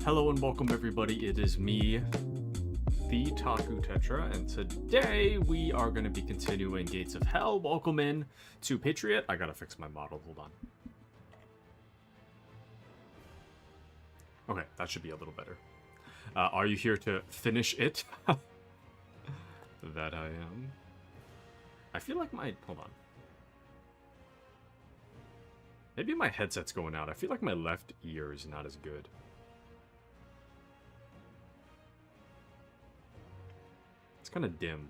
Hello and welcome everybody, it is me, the Taku Tetra, and today we are going to be continuing Gates of Hell. Welcome in to Patriot. I gotta fix my model, hold on. Okay, that should be a little better. Are you here to finish it? That I am. I feel like hold on. Maybe my headset's going out. I feel like my left ear is not as good. It's kind of dim.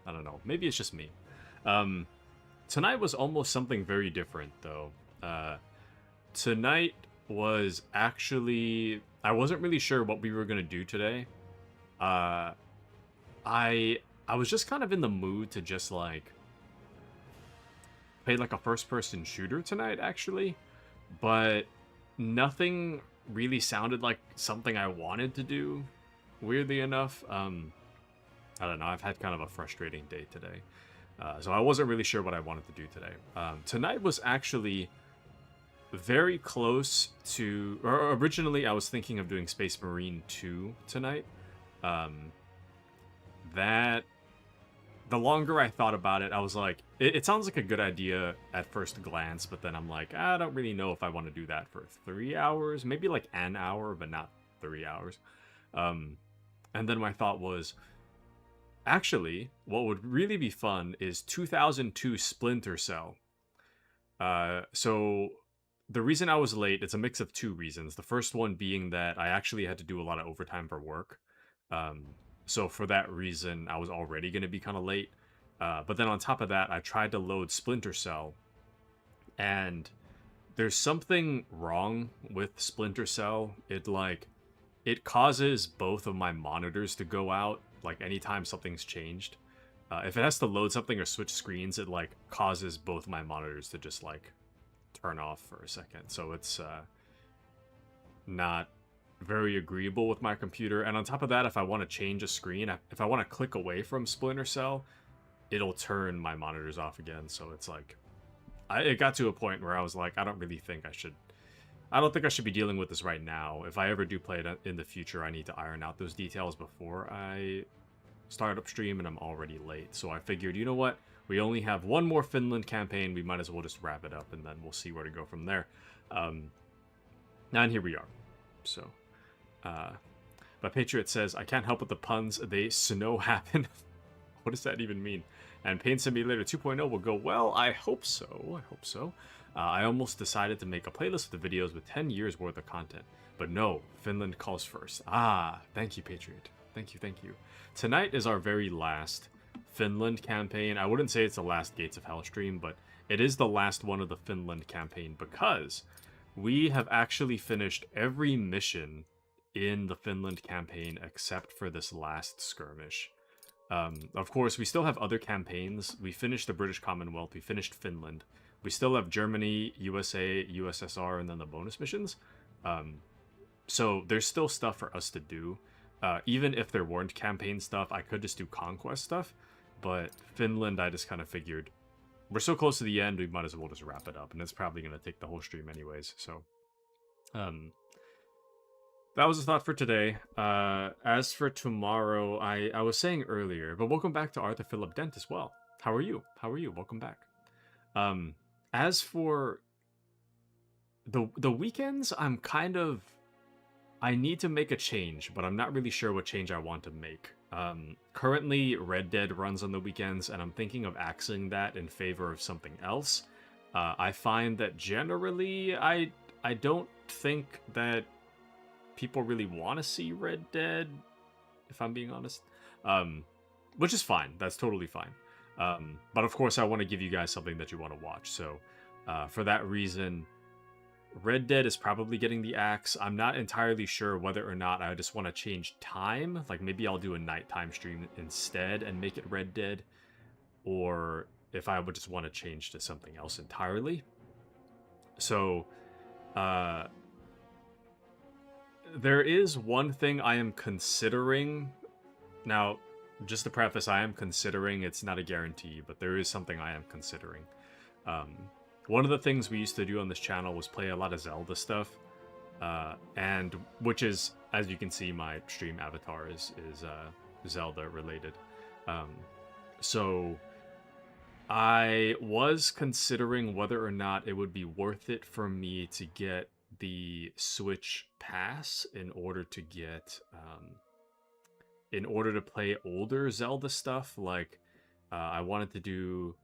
I don't know. Maybe it's just me. Tonight was almost something very different, though. Tonight was actually... I wasn't really sure what we were going to do today. I was just kind of in the mood to just, like... play like a first-person shooter tonight, actually. But nothing really sounded like something I wanted to do, weirdly enough. I don't know, I've had kind of a frustrating day today. So I wasn't really sure what I wanted to do today. Tonight was actually very close to... Or originally, I was thinking of doing Space Marine 2 tonight. The longer I thought about it, I was like, it sounds like a good idea at first glance, but then I'm like, I don't really know if I want to do that for 3 hours. Maybe like an hour, but not 3 hours. And then my thought was... Actually, what would really be fun is 2002 Splinter Cell. So the reason I was late, it's a mix of two reasons. The first one being that I actually had to do a lot of overtime for work. So for that reason, I was already going to be kind of late. But then on top of that, I tried to load Splinter Cell. And there's something wrong with Splinter Cell. It causes both of my monitors to go out. Like, anytime something's changed. If it has to load something or switch screens, it, like, causes both my monitors to just, like, turn off for a second. So it's not very agreeable with my computer. And on top of that, if I want to change a screen, if I want to click away from Splinter Cell, it'll turn my monitors off again. So it's like... it got to a point where I was like, I don't think I should be dealing with this right now. If I ever do play it in the future, I need to iron out those details before I start up stream, and I'm already late. So I figured, you know what? We only have one more Finland campaign. We might as well just wrap it up, and then we'll see where to go from there. And here we are. So, but Patriot says, I can't help with the puns. They snow happen. What does that even mean? And Paint Simulator 2.0 will go well. I hope so. I hope so. I almost decided to make a playlist of the videos with 10 years worth of content. But no, Finland calls first. Ah, thank you, Patriot. Thank you, thank you. Tonight is our very last Finland campaign. I wouldn't say it's the last Gates of Hell stream, but it is the last one of the Finland campaign because we have actually finished every mission in the Finland campaign except for this last skirmish. Of course, we still have other campaigns. We finished the British Commonwealth. We finished Finland. We still have Germany, USA, USSR, and then the bonus missions. So there's still stuff for us to do. Even if there weren't campaign stuff, I could just do conquest stuff. But Finland, I just kind of figured, we're so close to the end, we might as well just wrap it up. And it's probably going to take the whole stream anyways. So, that was a thought for today. As for tomorrow, I was saying earlier, but welcome back to Arthur Philip Dent as well. How are you? How are you? Welcome back. As for the weekends, I need to make a change, but I'm not really sure what change I want to make. Currently, Red Dead runs on the weekends, and I'm thinking of axing that in favor of something else. I find that generally, I don't think that people really want to see Red Dead, if I'm being honest. Which is fine. That's totally fine. But of course, I want to give you guys something that you want to watch. So, for that reason, Red Dead is probably getting the axe. I'm not entirely sure whether or not I just want to change time. Like, maybe I'll do a nighttime stream instead and make it Red Dead. Or if I would just want to change to something else entirely. So, there is one thing I am considering. Now, just to preface, I am considering, it's not a guarantee, but there is something I am considering. One of the things we used to do on this channel was play a lot of Zelda stuff. and which is, as you can see, my stream avatar is Zelda related. Um, so I was considering whether or not it would be worth it for me to get the Switch Pass in order to get in order to play older Zelda stuff. Like I wanted to do,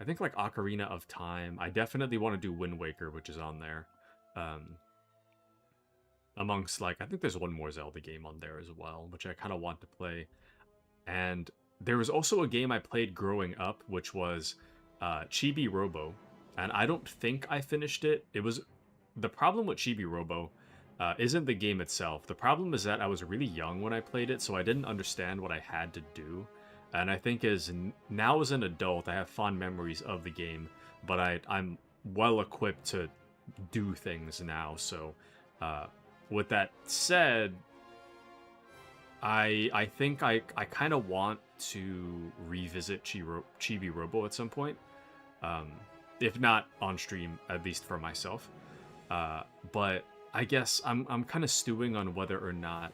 I think, like Ocarina of Time. I definitely want to do Wind Waker, which is on there. Amongst, like, I think there's one more Zelda game on there as well, which I kind of want to play. And there was also a game I played growing up, which was Chibi Robo, and I don't think I finished it. It was, the problem with Chibi Robo isn't the game itself. The problem is that I was really young when I played it, so I didn't understand what I had to do. And I think now as an adult, I have fond memories of the game, but I'm well equipped to do things now. So with that said, I think I kind of want to revisit Chibi Robo at some point, if not on stream, at least for myself. But I guess I'm kind of stewing on whether or not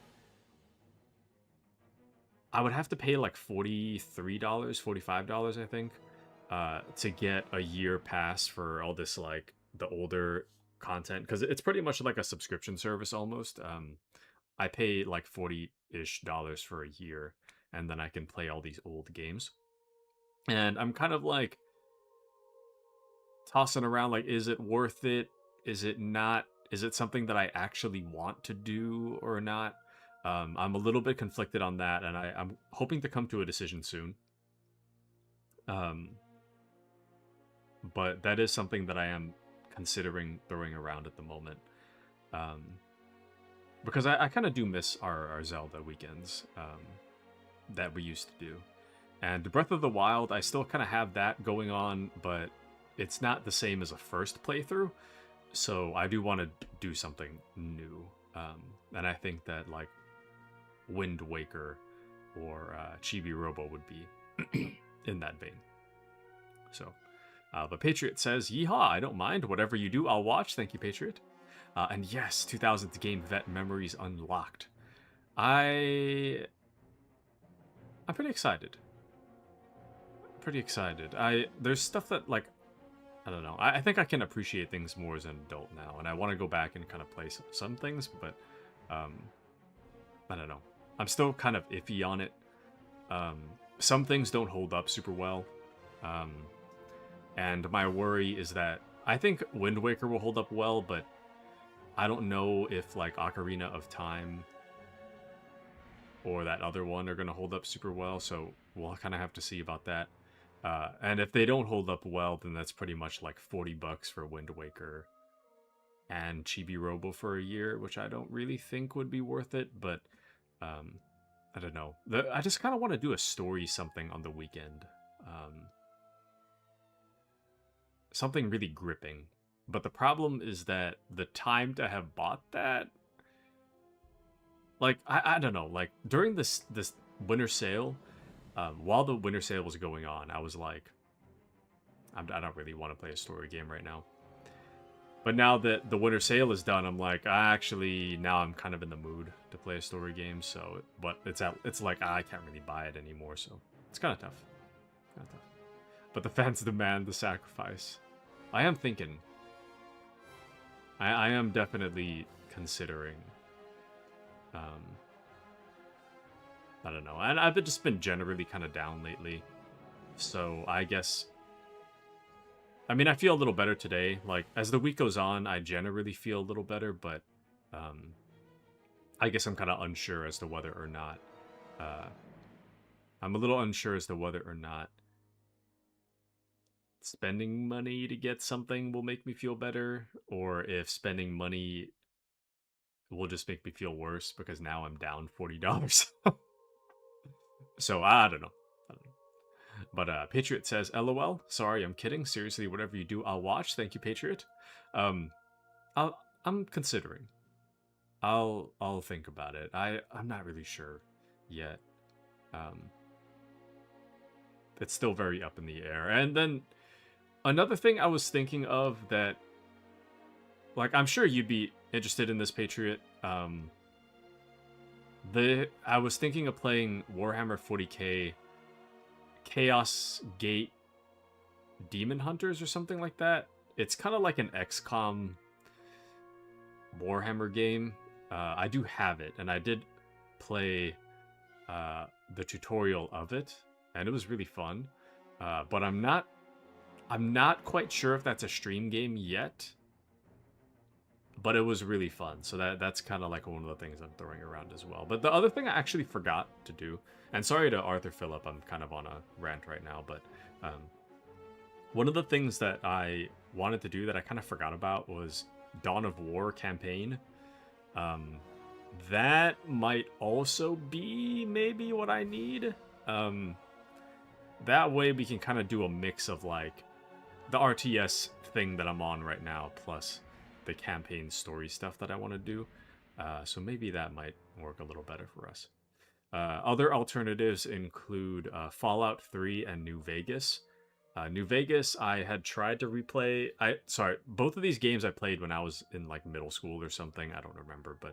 I would have to pay like $43, $45, I think, to get a year pass for all this, like the older content, because it's pretty much like a subscription service almost. I pay like $40-ish for a year, and then I can play all these old games. And I'm kind of like tossing around, like, is it worth it? Is it not? Is it something that I actually want to do or not? I'm a little bit conflicted on that, and I'm hoping to come to a decision soon. But that is something that I am considering throwing around at the moment. Because I kind of do miss our Zelda weekends that we used to do. And Breath of the Wild, I still kind of have that going on, but it's not the same as a first playthrough. So I do want to do something new. And I think that, like, Wind Waker or Chibi Robo would be in that vein. So, but Patriot says, yeehaw, I don't mind. Whatever you do, I'll watch. Thank you, Patriot. And yes, 2000s game vet memories unlocked. I'm pretty excited. There's stuff that, like, I don't know. I think I can appreciate things more as an adult now, and I want to go back and kind of play some things, but I don't know. I'm still kind of iffy on it. Some things don't hold up super well. And my worry is that I think Wind Waker will hold up well, but I don't know if, like, Ocarina of Time or that other one are going to hold up super well, so we'll kind of have to see about that. And if they don't hold up well, then that's pretty much like $40 for Wind Waker and Chibi Robo for a year, which I don't really think would be worth it, but I don't know. I just kind of want to do a story something on the weekend. Something really gripping. But the problem is that the time to have bought that, like, I don't know, like, during this winter sale, while the winter sale was going on, I was like, I don't really want to play a story game right now. But now that the winter sale is done, I'm like, now I'm kind of in the mood to play a story game. So, but it's like I can't really buy it anymore, so it's kind of tough. But the fans demand the sacrifice. I am thinking. I am definitely considering. I don't know, and I've just been generally kind of down lately, so I guess. I mean, I feel a little better today. Like, as the week goes on, I generally feel a little better, but I guess I'm kind of unsure as to whether or not. I'm a little unsure as to whether or not spending money to get something will make me feel better, or if spending money will just make me feel worse because now I'm down $40. So I don't know. But Patriot says, LOL. Sorry, I'm kidding. Seriously, whatever you do, I'll watch. Thank you, Patriot. I'm considering. I'll think about it. I'm not really sure yet. It's still very up in the air. And then another thing I was thinking of that, like, I'm sure you'd be interested in this, Patriot. I was thinking of playing Warhammer 40k Chaos Gate Demon Hunters or something like that. It's kind of like an XCOM Warhammer game. I do have it, and I did play the tutorial of it, and it was really fun. But I'm not quite sure if that's a stream game yet. But it was really fun, so that's kind of like one of the things I'm throwing around as well. But the other thing I actually forgot to do, and sorry to Arthur Phillip, I'm kind of on a rant right now, but one of the things that I wanted to do that I kind of forgot about was Dawn of War campaign. That might also be maybe what I need. That way we can kind of do a mix of like the RTS thing that I'm on right now, plus the campaign story stuff that I want to do. So maybe that might work a little better for us. Other alternatives include Fallout 3 and New Vegas. New Vegas, I had tried to replay. Both of these games I played when I was in like middle school or something. I don't remember, but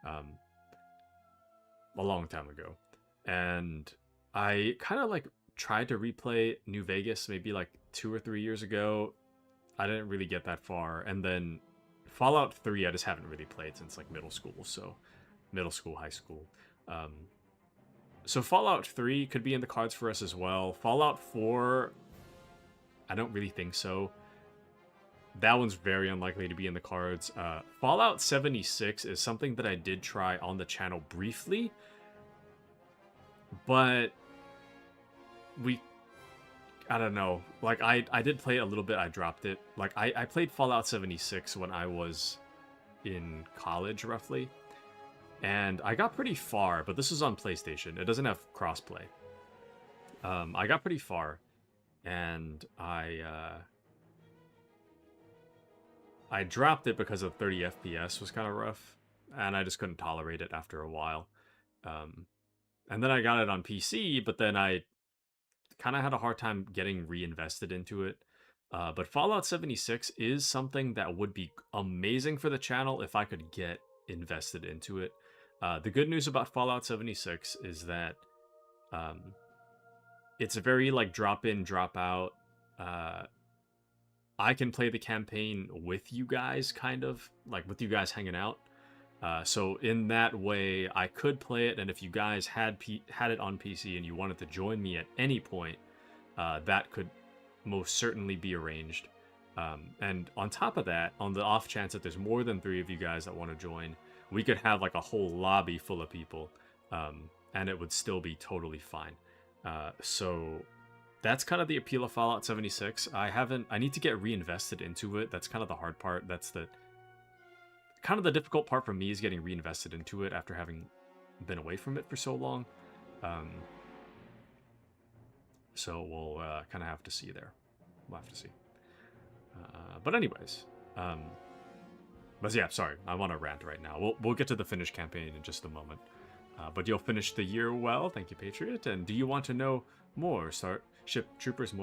a long time ago. And I kind of like tried to replay New Vegas maybe like 2 or 3 years ago. I didn't really get that far. And then Fallout 3, I just haven't really played since like middle school, high school. So Fallout 3 could be in the cards for us as well. Fallout 4, I don't really think so. That one's very unlikely to be in the cards. Fallout 76 is something that I did try on the channel briefly, but I don't know. Like, I did play it a little bit. I dropped it. Like, I played Fallout 76 when I was in college, roughly. And I got pretty far, but this was on PlayStation. It doesn't have crossplay. I got pretty far, and I dropped it because of 30 FPS was kind of rough, and I just couldn't tolerate it after a while. And then I got it on PC, but then I kind of had a hard time getting reinvested into it. But Fallout 76 is something that would be amazing for the channel if I could get invested into it. The good news about Fallout 76 is that it's a very like drop in, drop out. I can play the campaign with you guys, kind of like with you guys hanging out. So in that way, I could play it, and if you guys had it on PC and you wanted to join me at any point, that could most certainly be arranged. And on top of that, on the off chance that there's more than 3 of you guys that want to join, we could have like a whole lobby full of people, and it would still be totally fine. So that's kind of the appeal of Fallout 76. I need to get reinvested into it. That's kind of the hard part. That's the difficult part for me, is getting reinvested into it after having been away from it for so long. So we'll kind of have to see there. We'll have to see. But anyways, but yeah, sorry, I'm on a rant right now. We'll get to the Finnish campaign in just a moment. But you'll finish the year well, thank you, Patriot. And do you want to know more? Starship Troopers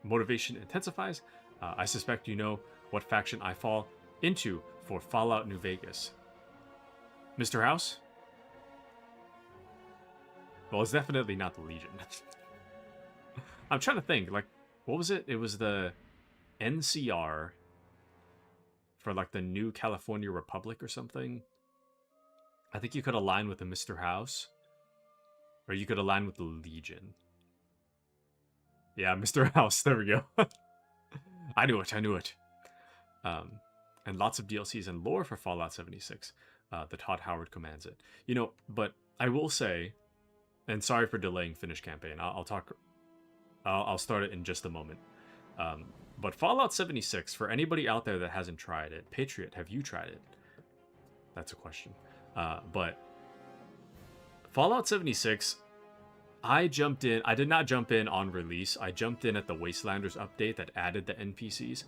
motivation intensifies. I suspect you know what faction I fall into for Fallout New Vegas. Mr. House? Well, it's definitely not the Legion. I'm trying to think, like, what was it? It was the NCR for, like, the New California Republic or something. I think you could align with the Mr. House, or you could align with the Legion. Yeah, Mr. House, there we go. I knew it. And lots of DLCs and lore for Fallout 76. The Todd Howard commands it. You know, but I will say, and sorry for delaying Finnish campaign. I'll start it in just a moment. But Fallout 76, for anybody out there that hasn't tried it, Patriot, have you tried it? That's a question. But Fallout 76, I jumped in. I did not jump in on release. I jumped in at the Wastelanders update that added the NPCs.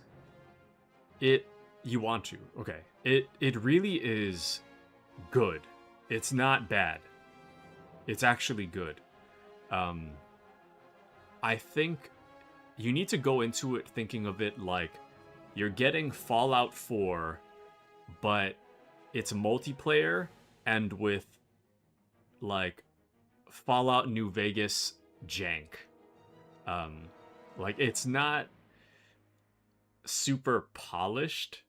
You want to. Okay. It really is good. It's not bad. It's actually good. I think you need to go into it thinking of it like you're getting Fallout 4, but it's multiplayer and with like Fallout New Vegas jank. Like it's not super polished,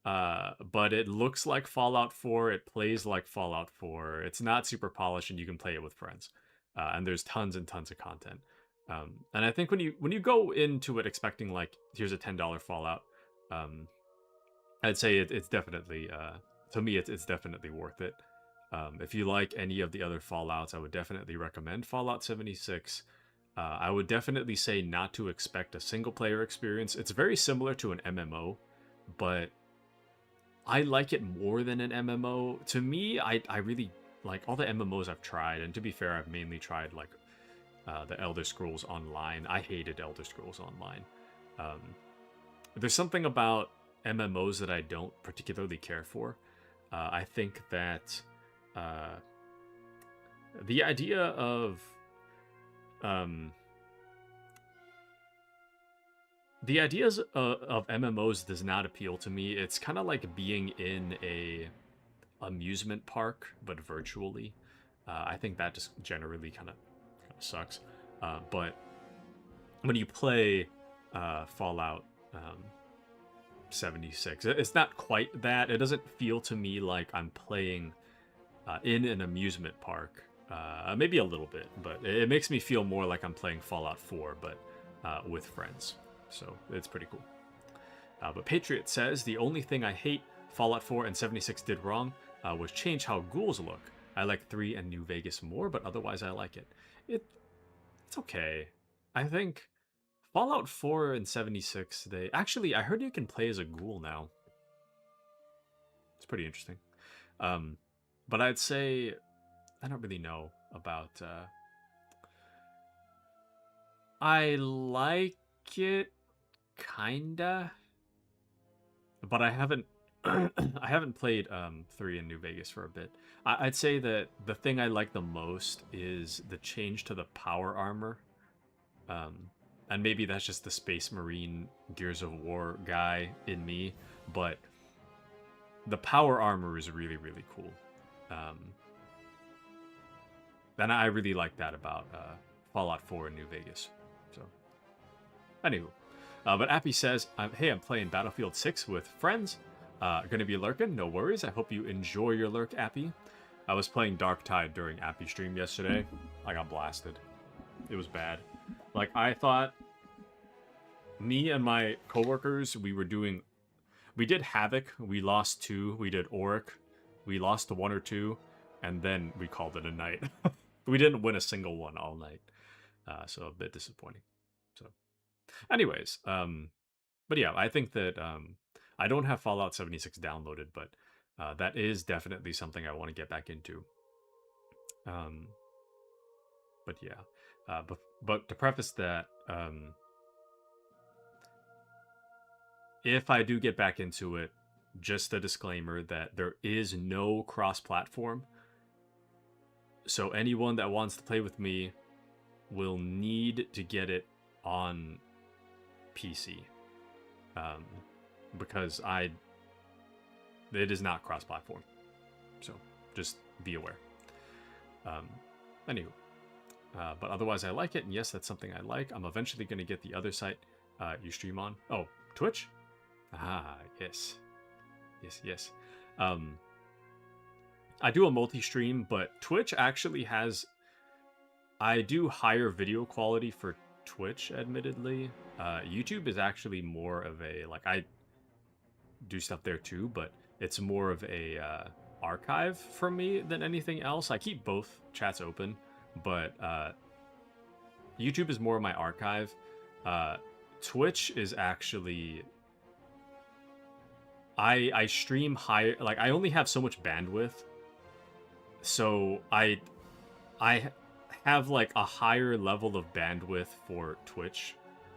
but it looks like Fallout 4. It plays like Fallout 4. It's not super polished, and you can play it with friends. And there's tons and tons of content. And I think when you go into it expecting like here's a $10 Fallout, I'd say it's definitely to me it's definitely worth it. If you like any of the other Fallouts, I would definitely recommend Fallout 76. I would definitely say not to expect a single player experience. It's very similar to an MMO, but I like it more than an MMO. To me, I really like all the MMOs I've tried, and to be fair, I've mainly tried like the Elder Scrolls Online. I hated Elder Scrolls Online. There's something about MMOs that I don't particularly care for. I think that the idea of the ideas of MMOs does not appeal to me. It's kind of like being in a amusement park, but virtually. I think that just generally kind of sucks. But when you play Fallout 76, it's not quite that. It doesn't feel to me like I'm playing in an amusement park. Maybe a little bit, but it makes me feel more like I'm playing Fallout 4, but with friends. So it's pretty cool. But Patriot says, the only thing I hate Fallout 4 and 76 did wrong was change how ghouls look. I like 3 and New Vegas more, but otherwise I like it. It's okay. I think Fallout 4 and 76, they... Actually, I heard you can play as a ghoul now. It's pretty interesting. But I'd say... I don't really know about... I like it, kinda. But I haven't... I haven't played 3 in New Vegas for a bit. I'd say that the thing I like the most is the change to the power armor. And maybe that's just the Space Marine Gears of War guy in me, but the power armor is really, really cool. And I really like that about Fallout 4 in New Vegas. So, anywho. But Appy says, hey, I'm playing Battlefield 6 with friends. Gonna be lurking, no worries. I hope you enjoy your lurk, Appy. I was playing Dark Tide during Appy stream yesterday. I got blasted. It was bad. Like, I thought me and my coworkers, we did Havoc, we lost 2, we did Auric, we lost 1 or 2, and then we called it a night. We didn't win a single one all night. So a bit disappointing. So anyways, but yeah, I think that I don't have Fallout 76 downloaded, but that is definitely something I want to get back into. But yeah, but to preface that, if I do get back into it, just a disclaimer that there is no cross-platform. So anyone that wants to play with me will need to get it on PC. Because it is not cross-platform. So just be aware. Anywho. But otherwise I like it, and yes, that's something I like. I'm eventually going to get the other site you stream on. Oh, Twitch? Ah, yes. Yes. I do a multi-stream, but Twitch actually has... I do higher video quality for Twitch, admittedly. YouTube is actually more of a... Like, I do stuff there too, but it's more of a archive for me than anything else. I keep both chats open, but YouTube is more of my archive. Twitch is actually... I stream higher... Like, I only have so much bandwidth, so I have, like, a higher level of bandwidth for Twitch,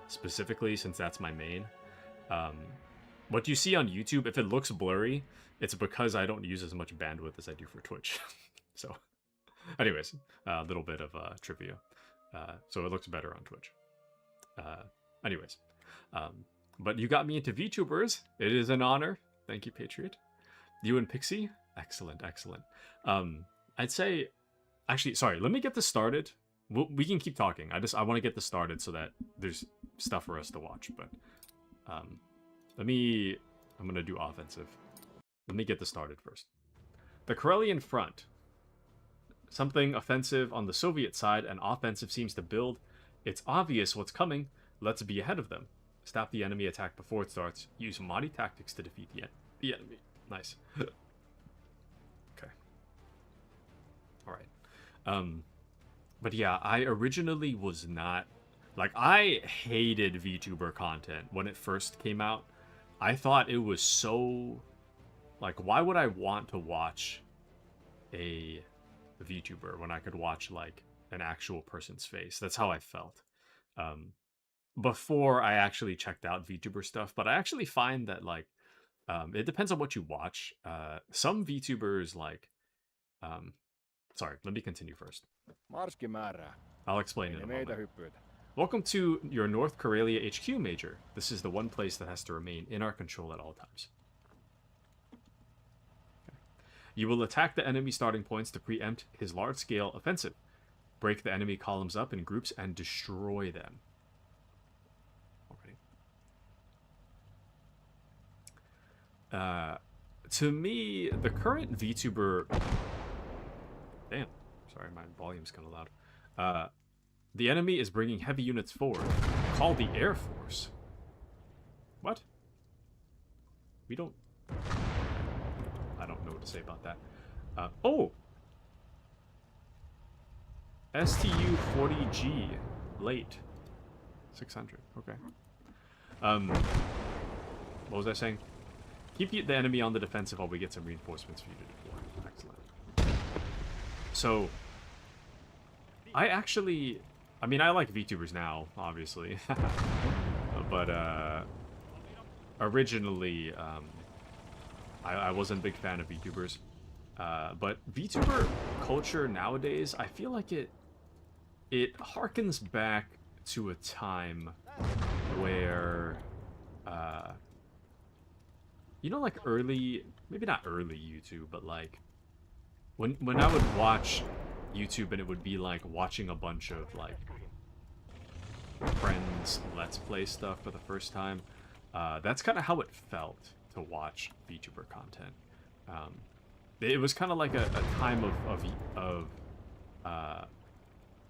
specifically, since that's my main. What you see on YouTube, if it looks blurry, it's because I don't use as much bandwidth as I do for Twitch. So, anyways, a little bit of trivia. So it looks better on Twitch. Anyways, but you got me into VTubers. It is an honor. Thank you, Patriot. You and Pixie? Excellent, excellent. I'd say, actually, sorry, let me get this started. We can keep talking. I want to get this started so that there's stuff for us to watch. But I'm gonna do offensive. Let me get this started first. The Karelian Front. Something offensive on the Soviet side and offensive seems to build. It's obvious what's coming. Let's be ahead of them. Stop the enemy attack before it starts. Use Mahdi tactics to defeat the enemy. Nice. Okay. Alright. But yeah, I originally was not... Like, I hated VTuber content when it first came out. I thought it was so... Like, why would I want to watch a VTuber when I could watch, like, an actual person's face? That's how I felt. Before I actually checked out VTuber stuff. But I actually find that, like, it depends on what you watch. Some VTubers, like... sorry, let me continue first. I'll explain in a moment. Welcome to your North Karelia HQ, Major. This is the one place that has to remain in our control at all times. Okay. You will attack the enemy starting points to preempt his large-scale offensive. Break the enemy columns up in groups and destroy them. Alright. To me, the current VTuber... Damn. Sorry, my volume's kind of loud. The enemy is bringing heavy units forward. Call the Air Force. What? We don't... I don't know what to say about that. Oh! STU-40G. Late. 600. Okay. What was I saying? Keep the enemy on the defensive while we get some reinforcements for you to deploy. Excellent. So... I actually... I mean, I like VTubers now, obviously. But, originally, I wasn't a big fan of VTubers. But VTuber culture nowadays, I feel like it harkens back to a time where, you know, like early, maybe not early YouTube, but like, when I would watch YouTube and it would be like watching a bunch of like friends let's play stuff for the first time. That's kind of how it felt to watch VTuber content. It was kind of like a time of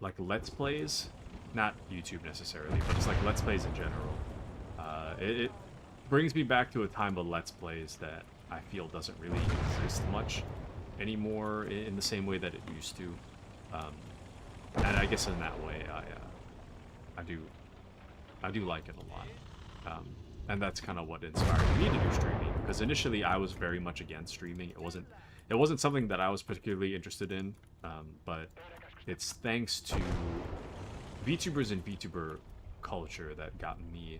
like let's plays, not YouTube necessarily, but just like let's plays in general. It brings me back to a time of let's plays that I feel doesn't really exist much anymore in the same way that it used to. And I guess in that way, I do like it a lot. And that's kind of what inspired me to do streaming, because initially I was very much against streaming. It wasn't something that I was particularly interested in, but it's thanks to VTubers and VTuber culture that got me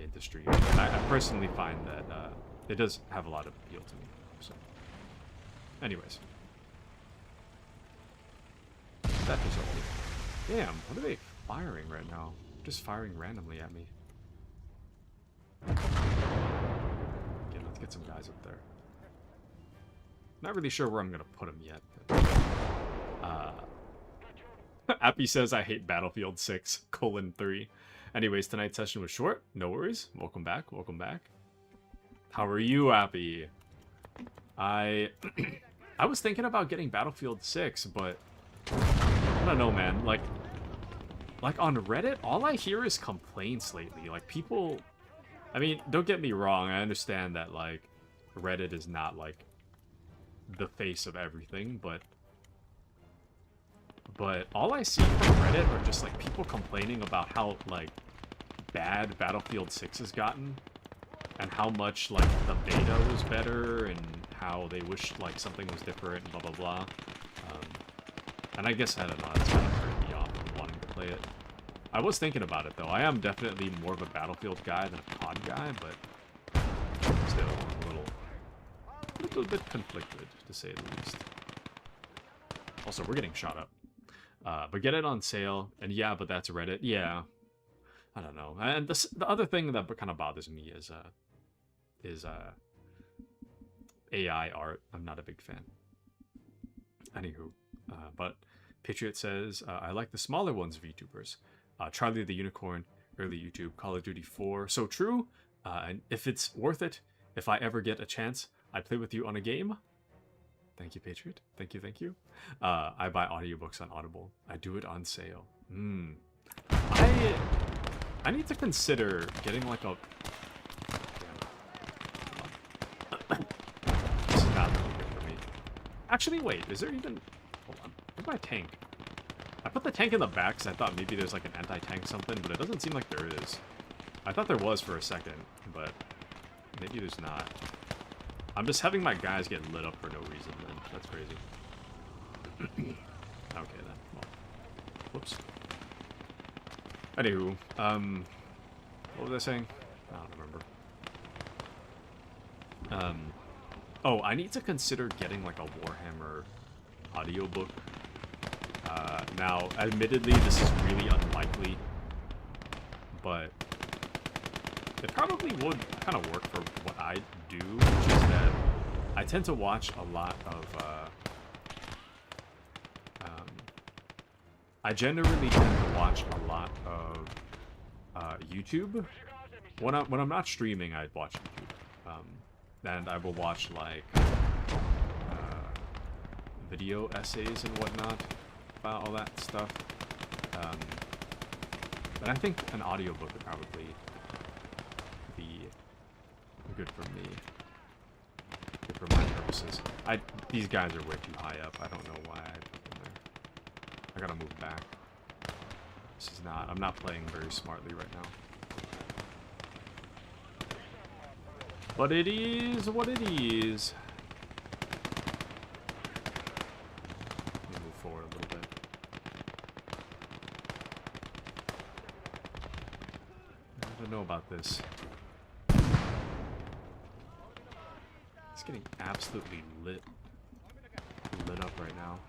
into streaming. And I personally find that it does have a lot of appeal to me. So, anyways. That resulted. Damn, what are they firing right now? Just firing randomly at me. Again, let's get some guys up there. Not really sure where I'm gonna put them yet. But, Appy says I hate Battlefield 6:3. Anyways, tonight's session was short. No worries. Welcome back. Welcome back. How are you, Appy? I was thinking about getting Battlefield 6, but I don't know, man. Like on Reddit, all I hear is complaints lately. Like people, I mean, don't get me wrong. I understand that like Reddit is not like the face of everything, but all I see from Reddit are just like people complaining about how like bad Battlefield 6 has gotten, and how much like the beta was better, and how they wish like something was different, and blah blah blah. And I guess I don't know, it's kind of turned me off from wanting to play it. I was thinking about it though. I am definitely more of a Battlefield guy than a COD guy, but still a little bit conflicted, to say the least. Also, we're getting shot up. But get it on sale, and yeah, but that's Reddit. Yeah, I don't know. And the other thing that kind of bothers me is AI art. I'm not a big fan. Anywho, but Patriot says, I like the smaller ones, VTubers. Charlie the Unicorn, early YouTube, Call of Duty 4. So true. And if it's worth it, if I ever get a chance, I play with you on a game. Thank you, Patriot. Thank you, thank you. I buy audiobooks on Audible. I do it on sale. I need to consider getting like a... This is not really good for me. Actually, wait. Is there even... Hold on. Where's my tank? I put the tank in the back because I thought maybe there's like an anti-tank something, but it doesn't seem like there is. I thought there was for a second, but maybe there's not. I'm just having my guys get lit up for no reason, then. That's crazy. Okay, then. Well, whoops. Anywho, what was I saying? I don't remember. Oh, I need to consider getting, like, a Warhammer audiobook. Now, admittedly, this is really unlikely, but it probably would kind of work for what I do, which is that I tend to watch a lot of, I generally tend to watch a lot of YouTube. When I'm not streaming, I watch YouTube. And I will watch, like, video essays and whatnot about all that stuff. But I think an audiobook would probably be good for me. Good for my purposes. These guys are way too high up. I don't know why I put them there. I gotta move back. This is not... I'm not playing very smartly right now. But it is what it is. Let me move forward a little bit. I don't know about this. It's getting absolutely lit up right now.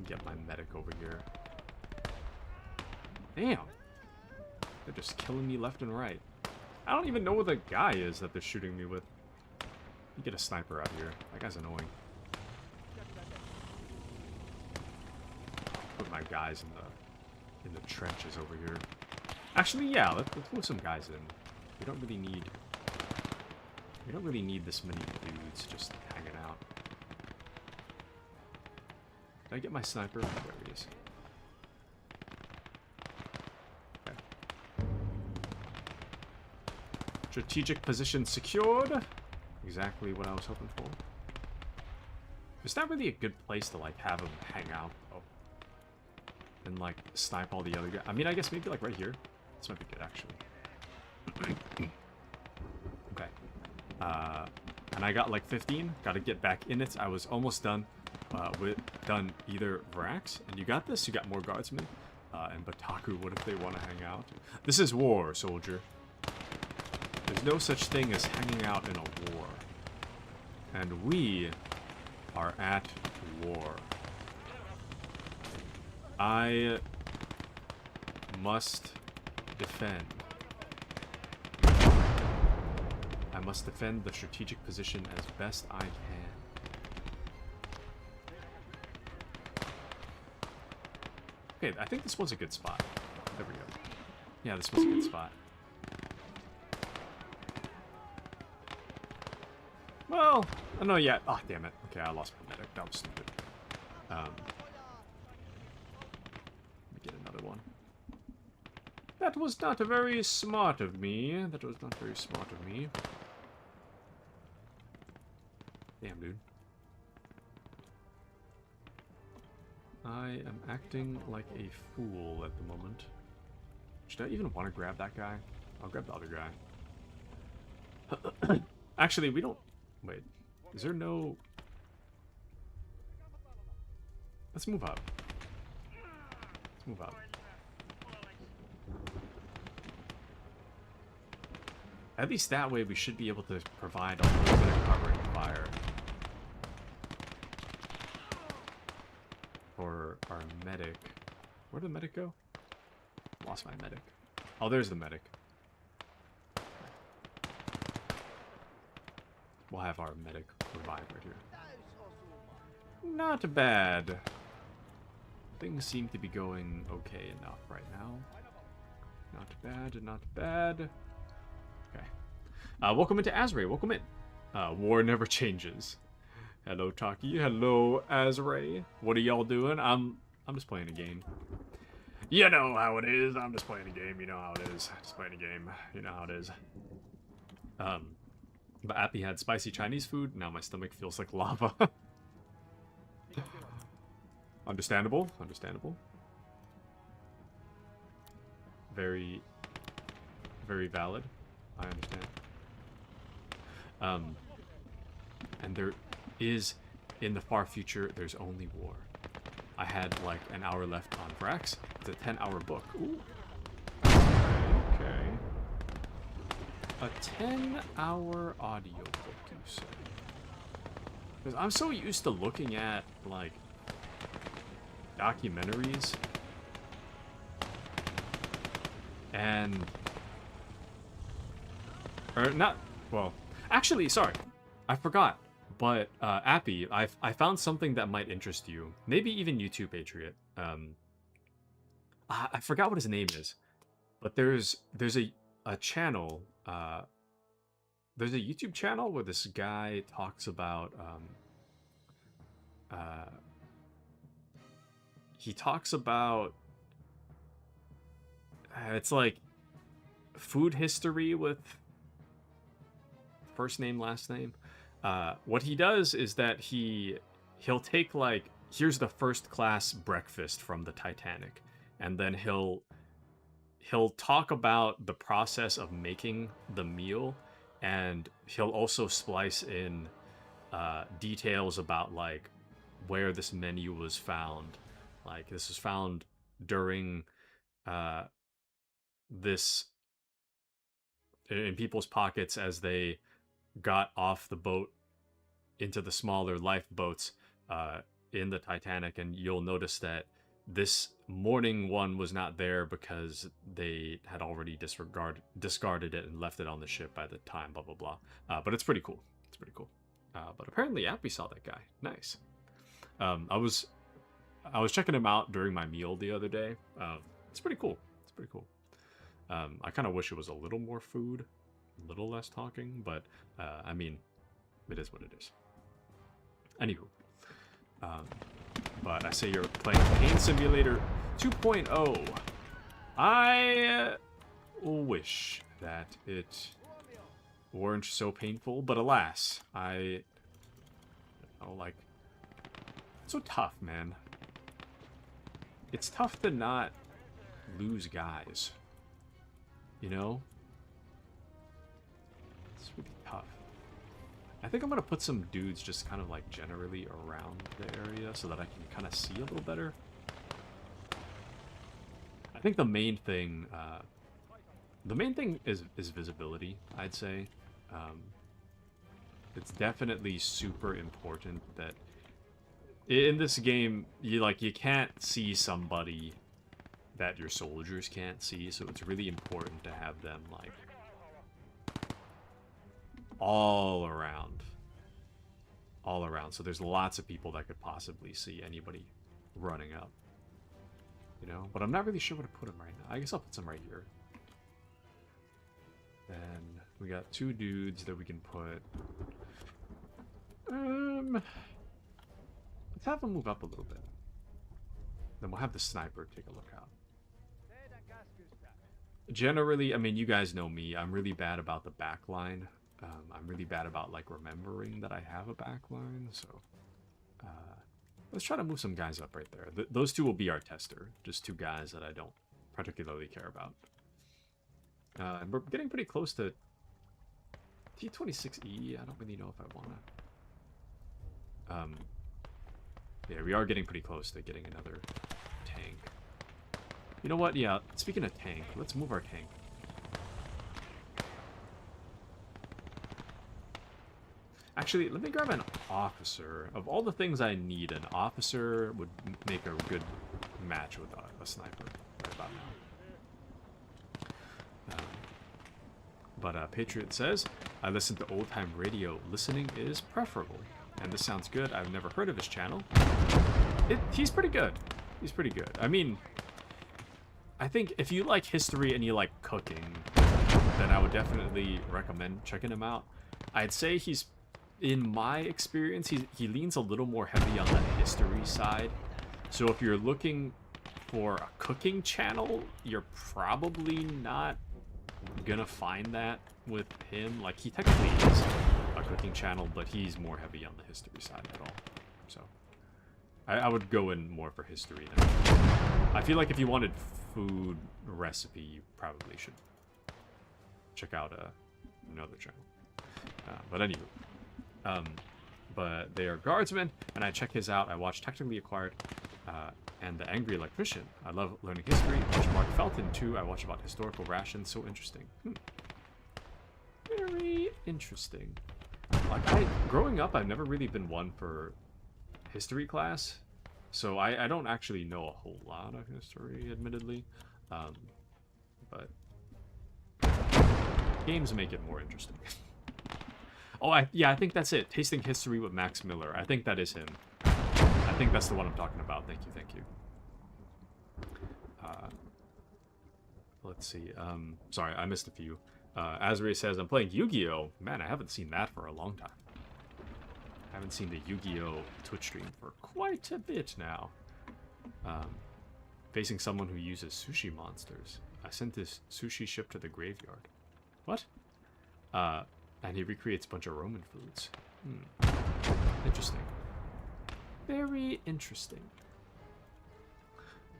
Get my medic over here. Damn. They're just killing me left and right. I don't even know where the guy is that they're shooting me with. You get a sniper out here. That guy's annoying. Put my guys in the trenches over here. Actually, yeah, let's move some guys in. We don't really need this many dudes just hanging out. Did I get my sniper? There he is. Okay. Strategic position secured. Exactly what I was hoping for. It's not really a good place to, like, have them hang out, though. And, like, snipe all the other guys. I mean, I guess maybe, like, right here. This might be good, actually. Okay. And I got, like, 15. Gotta get back in it. I was almost done with either Vrax. And you got this. You got more guardsmen. And Bataku, what if they want to hang out? This is war, soldier. There's no such thing as hanging out in a war. And we are at war. I must defend. I must defend the strategic position as best I can. Okay, I think this was a good spot. There we go. Yeah, this was a good spot. Well, I know yet. Oh, damn it. Okay, I lost my medic. That was stupid. Let me get another one. That was not very smart of me. That was not very smart of me. Damn, dude. I am acting like a fool at the moment. Should I even want to grab that guy? I'll grab the other guy. Actually, we don't... Wait. Is there no... Let's move up. Let's move up. At least that way we should be able to provide a little bit of covering fire. For our medic. Where'd the medic go? Lost my medic. Oh, there's the medic. We'll have our medic revive right here. Not bad. Things seem to be going okay enough right now. Not bad, not bad. Okay. Welcome into Azray. Welcome in. War never changes. Hello, Taki. Hello, Azray. What are y'all doing? I'm just playing a game. You know how it is. I'm just playing a game. You know how it is. Just playing a game. You know how it is. But Appy had spicy Chinese food. Now my stomach feels like lava. Understandable. Understandable. Very, very valid. I understand. And there is, in the far future, there's only war. I had like an hour left on Vrax. It's a 10-hour book. Ooh. Okay. A 10-hour audio book, you say? Because I'm so used to looking at, like, documentaries. And... Or not... Well, actually, sorry. I forgot. But, Appy, I found something that might interest you. Maybe even you too, Patriot. I forgot what his name is. But there's a channel, there's a YouTube channel where this guy talks about, he talks about, it's like food history with first name, last name. What he does is that he'll take, like, here's the first class breakfast from the Titanic, and then he'll talk about the process of making the meal, and he'll also splice in details about, like, where this menu was found. Like, this was found during this in people's pockets as they got off the boat into the smaller lifeboats in the Titanic, and you'll notice that this morning one was not there because they had already discarded it and left it on the ship by the time, blah, blah, blah. But it's pretty cool. It's pretty cool. But apparently Appy saw that guy. Nice. I was checking him out during my meal the other day. It's pretty cool. It's pretty cool. I kind of wish it was a little more food, a little less talking, but I mean, it is what it is. Anywho. But I say you're playing Pain Simulator 2.0. I wish that it weren't so painful, but alas, I like, it's so tough, man. It's tough to not lose guys, you know? It's really tough. I think I'm going to put some dudes just kind of like generally around the area so that I can kind of see a little better. I think the main thing is visibility, I'd say. It's definitely super important that in this game, you can't see somebody that your soldiers can't see, so it's really important to have them, like, all around, so there's lots of people that could possibly see anybody running up, you know? But I'm not really sure where to put them right now. I guess I'll put some right here. Then we got two dudes that we can put. Let's have them move up a little bit. Then we'll have the sniper take a look out. Generally, I mean, you guys know me. I'm really bad about the back line. I'm really bad about, like, remembering that I have a back line, so let's try to move some guys up right there. Those two will be our tester. Just two guys that I don't particularly care about. And we're getting pretty close to T26E. I don't really know if I want to... yeah, we are getting pretty close to getting another tank. You know what? Yeah, speaking of tank, let's move our tank. Actually, let me grab an officer. Of all the things I need, an officer would make a good match with a sniper right about now. But Patriot says, I listen to old-time radio. Listening is preferable. And this sounds good. I've never heard of his channel. He's pretty good. He's pretty good. I mean, I think if you like history and you like cooking, then I would definitely recommend checking him out. I'd say he's, in my experience, he leans a little more heavy on the history side. So if you're looking for a cooking channel, you're probably not gonna find that with him. Like, he technically is a cooking channel, but he's more heavy on the history side at all. So I would go in more for history than I feel like if you wanted food recipe, you probably should check out another channel. But anyway, but they are guardsmen, and I check his out. I watch Technically Acquired and The Angry Electrician. I love learning history. I watch Mark Felton too. I watch about historical rations. So interesting. Very interesting. Like, growing up, I've never really been one for history class, so I don't actually know a whole lot of history, admittedly. But games make it more interesting. Oh, yeah, I think that's it. Tasting History with Max Miller. I think that is him. I think that's the one I'm talking about. Thank you, thank you. Let's see. Sorry, I missed a few. Azri says, I'm playing Yu-Gi-Oh! Man, I haven't seen that for a long time. I haven't seen the Yu-Gi-Oh! Twitch stream for quite a bit now. Facing someone who uses sushi monsters. I sent this sushi ship to the graveyard. What? And he recreates a bunch of Roman foods. Interesting. Very interesting.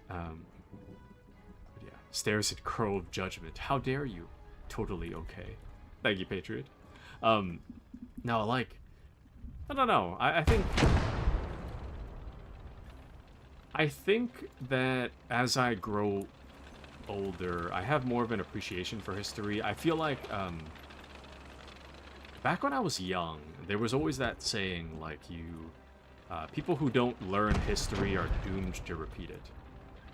Yeah. Stares at Crow of Judgment. How dare you? Totally okay. Thank you, Patriot. No, like, I don't know. I think that as I grow older, I have more of an appreciation for history. I feel like, back when I was young, there was always that saying, like, people who don't learn history are doomed to repeat it.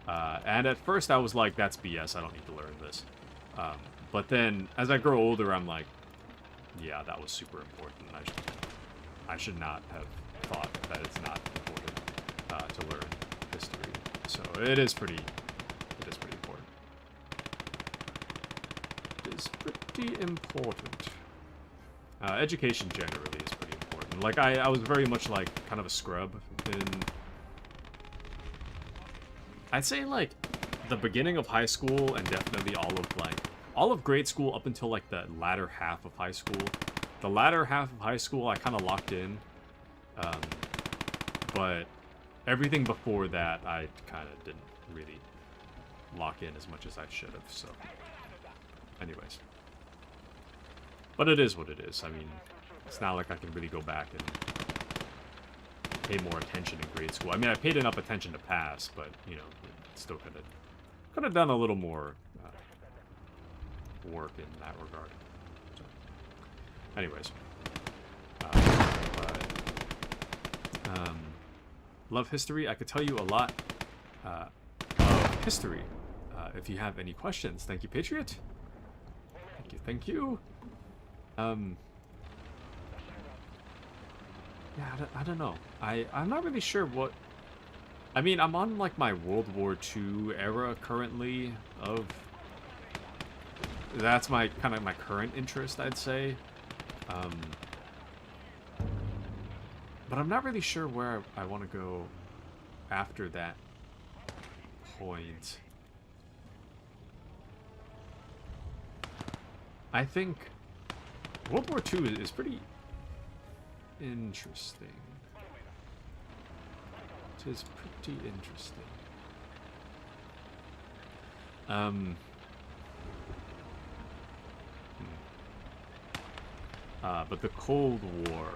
And at first I was like, that's BS, I don't need to learn this. But then, as I grow older, I'm like, yeah, that was super important. I should not have thought that it's not important to learn history. So it is pretty important. It is pretty important. Education generally is pretty important. Like, I was very much like kind of a scrub in, I'd say, like, the beginning of high school and definitely all of grade school up until like the latter half of high school. The latter half of high school I kind of locked in, but everything before that I kind of didn't really lock in as much as I should have. So, anyways, but it is what it is. I mean, it's not like I can really go back and pay more attention in grade school. I mean, I paid enough attention to pass, but you know, still could have done a little more work in that regard. So, anyways, love history. I could tell you a lot of history if you have any questions. Thank you, Patriot. Thank you, thank you. Yeah, I don't know. I'm not really sure what. I mean, I'm on like my World War II era currently of. That's my kind of my current interest, I'd say. But I'm not really sure where I want to go after that point. I think World War II is pretty interesting. It is pretty interesting. But the Cold War.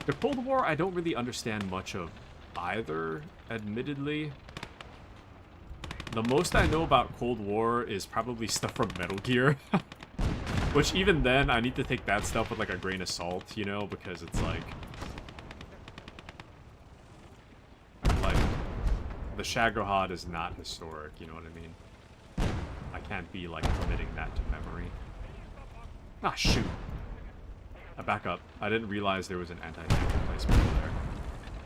The Cold War, I don't really understand much of either, admittedly. The most I know about Cold War is probably stuff from Metal Gear. Which even then, I need to take that stuff with like a grain of salt, you know, because it's like the Shagohod is not historic, you know what I mean? I can't be, like, committing that to memory. Ah, shoot. I back up. I didn't realize there was an anti-tank replacement over there.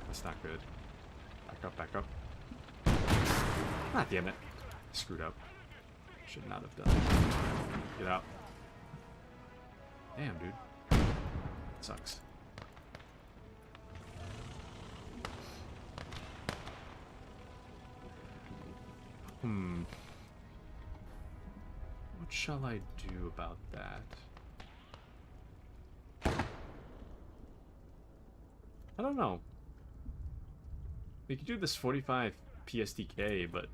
That's not good. Back up, back up. Ah, damn it. Screwed up. Should not have done. Get out. Damn, dude. Sucks. What shall I do about that? I don't know. We could do this 45 PSDK, but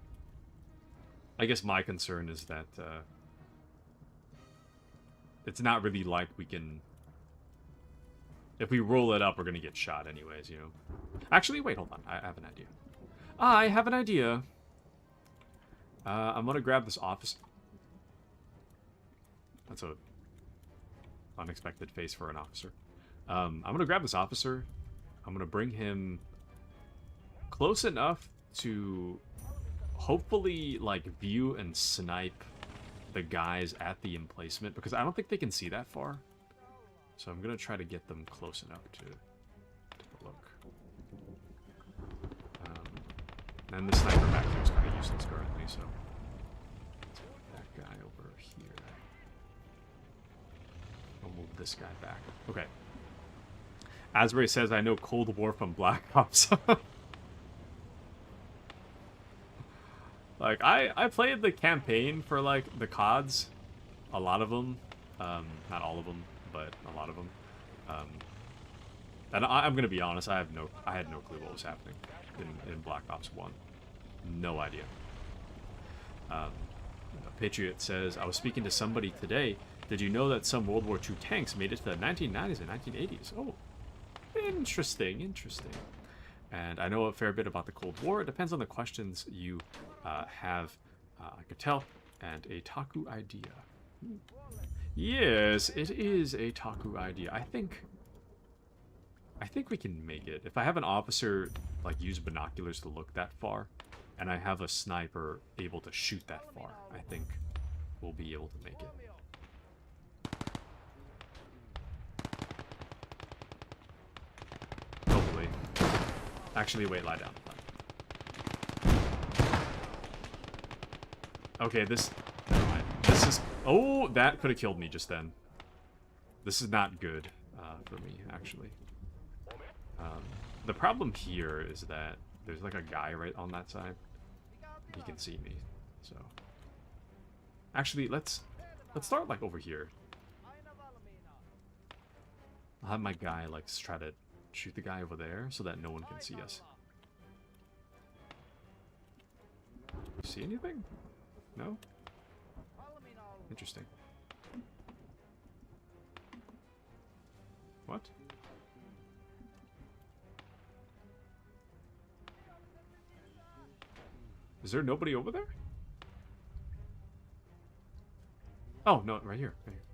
I guess my concern is that it's not really like we can... If we roll it up, we're going to get shot anyways, you know? Actually, wait, hold on. I have an idea. I have an idea. I'm going to grab this office... That's a unexpected face for an officer. I'm going to grab this officer. I'm going to bring him close enough to hopefully, like, view and snipe the guys at the emplacement, because I don't think they can see that far. So I'm going to try to get them close enough to take a look. And the sniper back there is kind of useless currently, so let's put that guy over here. I'll move this guy back. Okay. Asbury says, I know Cold War from Black Ops. Like, I played the campaign for, like, the CODs. A lot of them. Not all of them, but a lot of them. And I'm gonna be honest, I had no clue what was happening in Black Ops 1. No idea. Patriot says, I was speaking to somebody today. Did you know that some World War II tanks made it to the 1990s and 1980s? Oh, interesting, interesting. And I know a fair bit about the Cold War. It depends on the questions you have. I could tell. And a Taku idea. Yes, it is a Taku idea. I think we can make it. If I have an officer, like, use binoculars to look that far, and I have a sniper able to shoot that far, I think we'll be able to make it. Hopefully. Actually, wait, lie down. Okay, this... Never mind. This is... Oh, that could have killed me just then. This is not good for me, actually. The problem here is that there's like a guy right on that side. He can see me, so... Actually, let's start like over here. I'll have my guy like try to shoot the guy over there so that no one can see us. See anything? No? Interesting. What? Is there nobody over there? Oh, no, right here. Right here.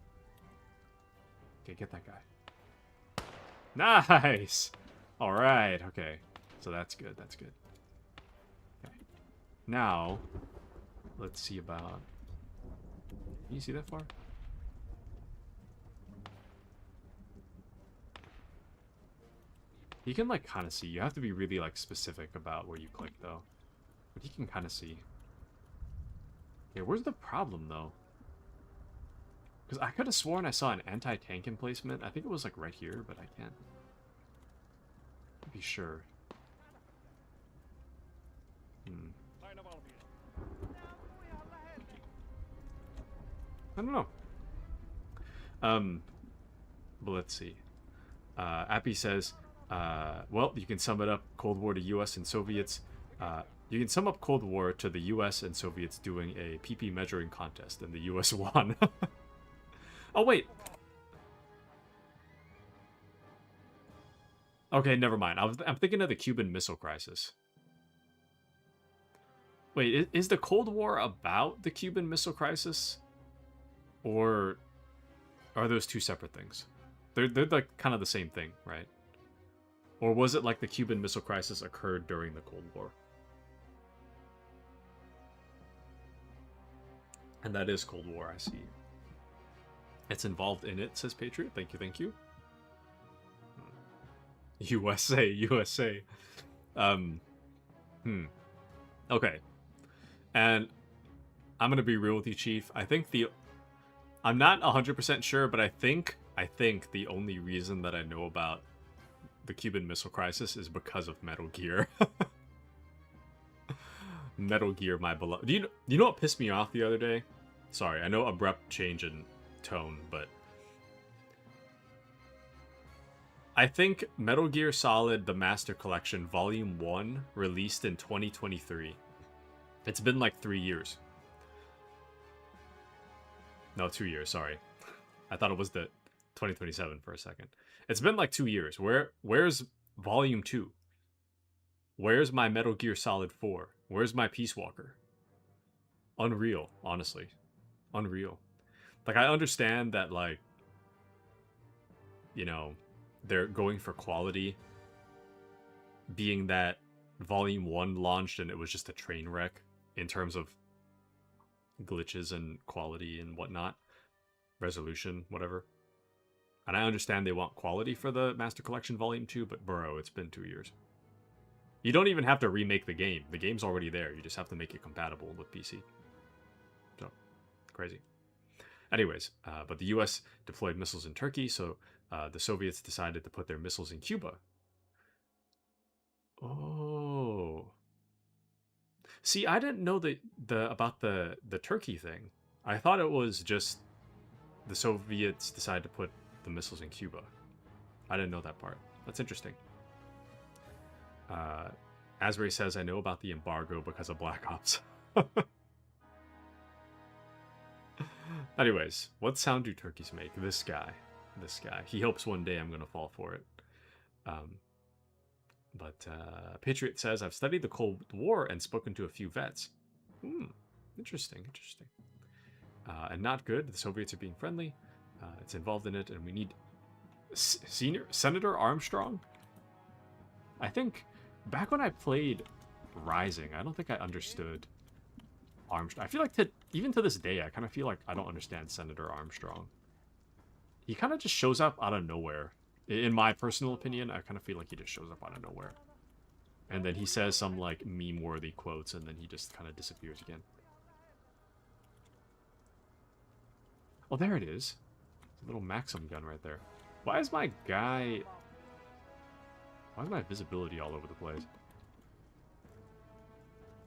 Okay, get that guy. Nice! Alright, okay. So that's good, that's good. Okay. Now, let's see about... Can you see that far? You can, like, kind of see. You have to be really, like, specific about where you click, though. But you can kind of see. Okay, where's the problem, though? Because I could have sworn I saw an anti-tank emplacement. I think it was, like, right here, but I can't be sure. I don't know. But let's see. Appy says, well, you can sum it up, Cold War to US and Soviets. You can sum up Cold War to the US and Soviets doing a PP measuring contest, and the US won. Oh, wait. Okay, never mind. I'm thinking of the Cuban Missile Crisis. Wait, is the Cold War about the Cuban Missile Crisis? Or are those two separate things? They're like kind of the same thing, right? Or was it like the Cuban Missile Crisis occurred during the Cold War? And that is Cold War, I see. It's involved in it, says Patriot. Thank you, thank you. USA, USA. Okay. And I'm gonna be real with you, Chief. I think I'm not 100% sure, but I think the only reason that I know about the Cuban Missile Crisis is because of Metal Gear. Metal Gear, my beloved. Do you know what pissed me off the other day? Sorry, I know abrupt change in tone, but I think Metal Gear Solid: The Master Collection Volume 1 released in 2023. It's been like 3 years. No, 2 years, sorry. I thought it was the 2027 for a second. It's been like 2 years. Where's Volume 2? Where's my Metal Gear Solid 4? Where's my Peace Walker? Unreal, honestly. Unreal. Like, I understand that, like, you know, they're going for quality, being that Volume 1 launched and it was just a train wreck in terms of glitches and quality and whatnot. Resolution, whatever. And I understand they want quality for the Master Collection Volume 2, but bro, it's been 2 years. You don't even have to remake the game. The game's already there. You just have to make it compatible with PC. So, crazy. Anyways, but the US deployed missiles in Turkey, so the Soviets decided to put their missiles in Cuba. Oh. See, I didn't know about the Turkey thing. I thought it was just the Soviets decided to put the missiles in Cuba. I didn't know that part. That's interesting. Asbury says, I know about the embargo because of Black Ops. Anyways, what sound do turkeys make? This guy. He hopes one day I'm going to fall for it. But Patriot says, I've studied the Cold War and spoken to a few vets. Interesting. And not good. The Soviets are being friendly. It's involved in it, and we need Senator Armstrong? I think back when I played Rising, I don't think I understood Armstrong. I feel like even to this day, I kind of feel like I don't understand Senator Armstrong. He kind of just shows up out of nowhere. In my personal opinion, I kind of feel like he just shows up out of nowhere. And then he says some, like, meme-worthy quotes, and then he just kind of disappears again. Oh, there it is. A little Maxim gun right there. Why is my visibility all over the place?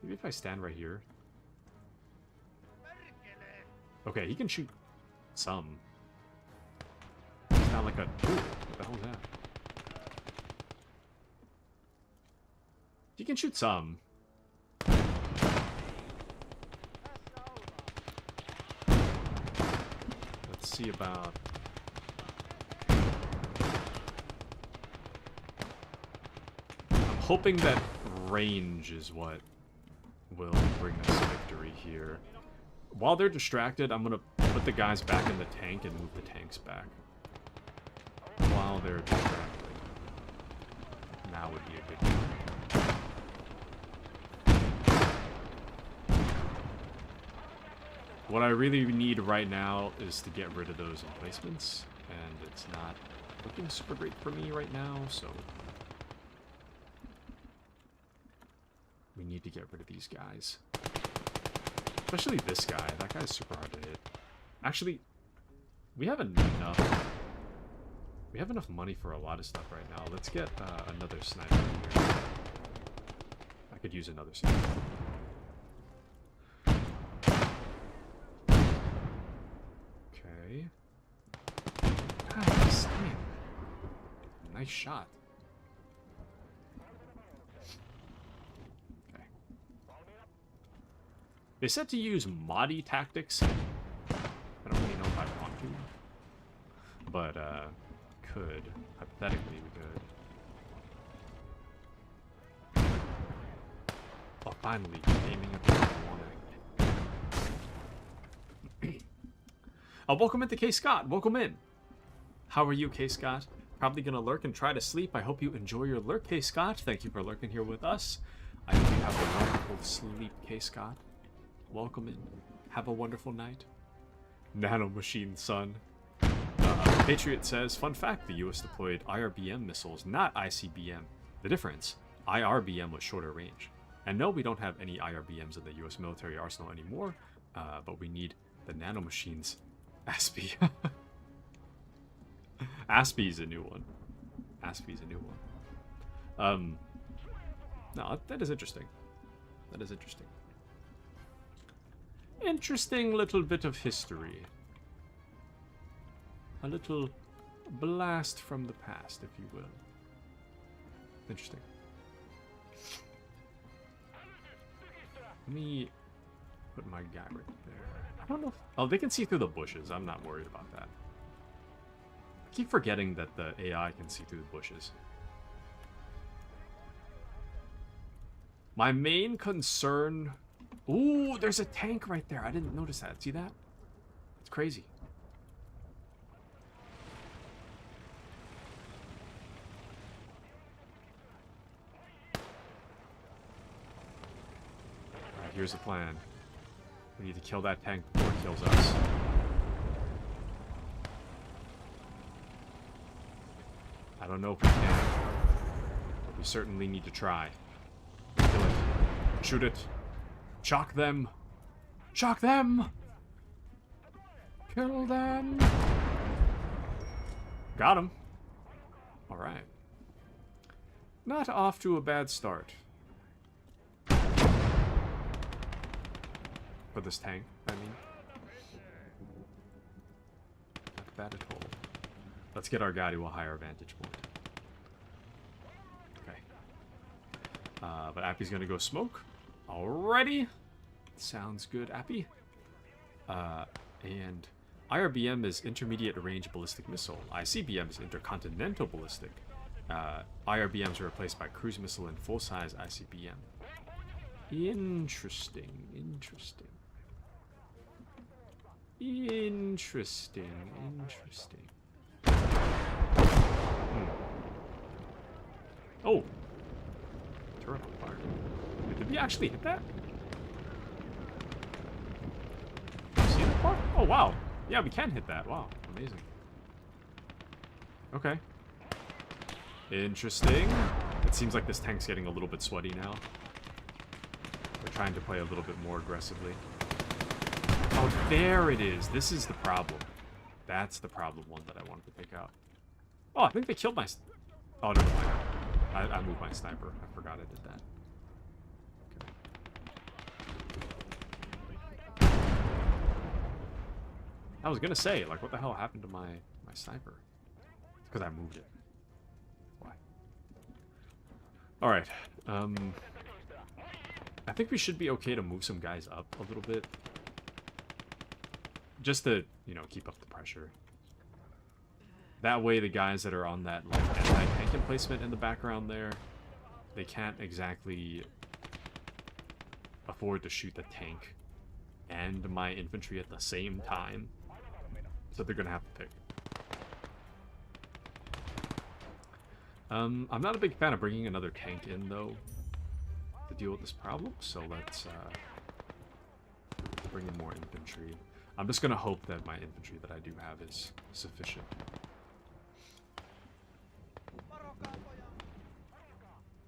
Maybe if I stand right here. Okay, he can shoot some. It's not like a... Ooh, what the hell is that? He can shoot some. Let's see about... I'm hoping that range is what will bring us victory here. While they're distracted, I'm gonna put the guys back in the tank and move the tanks back. While they're distracted. Now would be a good time. What I really need right now is to get rid of those emplacements, and it's not looking super great for me right now, so we need to get rid of these guys. Especially this guy. That guy's super hard to hit. Actually, we have enough money for a lot of stuff right now. Let's get another sniper here. I could use another sniper. Okay. Nice. Nice shot. Okay. They said to use Mahdi tactics. I don't really know if I want to. But, could. Hypothetically, we could. Oh, finally, aiming at the wrong one. Welcome into K. Scott. Welcome in. How are you, K. Scott? Probably gonna lurk and try to sleep. I hope you enjoy your lurk, K. Scott. Thank you for lurking here with us. I hope you have a wonderful sleep, K. Scott. Welcome in. Have a wonderful night. Nanomachine Sun. Patriot says, fun fact, the US deployed IRBM missiles, not ICBM. The difference, IRBM was shorter range. And no, we don't have any IRBMs in the US military arsenal anymore, but we need the nanomachines. Aspie. Aspie's a new one. Aspie's a new one. No, that is interesting. That is interesting. Interesting little bit of history. A little blast from the past, if you will. Interesting. Let me put my guy right there. I don't know if... Oh, they can see through the bushes. I'm not worried about that. I keep forgetting that the AI can see through the bushes. My main concern... Ooh, there's a tank right there. I didn't notice that. See that? It's crazy. Alright, here's the plan. We need to kill that tank before it kills us. I don't know if we can, but we certainly need to try. Kill it. Shoot it. Shock them! Shock them! Kill them! Got him. Alright. Not off to a bad start. For this tank, I mean. Not bad at all. Let's get our guy to a higher vantage point. Okay. But Appy's gonna go smoke. Alrighty. Sounds good, Appy. And IRBM is intermediate range ballistic missile. ICBM is intercontinental ballistic. IRBMs are replaced by cruise missile and full-size ICBM. Interesting. Interesting. Interesting. Interesting. Oh! Turret on fire. Did we actually hit that? Did you see that part? Oh, wow. Yeah, we can hit that. Wow. Amazing. Okay. Interesting. It seems like this tank's getting a little bit sweaty now. We're trying to play a little bit more aggressively. Oh, there it is. This is the problem. That's the problem one that I wanted to pick out. Oh, I think they killed my... Oh, never mind. I moved my sniper. I forgot I did that. I was gonna say, like, what the hell happened to my sniper? It's because I moved it. Why? Alright. I think we should be okay to move some guys up a little bit. Just to, you know, keep up the pressure. That way the guys that are on that, like, anti-tank emplacement in the background there, they can't exactly afford to shoot the tank and my infantry at the same time. So they're gonna have to pick. I'm not a big fan of bringing another tank in, though, to deal with this problem, so let's bring in more infantry. I'm just gonna hope that my infantry that I do have is sufficient.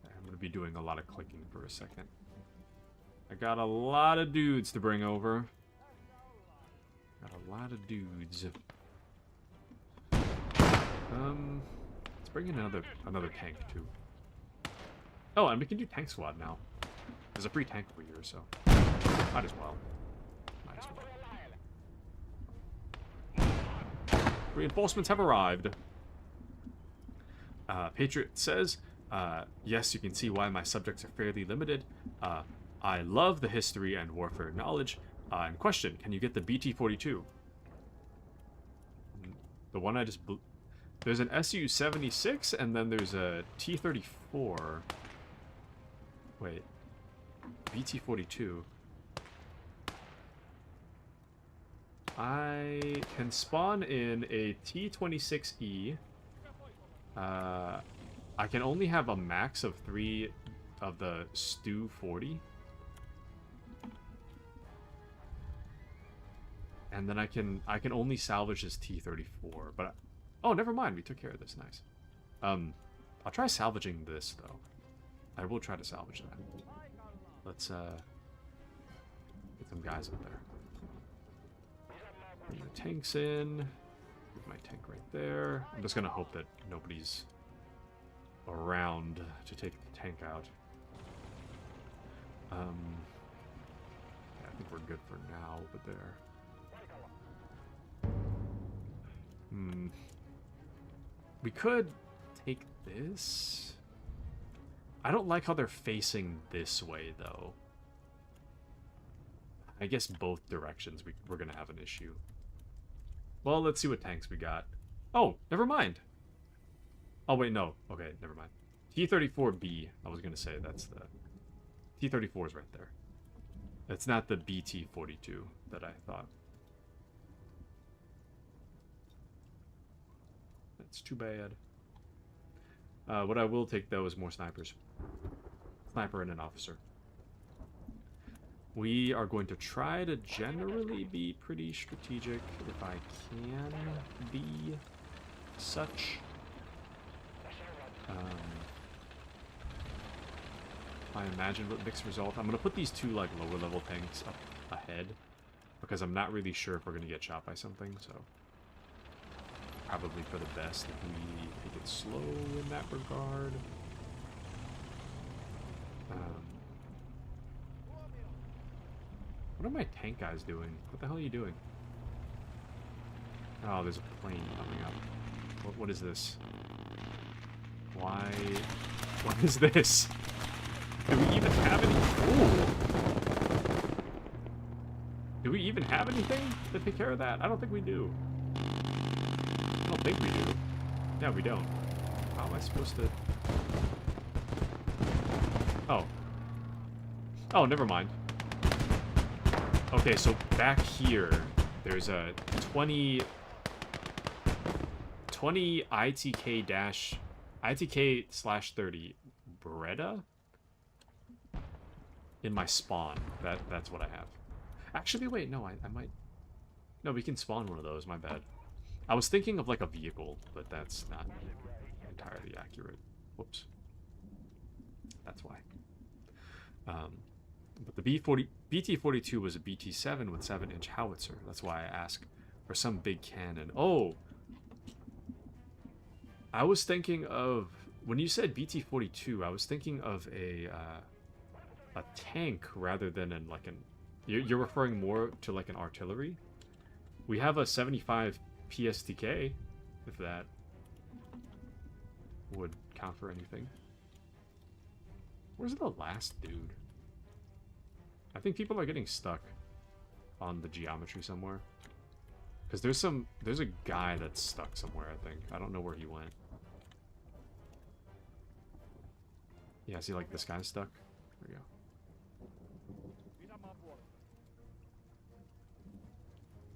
I'm gonna be doing a lot of clicking for a second. I got a lot of dudes to bring over. Got a lot of dudes. Let's bring in another tank too. Oh, and we can do tank squad now. There's a free tank over here, so might as well. Might as well. Reinforcements have arrived. Patriot says, yes, you can see why my subjects are fairly limited. I love the history and warfare knowledge. And question, can you get the BT-42? The one I just... There's an Su-76, and then there's a T-34. Wait. BT-42. I can spawn in a T-26E. I can only have a max of 3 of the Stu-40. And then I can only salvage his T-34, but oh, never mind. We took care of this. Nice. I'll try salvaging this though. I will try to salvage that. Let's get some guys up there. Bring the tanks in. Put my tank right there. I'm just gonna hope that nobody's around to take the tank out. Yeah, I think we're good for now over there. We could take this. I don't like how they're facing this way, though. I guess both directions we're going to have an issue. Well, let's see what tanks we got. Oh, never mind. Oh, wait, no. Okay, never mind. T-34B, I was going to say that's the... T-34 is right there. It's not the BT-42 that I thought. That's too bad. What I will take, though, is more snipers. Sniper and an officer. We are going to try to generally be pretty strategic, if I can be such. I imagine what mixed result. I'm going to put these two, like, lower level tanks up ahead, because I'm not really sure if we're going to get shot by something, so... Probably for the best if we take it slow in that regard. What are my tank guys doing? What the hell are you doing? Oh, there's a plane coming up. What is this? Why? What is this? Do we even have any? Ooh. Do we even have anything to take care of that? I don't think we do. I don't think we do. Yeah, we don't. How am I supposed to... Oh. Oh, never mind. Okay, so back here, there's a 20 ITK/30 Beretta in my spawn. That's what I have. Actually, wait, no, I might... No, we can spawn one of those, my bad. I was thinking of like a vehicle, but that's not entirely accurate. Whoops. That's why. But the BT-42 was a BT-7 with 7-inch howitzer. That's why I asked for some big cannon. Oh! I was thinking of... When you said BT-42, I was thinking of a tank rather than an, like an... You're referring more to like an artillery? We have a 75 PSTK, if that would count for anything. Where's the last dude? I think people are getting stuck on the geometry somewhere. Because there's a guy that's stuck somewhere, I think. I don't know where he went. Yeah, see, like, this guy's stuck? There we go.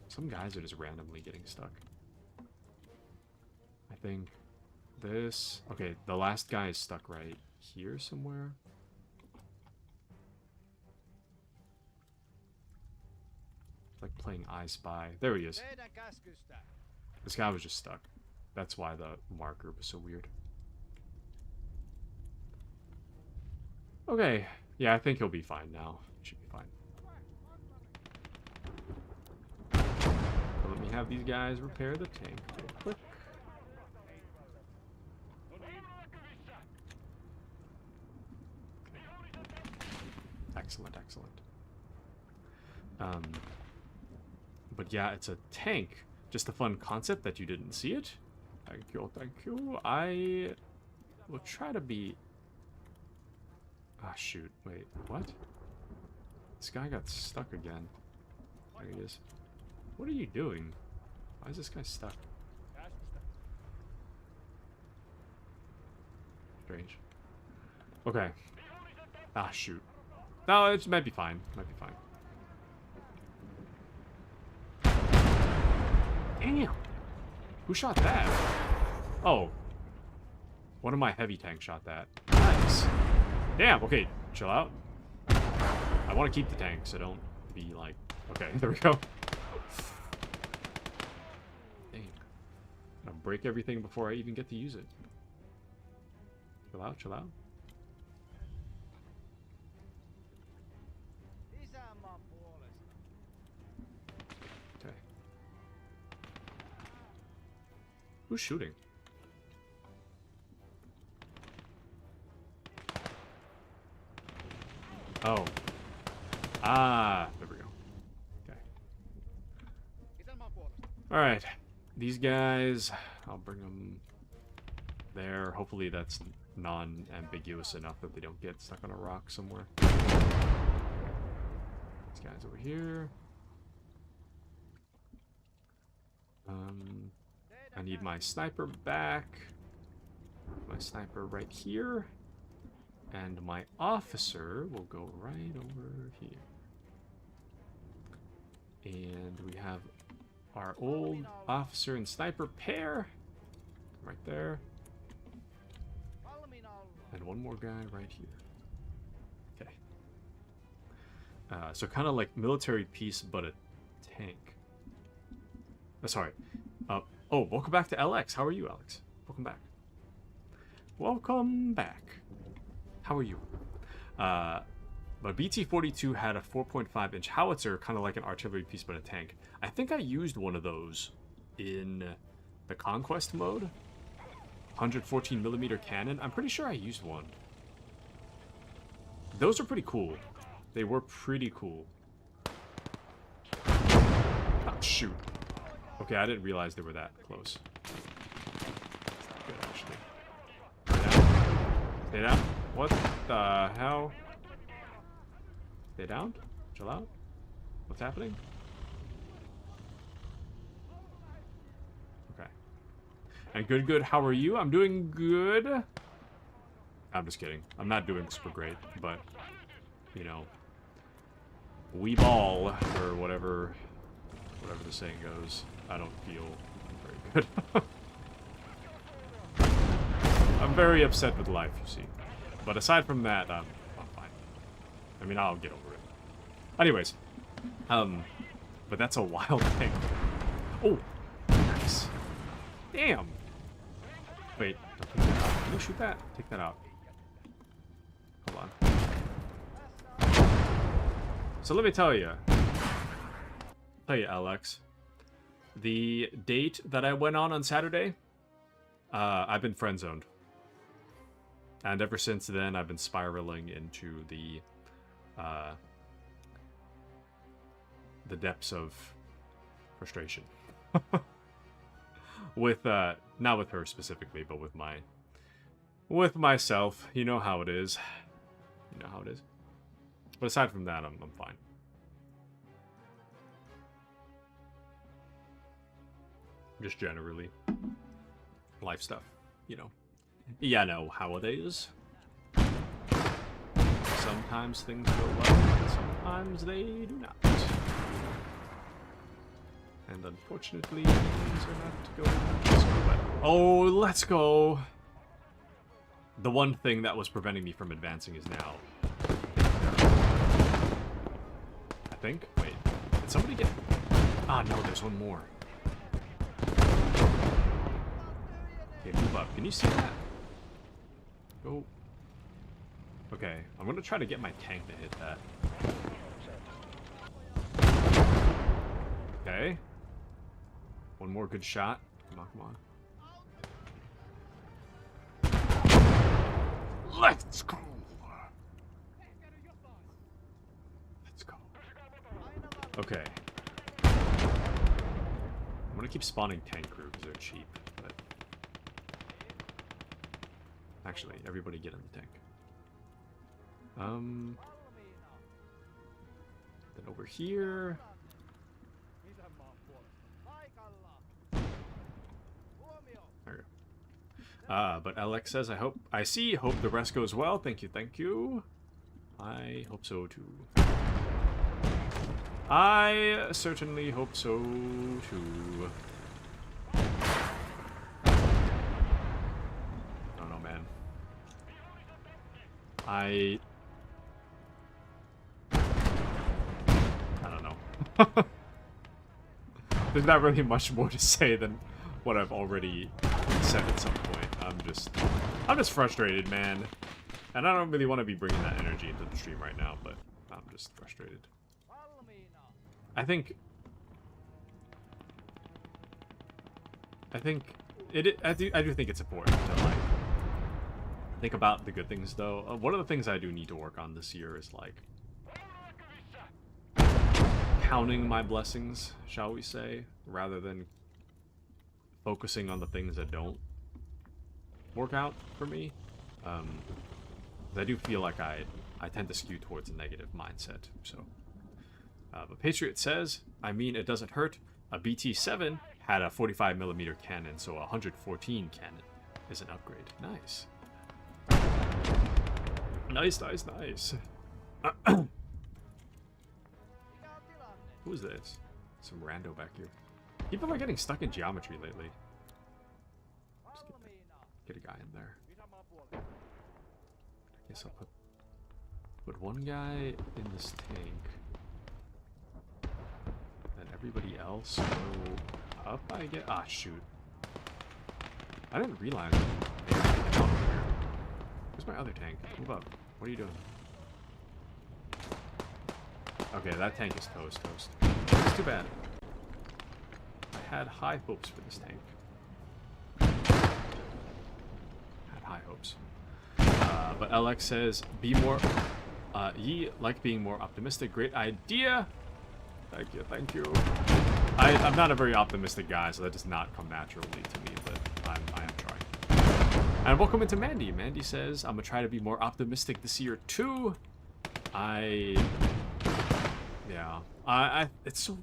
Some guys are just randomly getting stuck. I think this... Okay, the last guy is stuck right here somewhere. Like playing I Spy. There he is. This guy was just stuck. That's why the marker was so weird. Okay. Yeah, I think he'll be fine now. He should be fine. So let me have these guys repair the tank real quick. Excellent, excellent. But yeah, it's a tank. Just a fun concept that you didn't see it. Thank you, thank you. I will try to be... Ah, shoot. Wait, what? This guy got stuck again. There he is. What are you doing? Why is this guy stuck? Strange. Okay. Ah, shoot. No, it might be fine. Might be fine. Damn! Who shot that? Oh. One of my heavy tanks shot that. Nice. Damn, okay, chill out. I want to keep the tank, so don't be like... Okay, there we go. break everything before I even get to use it. Chill out, chill out. Okay. Who's shooting? Oh. Ah, there we go. Okay. Alright. These guys, I'll bring them there. Hopefully that's non-ambiguous enough that they don't get stuck on a rock somewhere. These guys over here. I need my sniper back. My sniper right here. And my officer will go right over here. And we have our old officer and sniper pair. Right there. And one more guy right here. Okay. So kind of like military piece, but a tank. Sorry. Oh, welcome back to LX. How are you, Alex? Welcome back. Welcome back. How are you? But BT-42 had a 4.5-inch howitzer, kind of like an artillery piece, but a tank. I think I used one of those in the Conquest mode. 114mm cannon. I'm pretty sure I used one. Those are pretty cool. They were pretty cool. Oh, shoot. Okay, I didn't realize they were that close. Good, actually. Stay down. Stay down. What the hell? Stay down? Chill out? What's happening? Okay. And good, how are you? I'm doing good. I'm just kidding. I'm not doing super great, but, you know, we ball, or whatever the saying goes. I don't feel very good. I'm very upset with life, you see. But aside from that, I'm fine. I mean, I'll get over it. Anyways, but that's a wild thing. Oh, nice. Damn. Wait, can you shoot that? Take that out. Hold on. So let me tell you, Alex, the date that I went on Saturday, I've been friend zoned. And ever since then, I've been spiraling into the depths of frustration. With, not with her specifically, but with myself. You know how it is. You know how it is. But aside from that, I'm fine. Just generally. Life stuff, you know. Yeah, no, how it is. Sometimes things go well, and sometimes they do not. And unfortunately, things are not going so well. Oh, let's go! The one thing that was preventing me from advancing is now. I think? Wait. Did somebody get... Ah, no, there's one more. Okay, move up. Can you see that? Go. Okay, I'm gonna try to get my tank to hit that. Okay. One more good shot. Come on, come on. Let's go! Let's go. Okay. I'm gonna keep spawning tank crew because they're cheap, but... Actually, everybody get in the tank. Then over here... There we go. But Alex says, hope the rest goes well. Thank you, thank you. I hope so too. I certainly hope so too. I don't know, man. I don't know. There's not really much more to say than what I've already said at some point. I'm just frustrated, man. And I don't really want to be bringing that energy into the stream right now, but I'm just frustrated. I think I do think it's important to like think about the good things though. One of the things I do need to work on this year is like counting my blessings, shall we say, rather than focusing on the things that don't work out for me. I do feel like I tend to skew towards a negative mindset. So, but Patriot says, I mean, it doesn't hurt. A BT-7 had a 45mm cannon, so a 114 cannon is an upgrade. Nice. Nice. Who is this? Some rando back here. People are getting stuck in geometry lately. Just get a guy in there. I guess I'll put one guy in this tank. And everybody else go up, I guess. Ah, shoot. I didn't realize. Where's my other tank? Move up. What are you doing? Okay, that tank is toast. It's too bad. I had high hopes for this tank. Had high hopes. But LX says, be more... ye like being more optimistic. Great idea! Thank you. I'm not a very optimistic guy, so that does not come naturally to me, but I am trying. And welcome into Mandy. Mandy says, I'm gonna try to be more optimistic this year, too. Yeah. It's so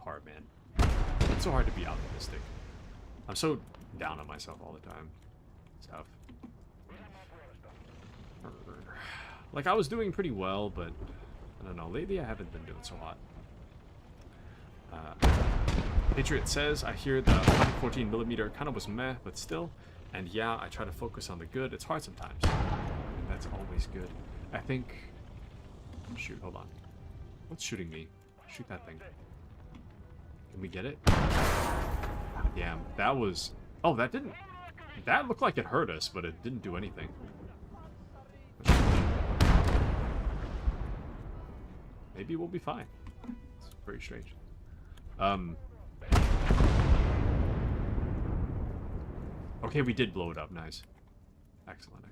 hard, man. It's so hard to be optimistic. I'm so down on myself all the time. It's tough. Like, I was doing pretty well, but I don't know. Lately, I haven't been doing so hot. Patriot says, I hear the 114mm kind of was meh, but still. And yeah, I try to focus on the good. It's hard sometimes. And that's always good. I think... Shoot, hold on. What's shooting me? Shoot that thing. Can we get it? Damn, that was... Oh, that didn't... That looked like it hurt us, but it didn't do anything. Maybe we'll be fine. It's very strange. Okay, we did blow it up. Nice. Excellent.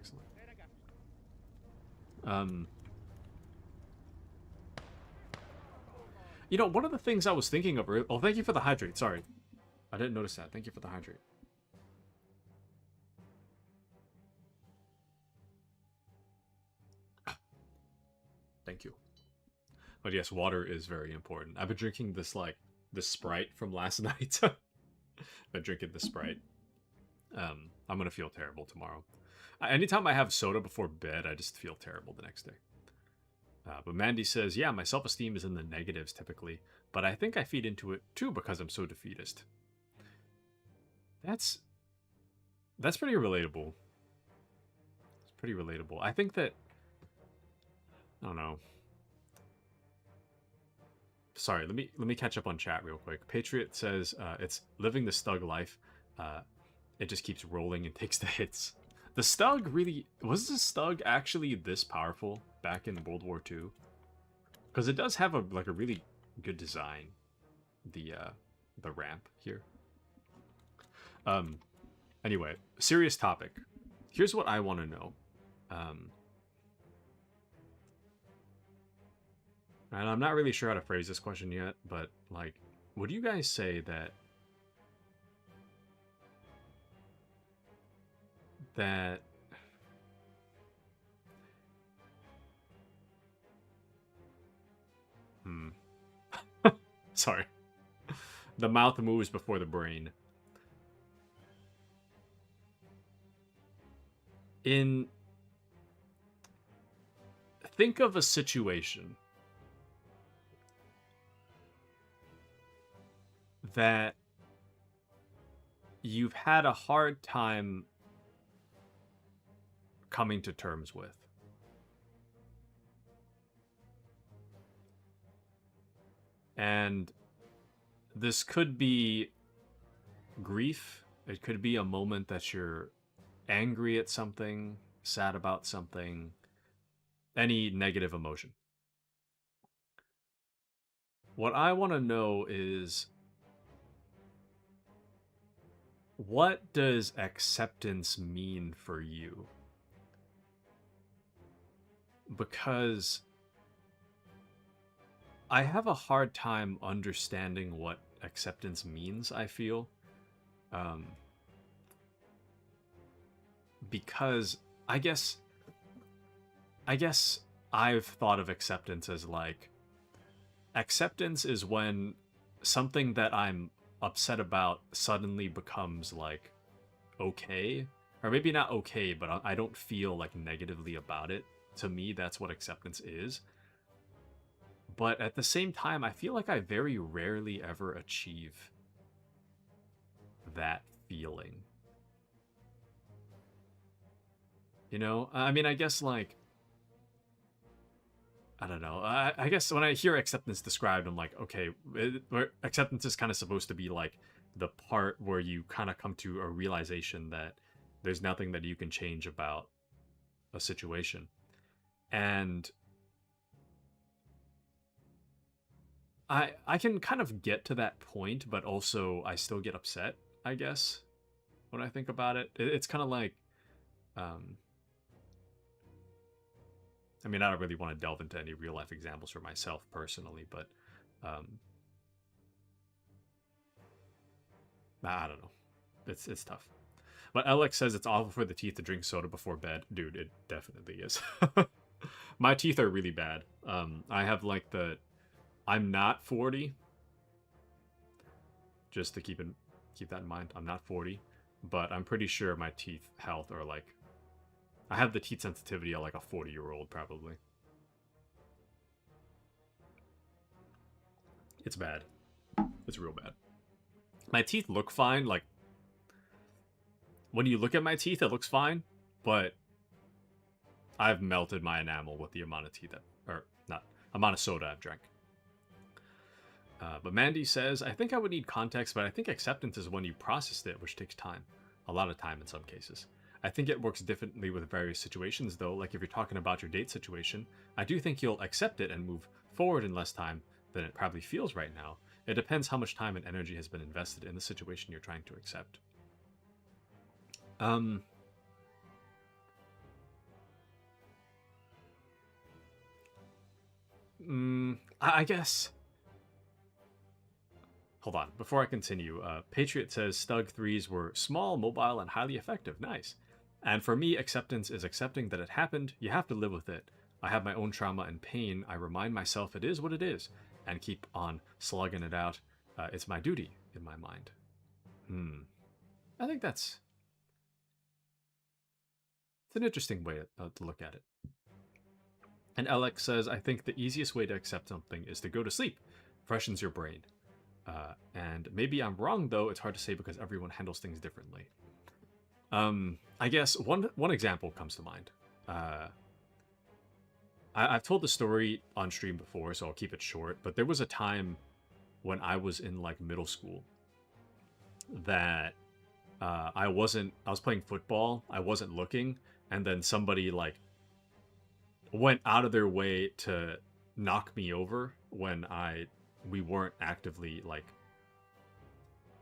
You know, one of the things I was thinking of... Oh, thank you for the hydrate. Sorry. I didn't notice that. Thank you for the hydrate. Thank you. But yes, water is very important. I've been drinking this, like, this Sprite from last night. Been drinking this Sprite. I'm gonna feel terrible tomorrow. Anytime I have soda before bed, I just feel terrible the next day. But Mandy says, yeah, my self-esteem is in the negatives typically, but I think I feed into it too because I'm so defeatist. That's pretty relatable. It's pretty relatable. I think that... I don't know. Sorry, let me catch up on chat real quick. Patriot says, it's living the Stug life. It just keeps rolling and takes the hits. The Stug really... Was the Stug actually this powerful back in World War II? Because it does have a really good design. The ramp here. Anyway, serious topic. Here's what I want to know. And I'm not really sure how to phrase this question yet, but, like, would you guys say that... Sorry. The mouth moves before the brain. Think of a situation that you've had a hard time coming to terms with. And this could be grief. It could be a moment that you're angry at something, sad about something, any negative emotion. What I want to know is, what does acceptance mean for you? Because I have a hard time understanding what acceptance means, I feel. Um, because I guess I've thought of acceptance as like, acceptance is when something that I'm upset about suddenly becomes like okay, or maybe not okay, but I don't feel like negatively about it. To me, that's what acceptance is. But at the same time, I feel like I very rarely ever achieve that feeling. You know, I mean, I guess like, I don't know. I guess when I hear acceptance described, I'm like, okay, acceptance is kind of supposed to be like the part where you kind of come to a realization that there's nothing that you can change about a situation. And I can kind of get to that point, but also I still get upset, I guess, when I think about it. It's kind of like, um, I mean, I don't really want to delve into any real life examples for myself personally, but um, I don't know. It's tough. But Alex says it's awful for the teeth to drink soda before bed. Dude, it definitely is. My teeth are really bad. I have like I'm not 40. Just to keep that in mind, I'm not 40, but I'm pretty sure my teeth health are like, I have the teeth sensitivity of like a 40-year-old probably. It's bad. It's real bad. My teeth look fine. Like, when you look at my teeth, it looks fine, but I've melted my enamel with the amount of teeth or not, amount of soda I've drank. But Mandy says, I think I would need context, but I think acceptance is when you processed it, which takes time. A lot of time in some cases. I think it works differently with various situations, though. Like if you're talking about your date situation, I do think you'll accept it and move forward in less time than it probably feels right now. It depends how much time and energy has been invested in the situation you're trying to accept. I guess. Hold on. Before I continue, Patriot says Stug 3s were small, mobile, and highly effective. Nice. And for me, acceptance is accepting that it happened. You have to live with it. I have my own trauma and pain. I remind myself it is what it is and keep on slugging it out. It's my duty in my mind. I think it's an interesting way to look at it. And Alex says, I think the easiest way to accept something is to go to sleep. Freshens your brain. And maybe I'm wrong, though. It's hard to say because everyone handles things differently. I guess one example comes to mind. I've told the story on stream before, so I'll keep it short. But there was a time when I was in like middle school that I was playing football. I wasn't looking, and then somebody like went out of their way to knock me over when we weren't actively like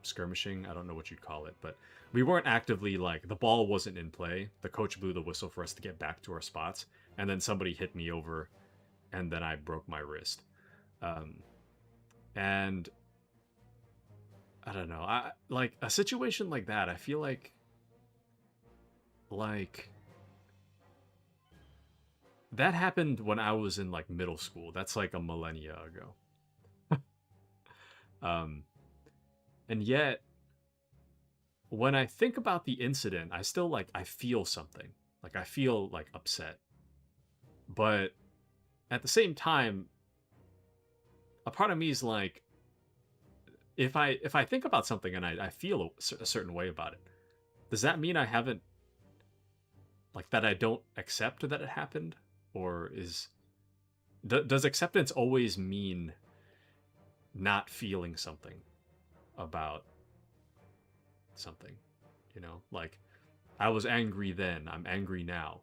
skirmishing. I don't know what you'd call it, but we weren't actively like, the ball wasn't in play. The coach blew the whistle for us to get back to our spots, and then somebody hit me over, and then I broke my wrist. And I don't know. I like a situation like that. I feel like that happened when I was in like middle school. That's like a millennia ago. And yet when I think about the incident, I still like, I feel something. Like I feel like upset. But at the same time, a part of me is like, if I think about something and I feel a certain way about it, does that mean I haven't, like, that I don't accept that it happened? Or does acceptance always mean not feeling something about something, you know? Like, I was angry then, I'm angry now.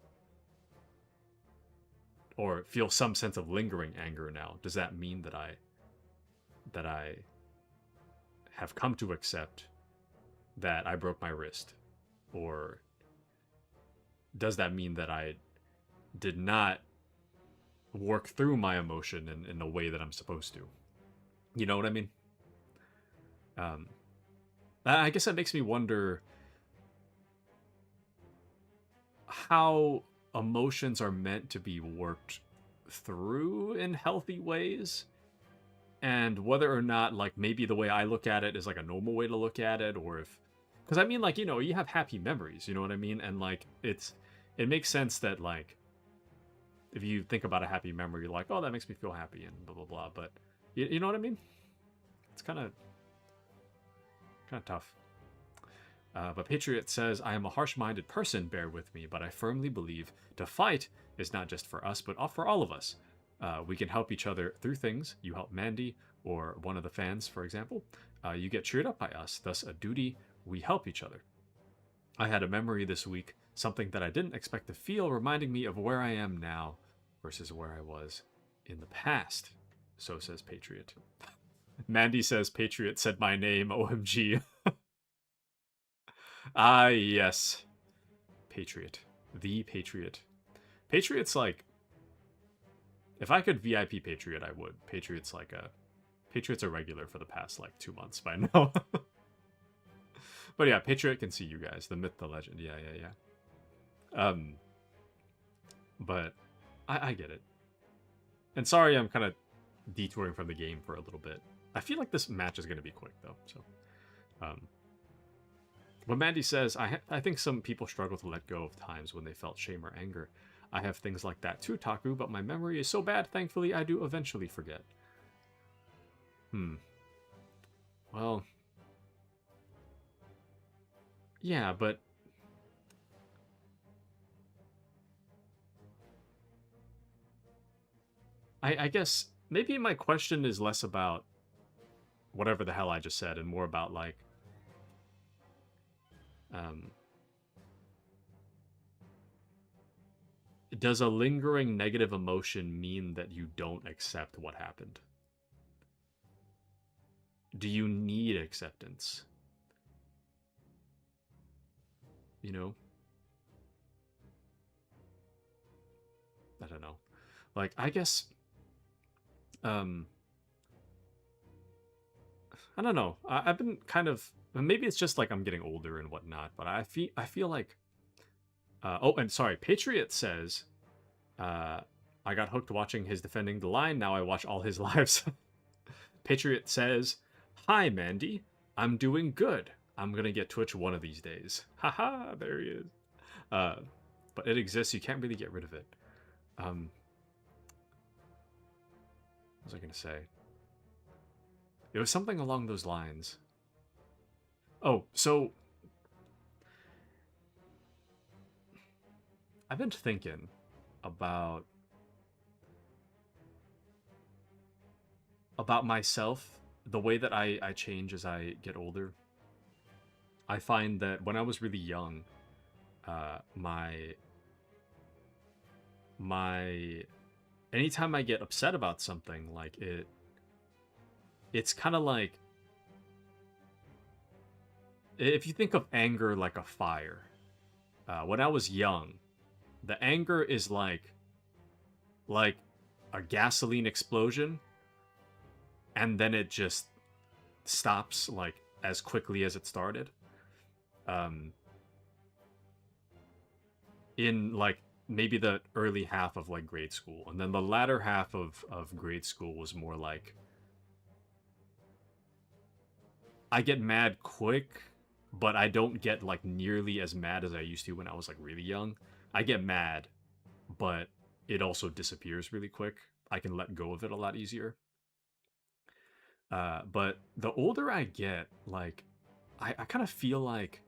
Or feel some sense of lingering anger now. Does that mean that I have come to accept that I broke my wrist? Or does that mean that I did not work through my emotion in a way that I'm supposed to? You know what I mean? I guess that makes me wonder how emotions are meant to be worked through in healthy ways, and whether or not, like, maybe the way I look at it is like a normal way to look at it, or if, because I mean, like, you know, you have happy memories, you know what I mean? And like, it makes sense that, like, if you think about a happy memory, you're like, oh, that makes me feel happy and blah blah blah. But you know what I mean? It's kind of tough. But Patriot says, I am a harsh-minded person, bear with me, but I firmly believe to fight is not just for us, but for all of us. We can help each other through things. You help Mandy, or one of the fans, for example. You get cheered up by us, thus a duty. We help each other. I had a memory this week, something that I didn't expect to feel, reminding me of where I am now versus where I was in the past. So says Patriot. Mandy says, Patriot said my name, OMG. Ah, yes. Patriot. The Patriot. Patriot's like... If I could VIP Patriot, I would. Patriot's a regular for the past, like, 2 months by now. But yeah, Patriot can see you guys. The myth, the legend. Yeah. But I get it. And sorry I'm kind of detouring from the game for a little bit. I feel like this match is going to be quick, though. So, But Mandy says, I think some people struggle to let go of times when they felt shame or anger. I have things like that too, Taku, but my memory is so bad, thankfully, I do eventually forget. Well... Yeah, but... I guess maybe my question is less about whatever the hell I just said and more about, like... does a lingering negative emotion mean that you don't accept what happened? Do you need acceptance? You know? I don't know. Like, I guess... I don't know. I've been kind of... Maybe it's just like I'm getting older and whatnot, but I feel like... oh, and sorry, Patriot says... I got hooked watching his defending the line, now I watch all his lives. Patriot says, hi, Mandy. I'm doing good. I'm gonna get Twitch one of these days. Haha, there he is. But it exists, you can't really get rid of it. What was I gonna say? It was something along those lines. Oh, so... I've been thinking about myself, the way that I change as I get older. I find that when I was really young, anytime I get upset about something, like it's kind of like, if you think of anger like a fire, when I was young, the anger is like a gasoline explosion, and then it just stops like as quickly as it started. In like maybe the early half of like grade school, and then the latter half of grade school was more like I get mad quick, but I don't get like nearly as mad as I used to when I was like really young. I get mad, but it also disappears really quick. I can let go of it a lot easier. But the older I get, like, I kind of feel like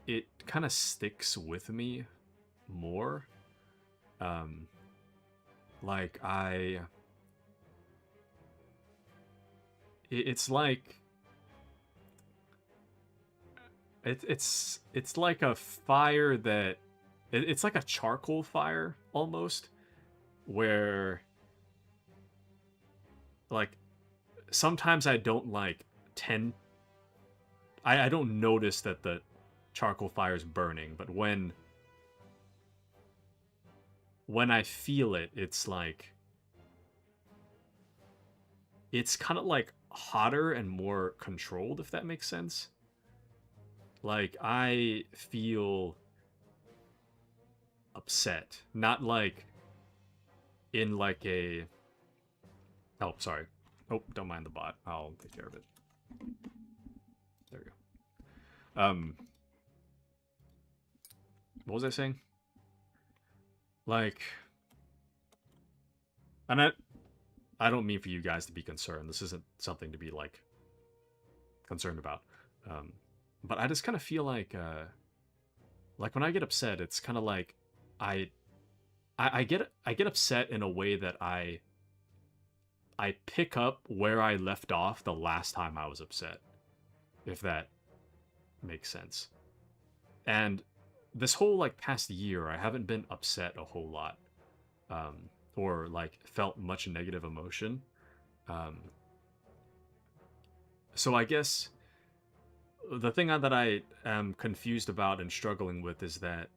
it kind of sticks with me more. Like it's like it's like a fire that it's like a charcoal fire almost, where like sometimes I don't like tend I don't notice that the charcoal fire is burning, but when I feel it, it's like it's kind of like hotter and more controlled, if that makes sense. Like I feel upset, not like in like a oh, sorry. Oh, don't mind the bot. I'll take care of it. There we go. What was I saying? Like, and I don't mean for you guys to be concerned. This isn't something to be like concerned about. But I just kind of feel like when I get upset, it's kind of like I get upset in a way that I pick up where I left off the last time I was upset, if that makes sense. And this whole like past year, I haven't been upset a whole lot, or like felt much negative emotion. So I guess the thing that I am confused about and struggling with is that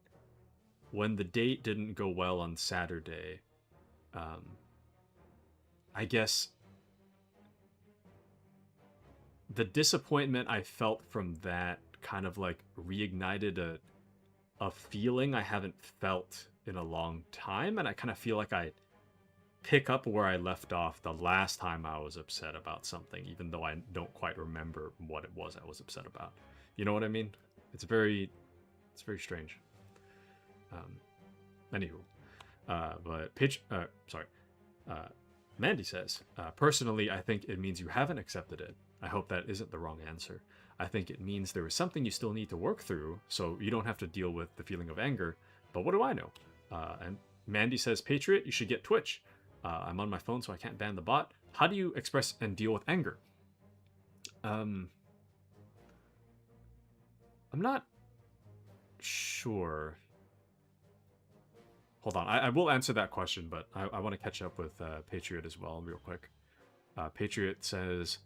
when the date didn't go well on Saturday, I guess the disappointment I felt from that kind of like reignited a feeling I haven't felt in a long time, and I kind of feel like I pick up where I left off the last time I was upset about something, even though I don't quite remember what it was I was upset about. You know what I mean? It's very strange. Anywho, Mandy says, personally, I think it means you haven't accepted it. I hope that isn't the wrong answer. I think it means there is something you still need to work through, so you don't have to deal with the feeling of anger. But what do I know? And Mandy says, Patriot, you should get Twitch. I'm on my phone, so I can't ban the bot. How do you express and deal with anger? I'm not sure. Hold on, I will answer that question, but I want to catch up with Patriot as well real quick. Patriot says,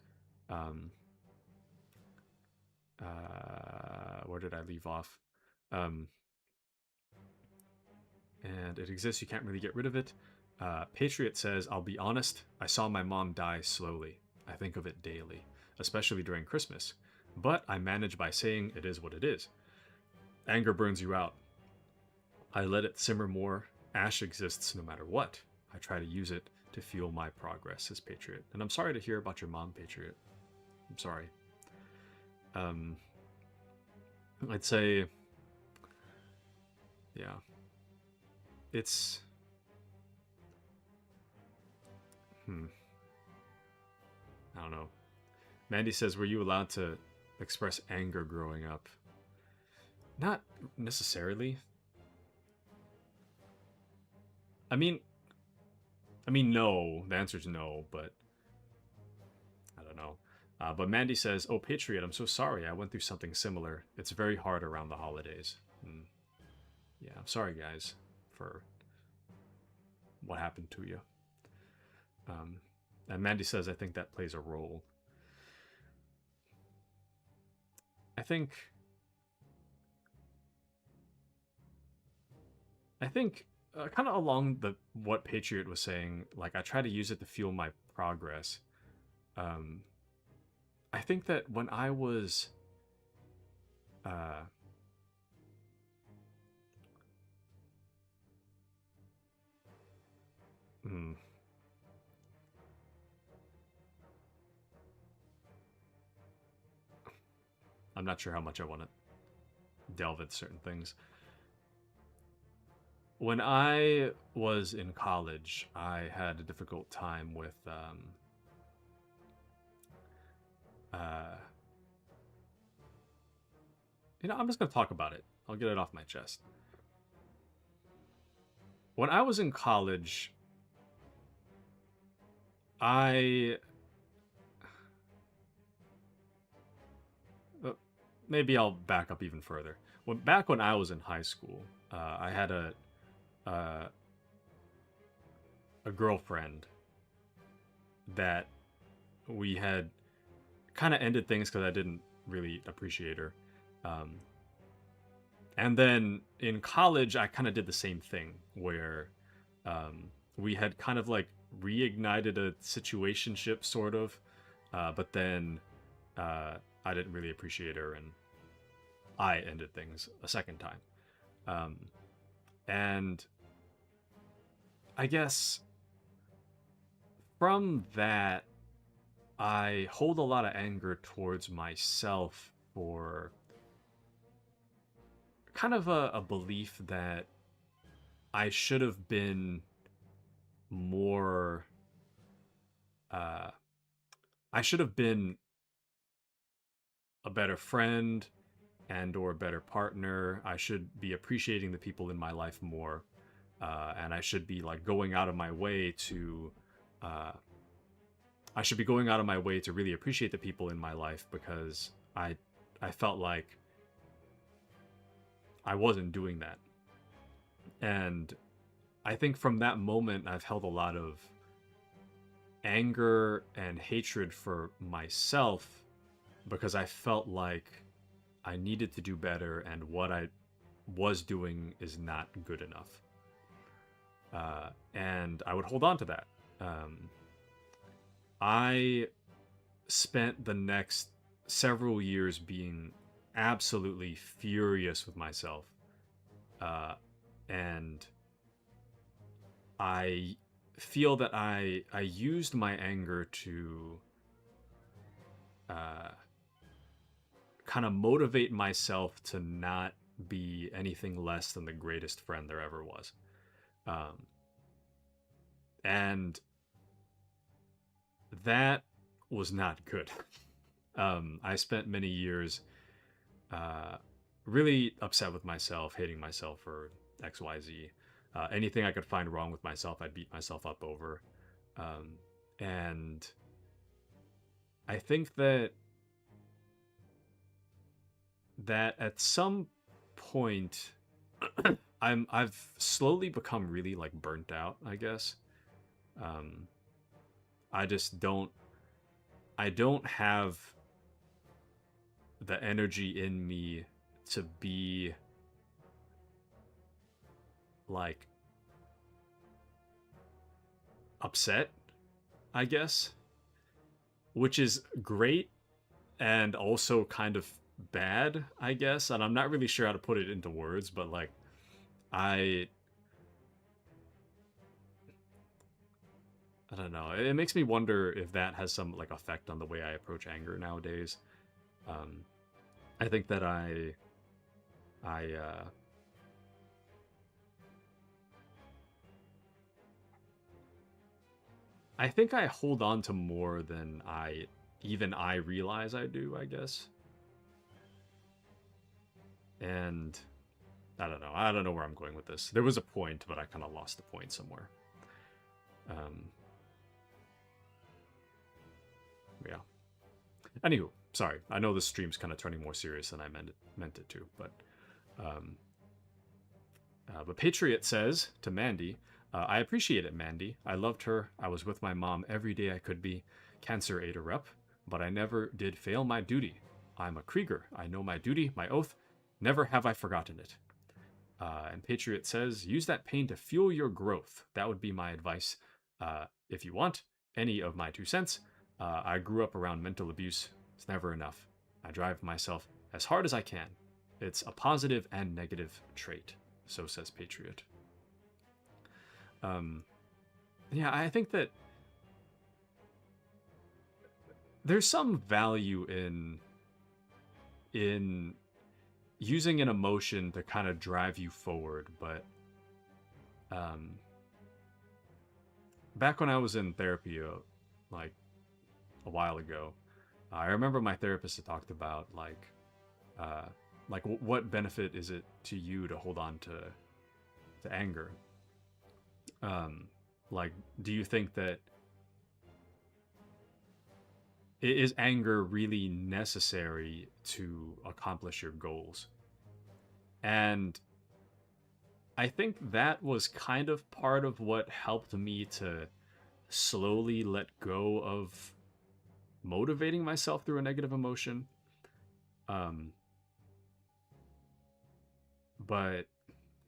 where did I leave off? And it exists, you can't really get rid of it. Patriot says, I'll be honest, I saw my mom die slowly. I think of it daily, especially during Christmas. But I manage by saying it is what it is. Anger burns you out. I let it simmer more. Ash exists no matter what. I try to use it to fuel my progress, says Patriot. And I'm sorry to hear about your mom, Patriot. I'm sorry. I'd say, yeah, it's, I don't know. Mandy says, were you allowed to express anger growing up? Not necessarily. I mean, no. The answer is no, but I don't know. But Mandy says, oh, Patriot, I'm so sorry. I went through something similar. It's very hard around the holidays. Yeah, I'm sorry, guys, for what happened to you. And Mandy says, I think that plays a role. I think kind of along what Patriot was saying, like I try to use it to fuel my progress. I think that when I was I'm not sure how much I want to delve into certain things. When I was in college, I had a difficult time with I'm just gonna talk about it. I'll get it off my chest. When I was in college, I maybe I'll back up even further. Back when I was in high school, I had uh, a girlfriend that we had kind of ended things because I didn't really appreciate her. Um, and then in college, I kind of did the same thing where we had kind of like reignited a situationship, sort of, but then I didn't really appreciate her, and I ended things a second time. Um, and I guess from that, I hold a lot of anger towards myself for kind of a belief that I should have been more. Uh, I should have been a better friend and or a better partner. I should be appreciating the people in my life more, and I should be like going out of my way to. I should be going out of my way to really appreciate the people in my life because I felt like I wasn't doing that. And I think from that moment I've held a lot of anger and hatred for myself because I felt like I needed to do better and what I was doing is not good enough. And I would hold on to that. I spent the next several years being absolutely furious with myself. And I feel that I used my anger to kind of motivate myself to not be anything less than the greatest friend there ever was. And that was not good. I spent many years really upset with myself, hating myself for XYZ. Anything I could find wrong with myself, I'd beat myself up over. And I think that at some point I've slowly become really like burnt out, I guess. I just don't have the energy in me to be like upset, I guess, which is great and also kind of bad, I guess. And I'm not really sure how to put it into words, but like I don't know. It makes me wonder if that has some like effect on the way I approach anger nowadays. I think that I think I hold on to more than I realize I do, I guess. And I don't know. I don't know where I'm going with this. There was a point, but I kind of lost the point somewhere. Yeah. Anywho, sorry. I know this stream's kind of turning more serious than I meant it to, but Patriot says to Mandy, I appreciate it, Mandy. I loved her. I was with my mom every day I could be. Cancer ate her up, but I never did fail my duty. I'm a Krieger. I know my duty, my oath. Never have I forgotten it. And Patriot says, use that pain to fuel your growth. That would be my advice. If you want any of my 2 cents, I grew up around mental abuse. It's never enough. I drive myself as hard as I can. It's a positive and negative trait. So says Patriot. Yeah, I think that there's some value in using an emotion to kind of drive you forward, but back when I was in therapy, like a while ago, I remember my therapist had talked about like what benefit is it to you to hold on to anger? Like, do you think that is anger really necessary to accomplish your goals? And I think that was kind of part of what helped me to slowly let go of motivating myself through a negative emotion. But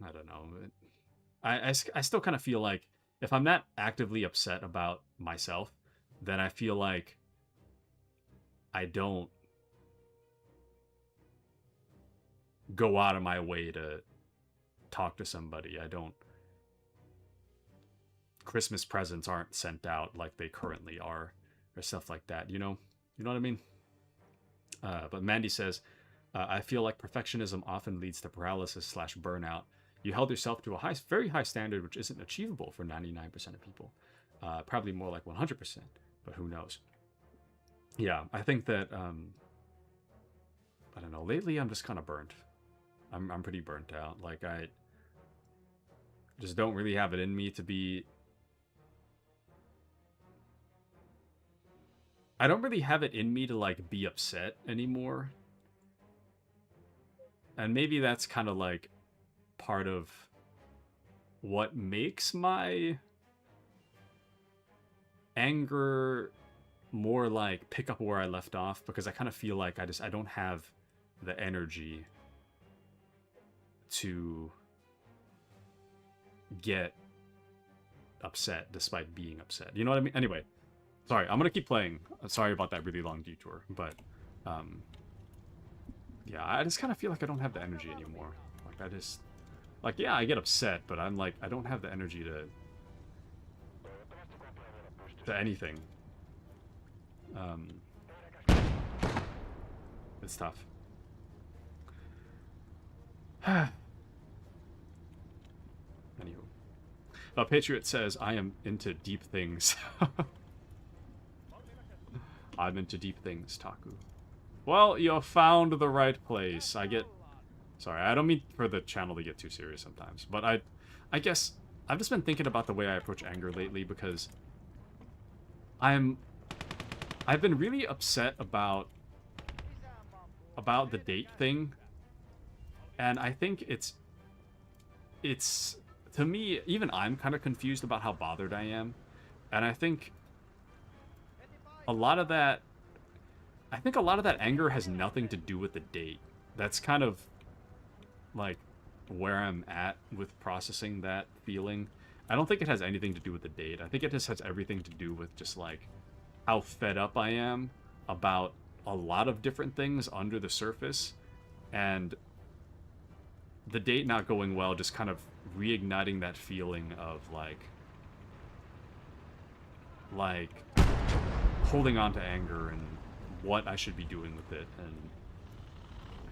I don't know. I still kind of feel like if I'm not actively upset about myself, then I feel like I don't go out of my way to talk to somebody. I don't. Christmas presents aren't sent out like they currently are, or stuff like that. You know what I mean? But Mandy says, I feel like perfectionism often leads to paralysis / burnout. You held yourself to a very high standard, which isn't achievable for 99% of people. Probably more like 100%, but who knows? Yeah, I think that, I don't know, lately I'm just kind of burnt. I'm pretty burnt out. Like, I just don't really have it in me to be... I don't really have it in me to, like, be upset anymore. And maybe that's kind of, like, part of what makes my anger more, like, pick up where I left off. Because I kind of feel like I don't have the energy to get upset despite being upset. You know what I mean? Anyway, sorry, I'm gonna keep playing. Sorry about that really long detour, but yeah, I just kind of feel like I don't have the energy anymore. Like, I just, like, yeah, I get upset, but I'm like, I don't have the energy to anything. It's tough. Anywho. Patriot says, I am into deep things. I'm into deep things, Taku. Well, you found the right place. Sorry, I don't mean for the channel to get too serious sometimes. But I guess I've just been thinking about the way I approach anger lately because I've been really upset about the date thing. And I think it's to me, even I'm kind of confused about how bothered I am. And I think a lot of that anger has nothing to do with the date. That's kind of like where I'm at with processing that feeling. I don't think it has anything to do with the date. I think it just has everything to do with just like how fed up I am about a lot of different things under the surface, and the date not going well just kind of reigniting that feeling of like holding on to anger and what I should be doing with it and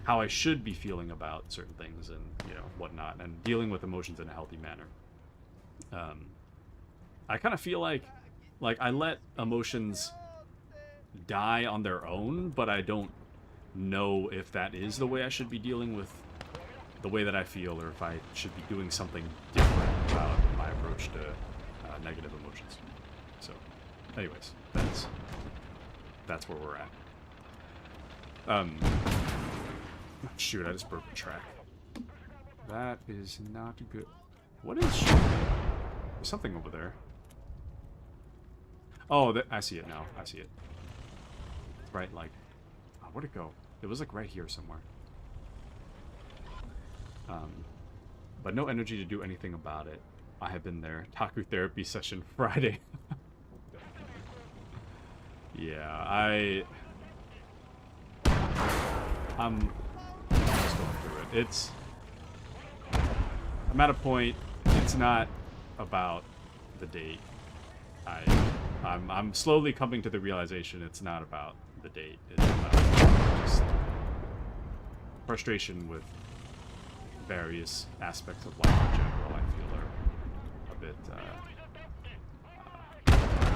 how I should be feeling about certain things and, you know, whatnot, and dealing with emotions in a healthy manner. I kind of feel like I let emotions die on their own, but I don't know if that is the way I should be dealing with the way that I feel, or if I should be doing something different about my approach to negative emotions. So, anyways, that's where we're at. Shoot, I just broke the track. That is not good. What is shooting? There's something over there. Oh, I see it now. I see it. Right, like... Oh, where'd it go? It was, like, right here somewhere. But no energy to do anything about it. I have been there. Taku therapy session Friday. Yeah, I'm just going through it. I'm at a point, it's not about the date. I'm slowly coming to the realization it's not about the date. It's about just frustration with various aspects of life in general. I feel are a bit...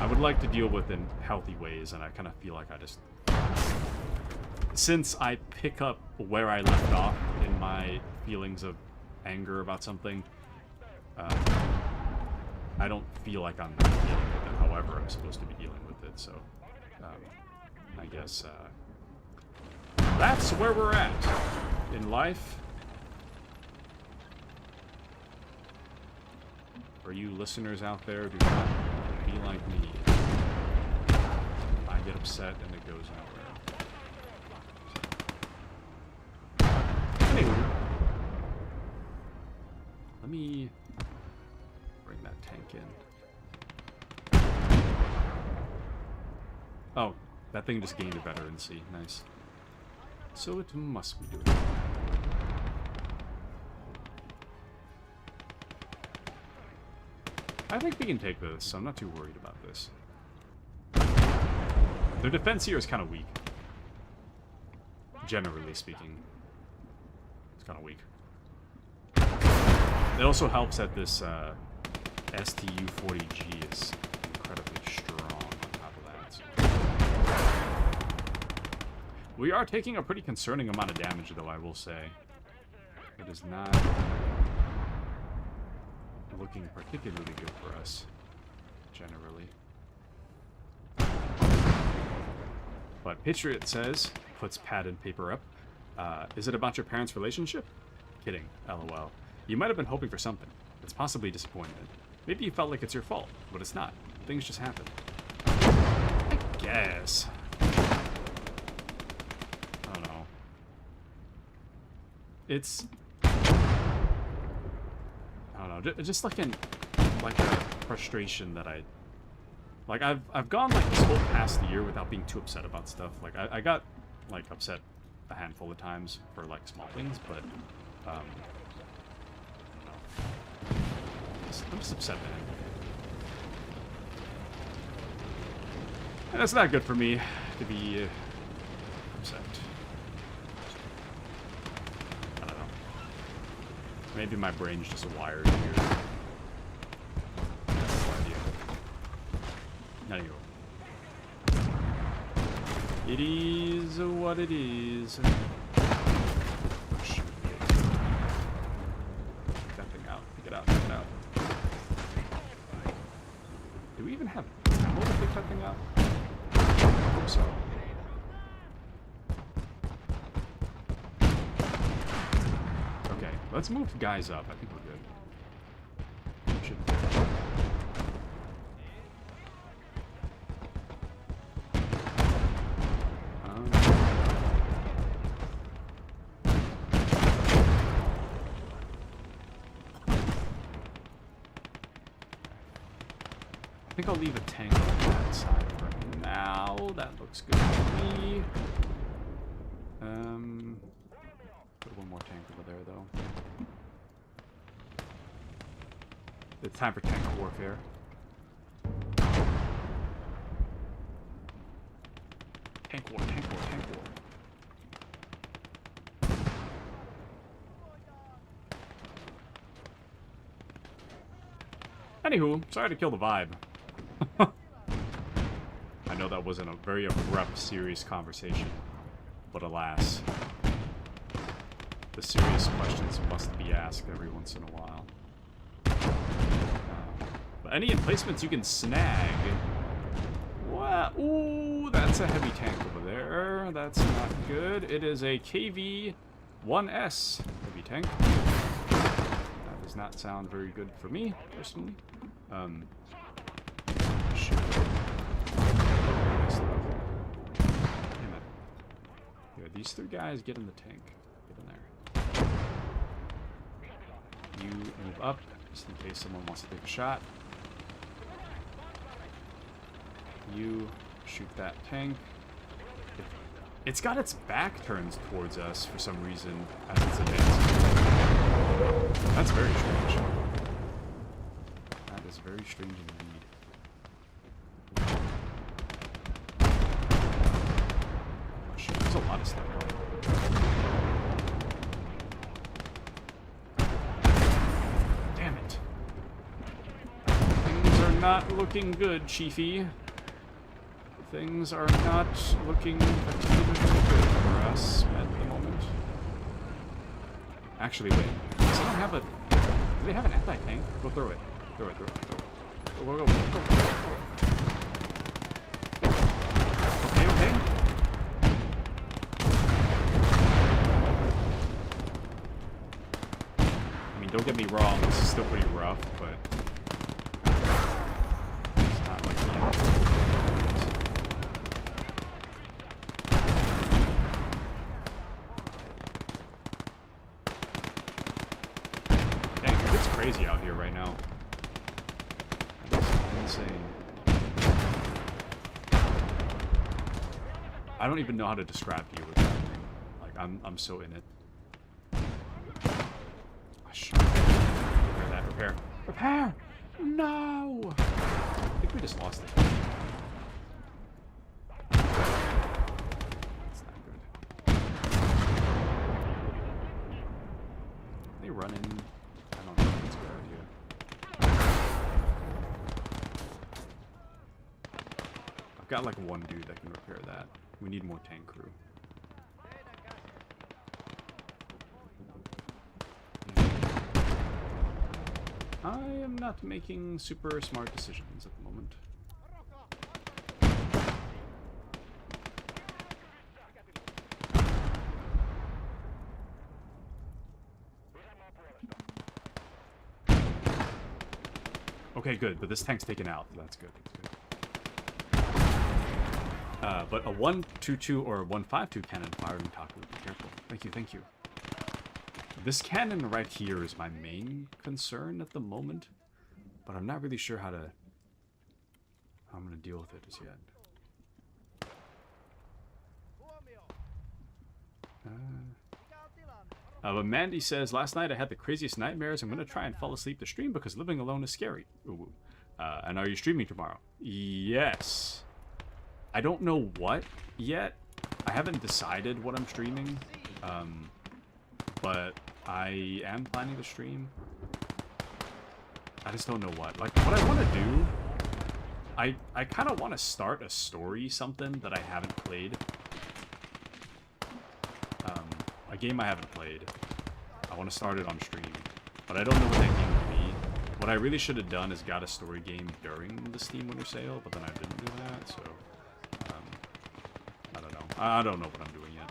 I would like to deal with in healthy ways, and I kind of feel like I just... Since I pick up where I left off in my feelings of anger about something, I don't feel like I'm dealing with it however I'm supposed to be dealing with it, so I guess that's where we're at in life. For you listeners out there, do not be like me. I get upset and it goes nowhere. Anyway, let me bring that tank in. Oh, that thing just gained a veterancy. Nice. So it must be doing it. I think we can take this, so I'm not too worried about this. Their defense here is kind of weak. Generally speaking. It's kind of weak. It also helps that this STU-40G is incredibly strong on top of that. We are taking a pretty concerning amount of damage, though, I will say. It is not looking particularly good for us, generally. But Patriot says, puts pad and paper up. Is it about your parents' relationship? Kidding, LOL. You might have been hoping for something. It's possibly disappointment. Maybe you felt like it's your fault, but it's not. Things just happen. I guess. I don't know. It's... I don't know, just like a frustration that like I've gone like this whole past year without being too upset about stuff. Like I got like upset a handful of times for like small things, but I don't know. I'm just upset, man. And that's not good for me to be upset. I don't know. Maybe my brain's just wired here. No idea. Anyway. It is what it is. Shoot. Pick that thing out. Pick it out. Pick it out. Do we even have ammo to pick that thing out? I hope so. Okay, let's move guys up. I think we're good. Should I think I'll leave a tank on that side for now. That looks good to me. Put one more tank over there, though. It's time for tank warfare. Tank war, tank war, tank war. Anywho, sorry to kill the vibe. I know that wasn't a very abrupt, serious conversation, but alas, the serious questions must be asked every once in a while. But any emplacements you can snag. What? Ooh, that's a heavy tank over there. That's not good. It is a KV-1S heavy tank. That does not sound very good for me, personally. Shoot. Here, these three guys get in the tank. Get in there. You move up, just in case someone wants to take a shot. You shoot that tank. It's got its back turned towards us for some reason as it's advancing. That's very strange. That is very strange indeed. Oh shit, there's a lot of stuff going on. Damn it. Things are not looking good, Chiefy. Things are not looking particularly good for us at the moment. Actually, wait. Does someone have a... Do they have an anti-tank? Go throw it. Throw it, throw it, throw it. Go, go, go, go, go. Okay, okay. don't get me wrong, this is still pretty rough, but it's not like the end. Dang, it's crazy out here right now. It's insane. I don't even know how to describe to you what's happening. Like, I'm so in it. Repair that. Repair. Repair! No! I think we just lost it. That's not good. They run in. I don't know if that's a good idea. I've got like one dude that can repair that. We need more tank crew. I am not making super smart decisions at the moment. Okay, good, but this tank's taken out. That's good. That's good. But a 122 or a 152 cannon firing Taku. Be careful. Thank you, thank you. This cannon right here is my main concern at the moment, but I'm not really sure how I'm gonna deal with it as yet. But Mandy says, last night I had the craziest nightmares. I'm gonna try and fall asleep to stream because living alone is scary. Ooh. And are you streaming tomorrow? Yes. I don't know what yet. I haven't decided what I'm streaming. But I am planning to stream. I just don't know what. Like, what I want to do... I kind of want to start a story, something that I haven't played. A game I haven't played. I want to start it on stream. But I don't know what that game would be. What I really should have done is got a story game during the Steam Winter Sale, but then I didn't do that, so... I don't know. I don't know what I'm doing yet.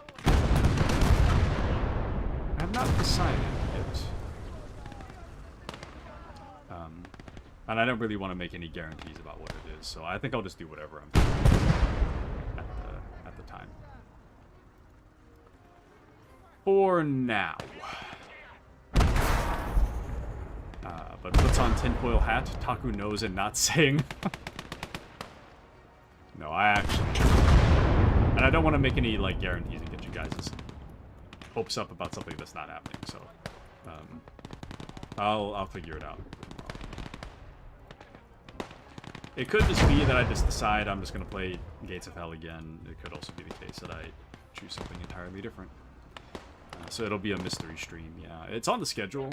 I have not decided yet. And I don't really want to make any guarantees about what it is, so I think I'll just do whatever I'm doing at the time. For now. But puts on tinfoil hat, Taku knows and not saying. No, I actually... And I don't want to make any, like, guarantees and get you guys' hopes up about something that's not happening, so... I'll figure it out tomorrow. It could just be that I just decide I'm just going to play Gates of Hell again. It could also be the case that I choose something entirely different. So it'll be a mystery stream, yeah. It's on the schedule.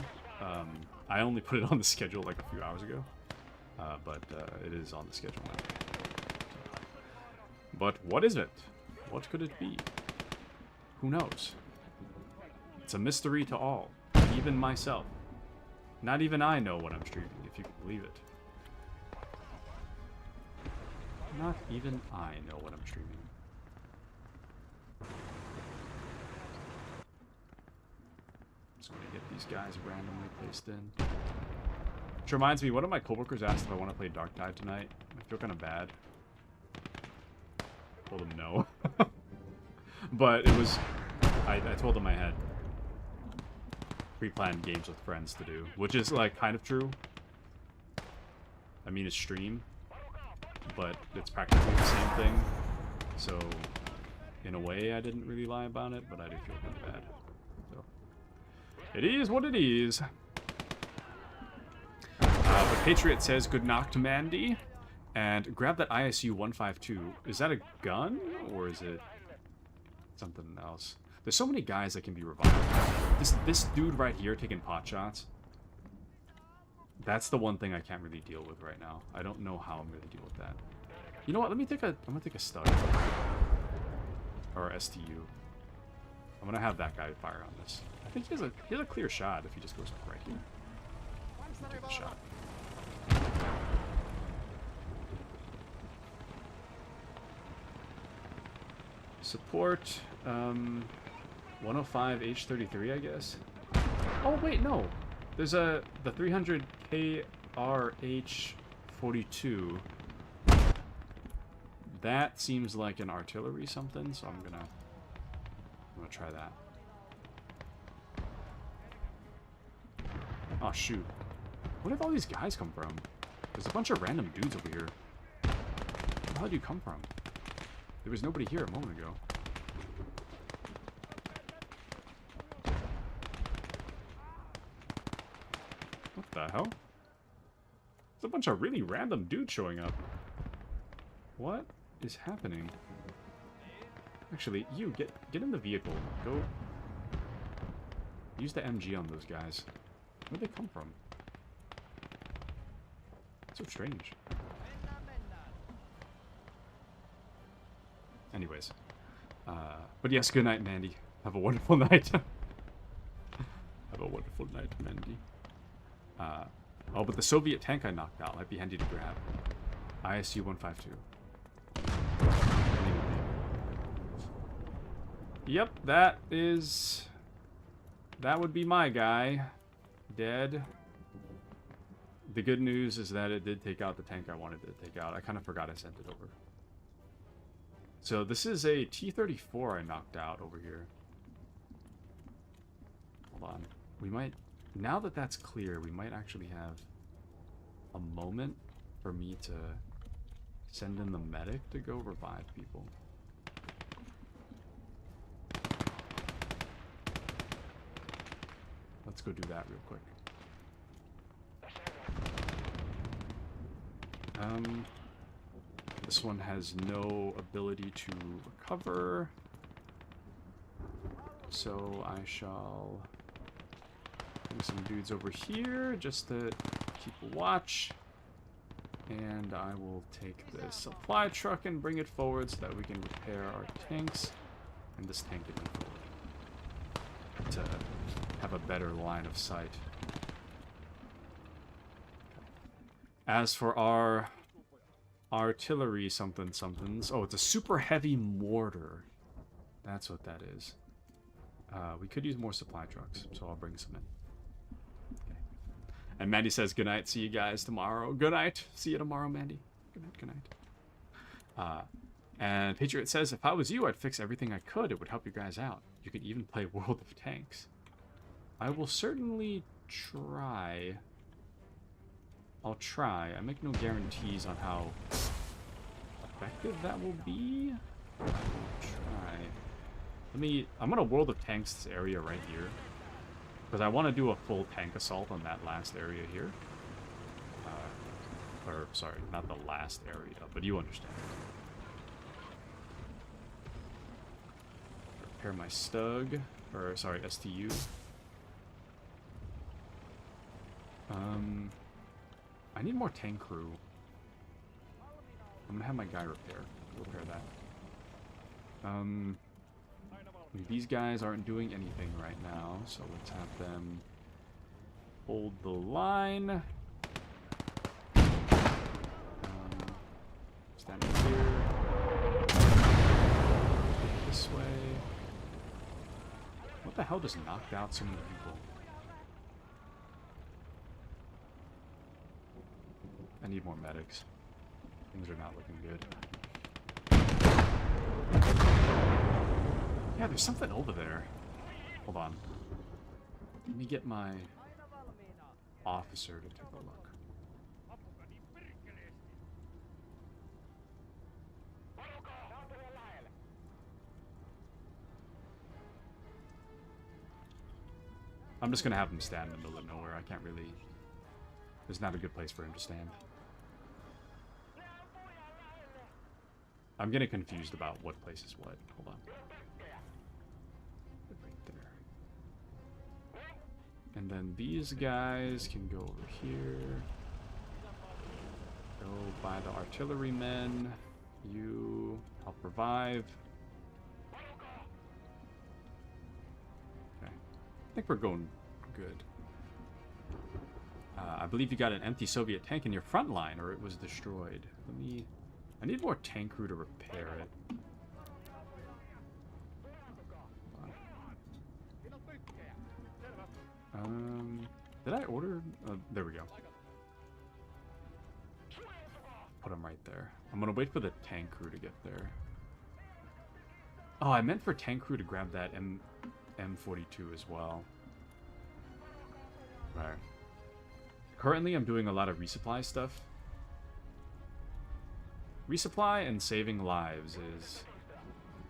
I only put it on the schedule like a few hours ago. But it is on the schedule now. But what is it? What could it be? Who knows? It's a mystery to all, even myself. Not even I know what I'm streaming, if you can believe it. Not even I know what I'm streaming. Just gonna get these guys randomly placed in. Which reminds me, one of my coworkers asked if I want to play Dark Tide tonight. I feel kind of bad. I told him no. But it was... I told him I had pre-planned games with friends to do, which is, like, kind of true. I mean, it's stream, but it's practically the same thing. So, in a way, I didn't really lie about it, but I do feel kind of bad. So, it is what it is. But Patriot says, good knock to Mandy. And grab that ISU 152. Is that a gun, or is it something else? There's so many guys that can be revived. This dude right here taking pot shots. That's the one thing I can't really deal with right now. I don't know how I'm going to deal with that. You know what? I'm going to take a stud. Or a STU. I'm going to have that guy fire on this. I think he has a clear shot if he just goes right here. Take the shot. Support, 105 H33, I guess. Oh, wait, no. There's the 300 KRH 42. That seems like an artillery something, so I'm gonna try that. Oh shoot. Where did all these guys come from? There's a bunch of random dudes over here. Where the hell did you come from? There was nobody here a moment ago. What the hell? There's a bunch of really random dudes showing up. What is happening? Actually, you get in the vehicle. Go. Use the MG on those guys. Where'd they come from? So strange. Anyways. But yes, good night, Mandy. Have a wonderful night. Have a wonderful night, Mandy. Oh, but the Soviet tank I knocked out might be handy to grab. ISU 152. Yep, that would be my guy. Dead. The good news is that it did take out the tank I wanted to take out. I kind of forgot I sent it over. So this is a T-34 I knocked out over here. Hold on. We might... Now that that's clear, we might actually have a moment for me to send in the medic to go revive people. Let's go do that real quick. This one has no ability to recover, so I shall bring some dudes over here just to keep a watch, and I will take the supply truck and bring it forward so that we can repair our tanks, and this tank can move forward to have a better line of sight. As for our artillery something-somethings... Oh, it's a super heavy mortar. That's what that is. We could use more supply trucks, so I'll bring some in. Okay. And Mandy says, good night, see you guys tomorrow. Good night, see you tomorrow, Mandy. Good night, good night. And Patriot says, if I was you, I'd fix everything I could. It would help you guys out. You could even play World of Tanks. I will certainly try... I'll try. I make no guarantees on how effective that will be. I will try. I'm gonna World of Tanks this area right here. Because I want to do a full tank assault on that last area here. Or, sorry, not the last area, but you understand. Repair my Stug. Or, sorry, STU. I need more tank crew. I'm gonna have my guy repair that. These guys aren't doing anything right now, so let's have them hold the line. Stand up here. This way. What the hell just knocked out so many people? I need more medics. Things are not looking good. Yeah, there's something over there. Hold on. Let me get my officer to take a look. I'm just gonna have him stand in the middle of nowhere. I can't really... There's not a good place for him to stand. I'm getting confused about what place is what. Hold on. Right there. And then these guys can go over here. Go by the artillerymen. You help revive. Okay. I think we're going good. I believe you got an empty Soviet tank in your front line, or it was destroyed. I need more tank crew to repair it. Did I order? There we go. Put him right there. I'm gonna wait for the tank crew to get there. Oh, I meant for tank crew to grab that M42 as well. Right. Currently, I'm doing a lot of resupply stuff. Resupply and saving lives is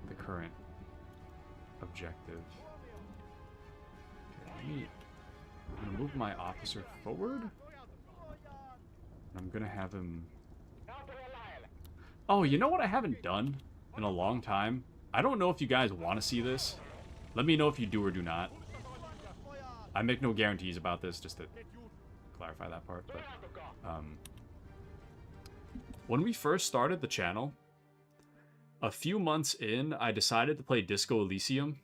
the current objective. Okay, I'm gonna move my officer forward. I'm gonna have him... Oh, you know what I haven't done in a long time? I don't know if you guys want to see this. Let me know if you do or do not. I make no guarantees about this, just to clarify that part. But when we first started the channel, a few months in, I decided to play Disco Elysium.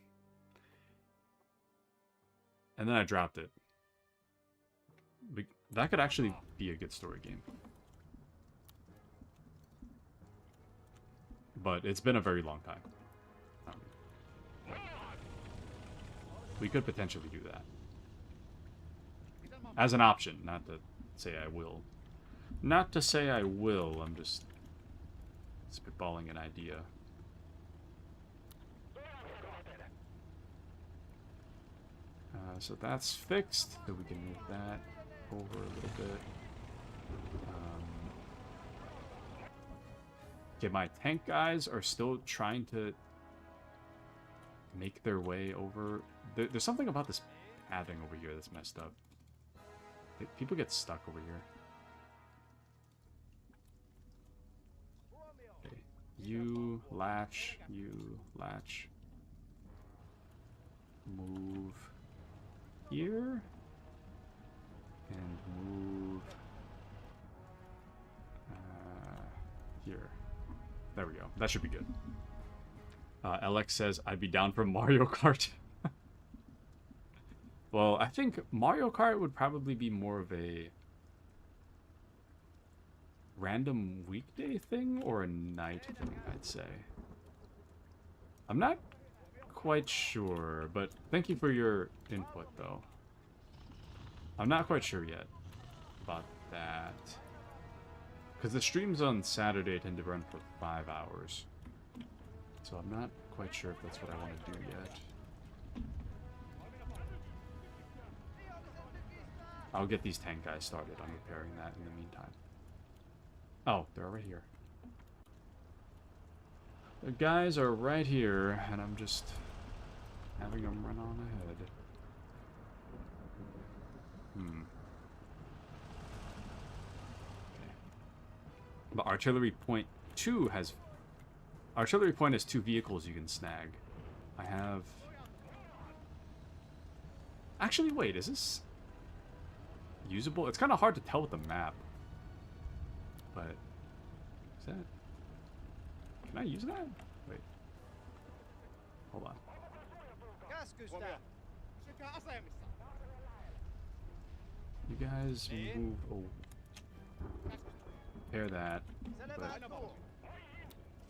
And then I dropped it. That could actually be a good story game. But it's been a very long time. We could potentially do that. As an option, not to say I will. Not to say I will, I'm just spitballing an idea. So that's fixed, so we can move that over a little bit. Okay, my tank guys are still trying to make their way over. There's something about this pathing over here that's messed up. People get stuck over here. Okay. You latch. Move here. And move here. There we go. That should be good. LX says, I'd be down for Mario Kart. Well, I think Mario Kart would probably be more of a random weekday thing or a night thing, I'd say. I'm not quite sure, but thank you for your input, though. I'm not quite sure yet about that. Because the streams on Saturday tend to run for 5 hours. So I'm not quite sure if that's what I want to do yet. I'll get these tank guys started. I'm repairing that in the meantime. Oh, they're right here. The guys are right here, and I'm just having them run on ahead. Okay. But Artillery Point 2 has... Artillery Point has 2 vehicles you can snag. I have... Actually, wait, is this usable? It's kind of hard to tell with the map. But... Is that... Can I use that? Wait. Hold on. You guys move... Oh. Repair that. But...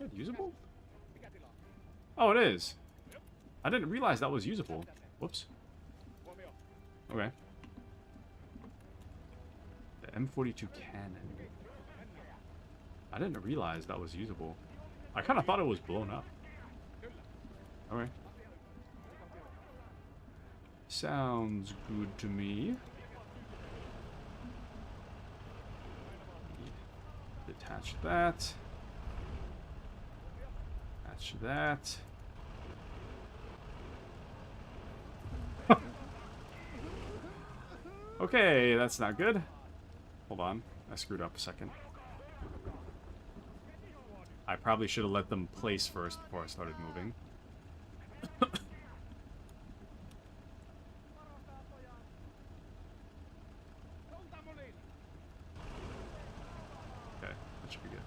Is that usable? Oh, it is. I didn't realize that was usable. Whoops. Okay. The M42 cannon. I didn't realize that was usable. I kind of thought it was blown up. Okay. Sounds good to me. Detach that. Attach that. Okay, that's not good. Hold on. I screwed up a second. I probably should have let them place first before I started moving. Okay, that should be good.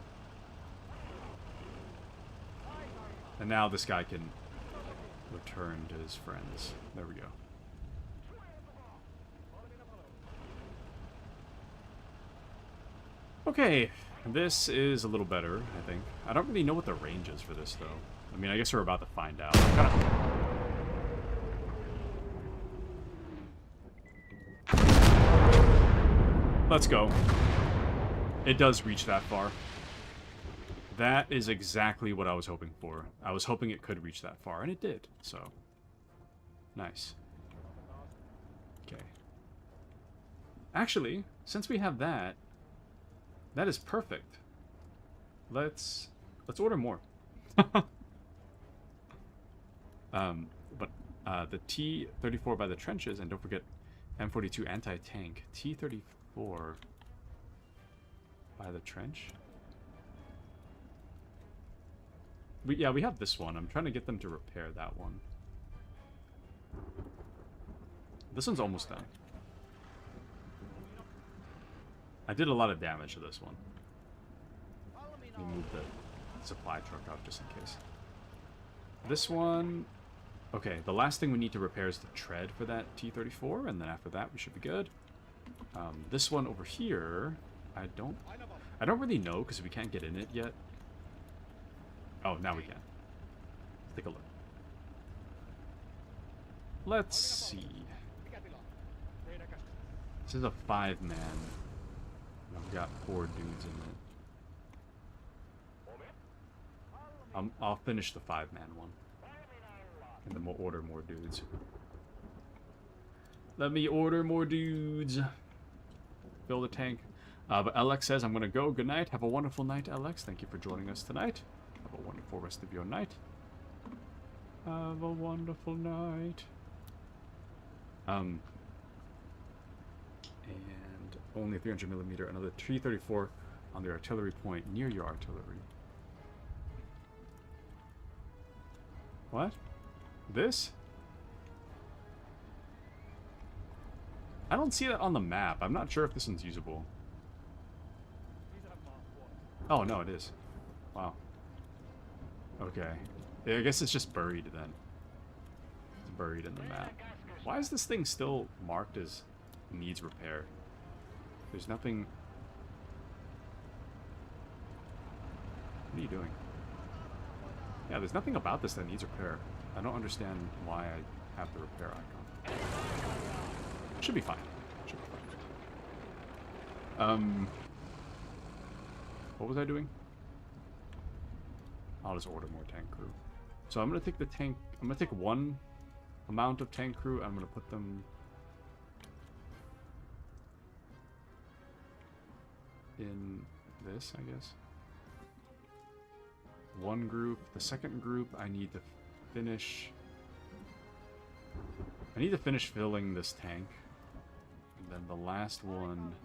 And now this guy can return to his friends. There we go. Okay, this is a little better, I think. I don't really know what the range is for this, though. I mean, I guess we're about to find out. Kinda... Let's go. It does reach that far. That is exactly what I was hoping for. I was hoping it could reach that far, and it did, so. Nice. Okay. Actually, since we have that, that is perfect. Let's order more. The T-34 by the trenches, and don't forget M42 anti-tank. T-34 by the trench. We have this one. I'm trying to get them to repair that one. This one's almost done. I did a lot of damage to this one. Let me move the supply truck out just in case. This one... Okay, the last thing we need to repair is the tread for that T-34, and then after that we should be good. This one over here, I don't really know because we can't get in it yet. Oh, now we can. Let's take a look. Let's see. This is a 5-man. I've got 4 dudes in it. I'll finish the 5-man one. And then we'll order more dudes. Let me order more dudes. Fill the tank. But Alex says, I'm going to go. Good night. Have a wonderful night, Alex. Thank you for joining us tonight. Have a wonderful rest of your night. Have a wonderful night. And only 300mm. Another T-34 on the artillery point near your artillery. What? This? I don't see that on the map. I'm not sure if this one's usable. Oh, no, it is. Wow. Okay. Yeah, I guess it's just buried then. It's buried in the map. Why is this thing still marked as needs repair? There's nothing... What are you doing? Yeah, there's nothing about this that needs repair. I don't understand why I have the repair icon. Should be fine. Should be fine. What was I doing? I'll just order more tank crew. So I'm gonna take the tank. I'm gonna take one amount of tank crew. I'm gonna put them in this, I guess. One group. The second group, I need to finish. I need to finish filling this tank. And then the last one.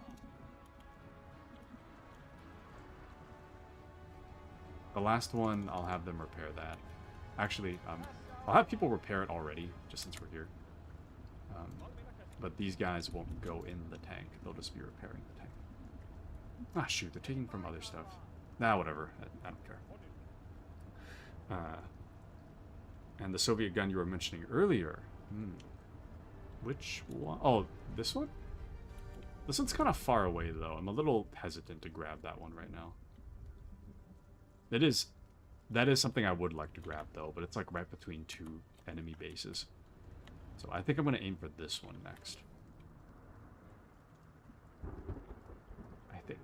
The last one, I'll have them repair that. Actually, I'll have people repair it already, just since we're here. But these guys won't go in the tank. They'll just be repairing the tank. Ah, shoot, they're taking from other stuff. Nah, whatever. I don't care. And the Soviet gun you were mentioning earlier. Which one? Oh, this one? This one's kind of far away, though. I'm a little hesitant to grab that one right now. That is something I would like to grab, though, but it's like right between 2 enemy bases. So I think I'm going to aim for this one next. I think.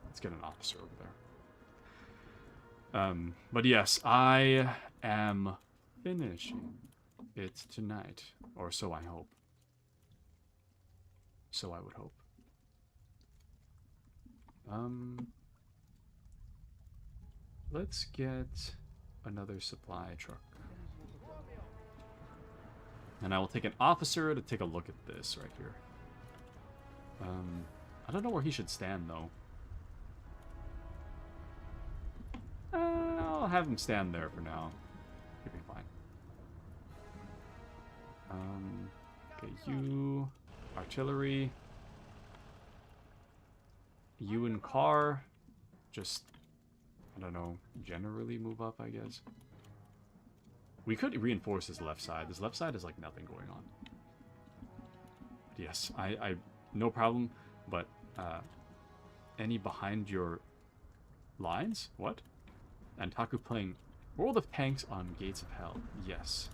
Let's get an officer over there. But yes, I am finishing it tonight. Or so I hope. So I would hope. Let's get another supply truck. And I will take an officer to take a look at this right here. I don't know where he should stand, though. I'll have him stand there for now. He'll be fine. Okay, you... Artillery. You and car. Just... I don't know, generally move up, I guess. We could reinforce his left side. This left side is like nothing going on. Yes, I no problem, but any behind your lines? What? And Taku playing World of Tanks on Gates of Hell. Yes.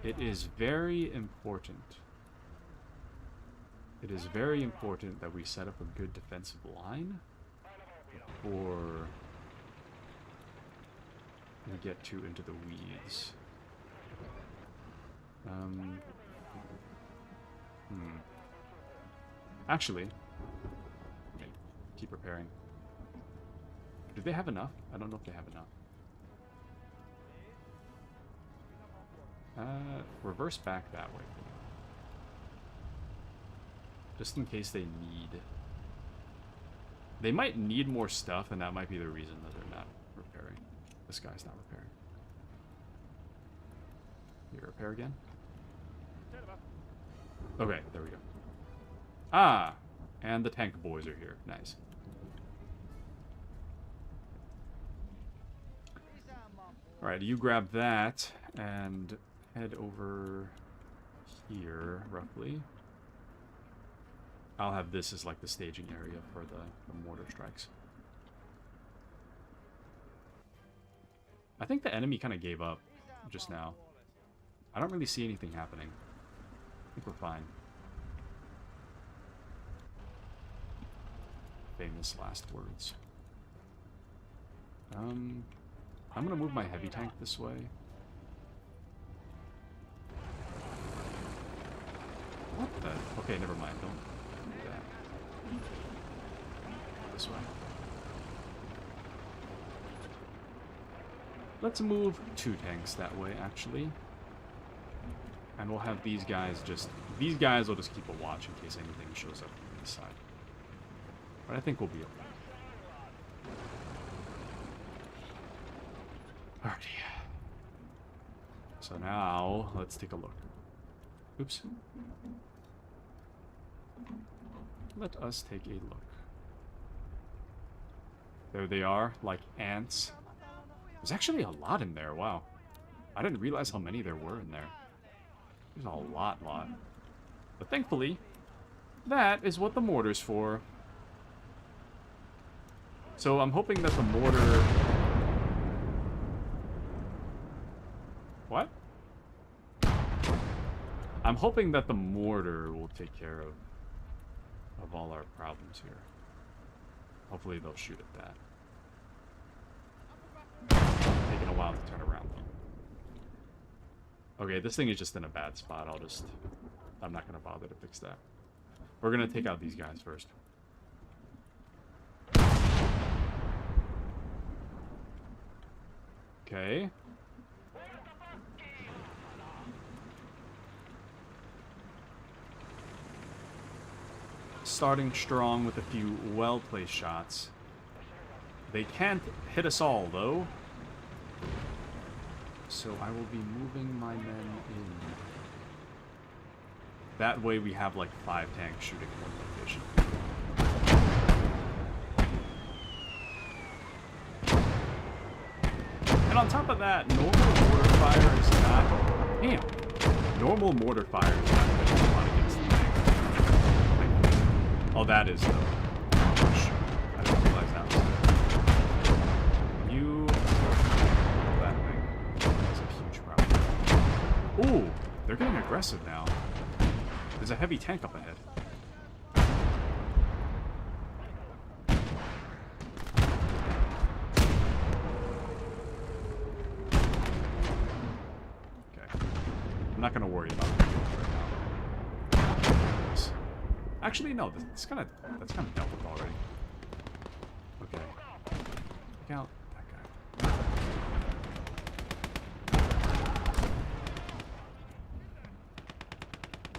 It is very important It is very important that we set up a good defensive line before we get too into the weeds. Actually, okay, keep repairing. Do they have enough? I don't know if they have enough. Reverse back that way. Just in case they need... They might need more stuff, and that might be the reason that they're not repairing. This guy's not repairing. You repair again? Okay, there we go. Ah! And the tank boys are here. Nice. Alright, you grab that, and head over here, roughly. I'll have this as like the staging area for the mortar strikes. I think the enemy kind of gave up just now. I don't really see anything happening. I think we're fine. Famous last words. I'm gonna move my heavy tank this way. What the? Okay, never mind. Don't do that. This way. Let's move 2 tanks that way, actually. And we'll have these guys just... These guys will just keep a watch in case anything shows up from this side. But I think we'll be okay. Alrighty. So now, let's take a look. Oops. Let us take a look. There they are, like ants. There's actually a lot in there, wow. I didn't realize how many there were in there. There's a lot. But thankfully, that is what the mortar's for. So I'm hoping that the mortar... What? I'm hoping that the mortar will take care of all our problems here. Hopefully they'll shoot at that. Taking a while to turn around though. Okay, this thing is just in a bad spot. I'm not gonna bother to fix that. We're gonna take out these guys first. Okay. Starting strong with a few well-placed shots. They can't hit us all, though. So I will be moving my men in. That way we have like 5 tanks shooting in one location. And on top of that, normal mortar fire is not... Damn. Normal mortar fire is not going to be a lot against the tank. Oh, that is though. I didn't realize that was you. That thing is a huge problem. Ooh, they're getting aggressive now. There's a heavy tank up ahead. Okay, I'm not gonna worry about it right now. Actually, no. That's kind of dealt with already. Okay. Take out that guy.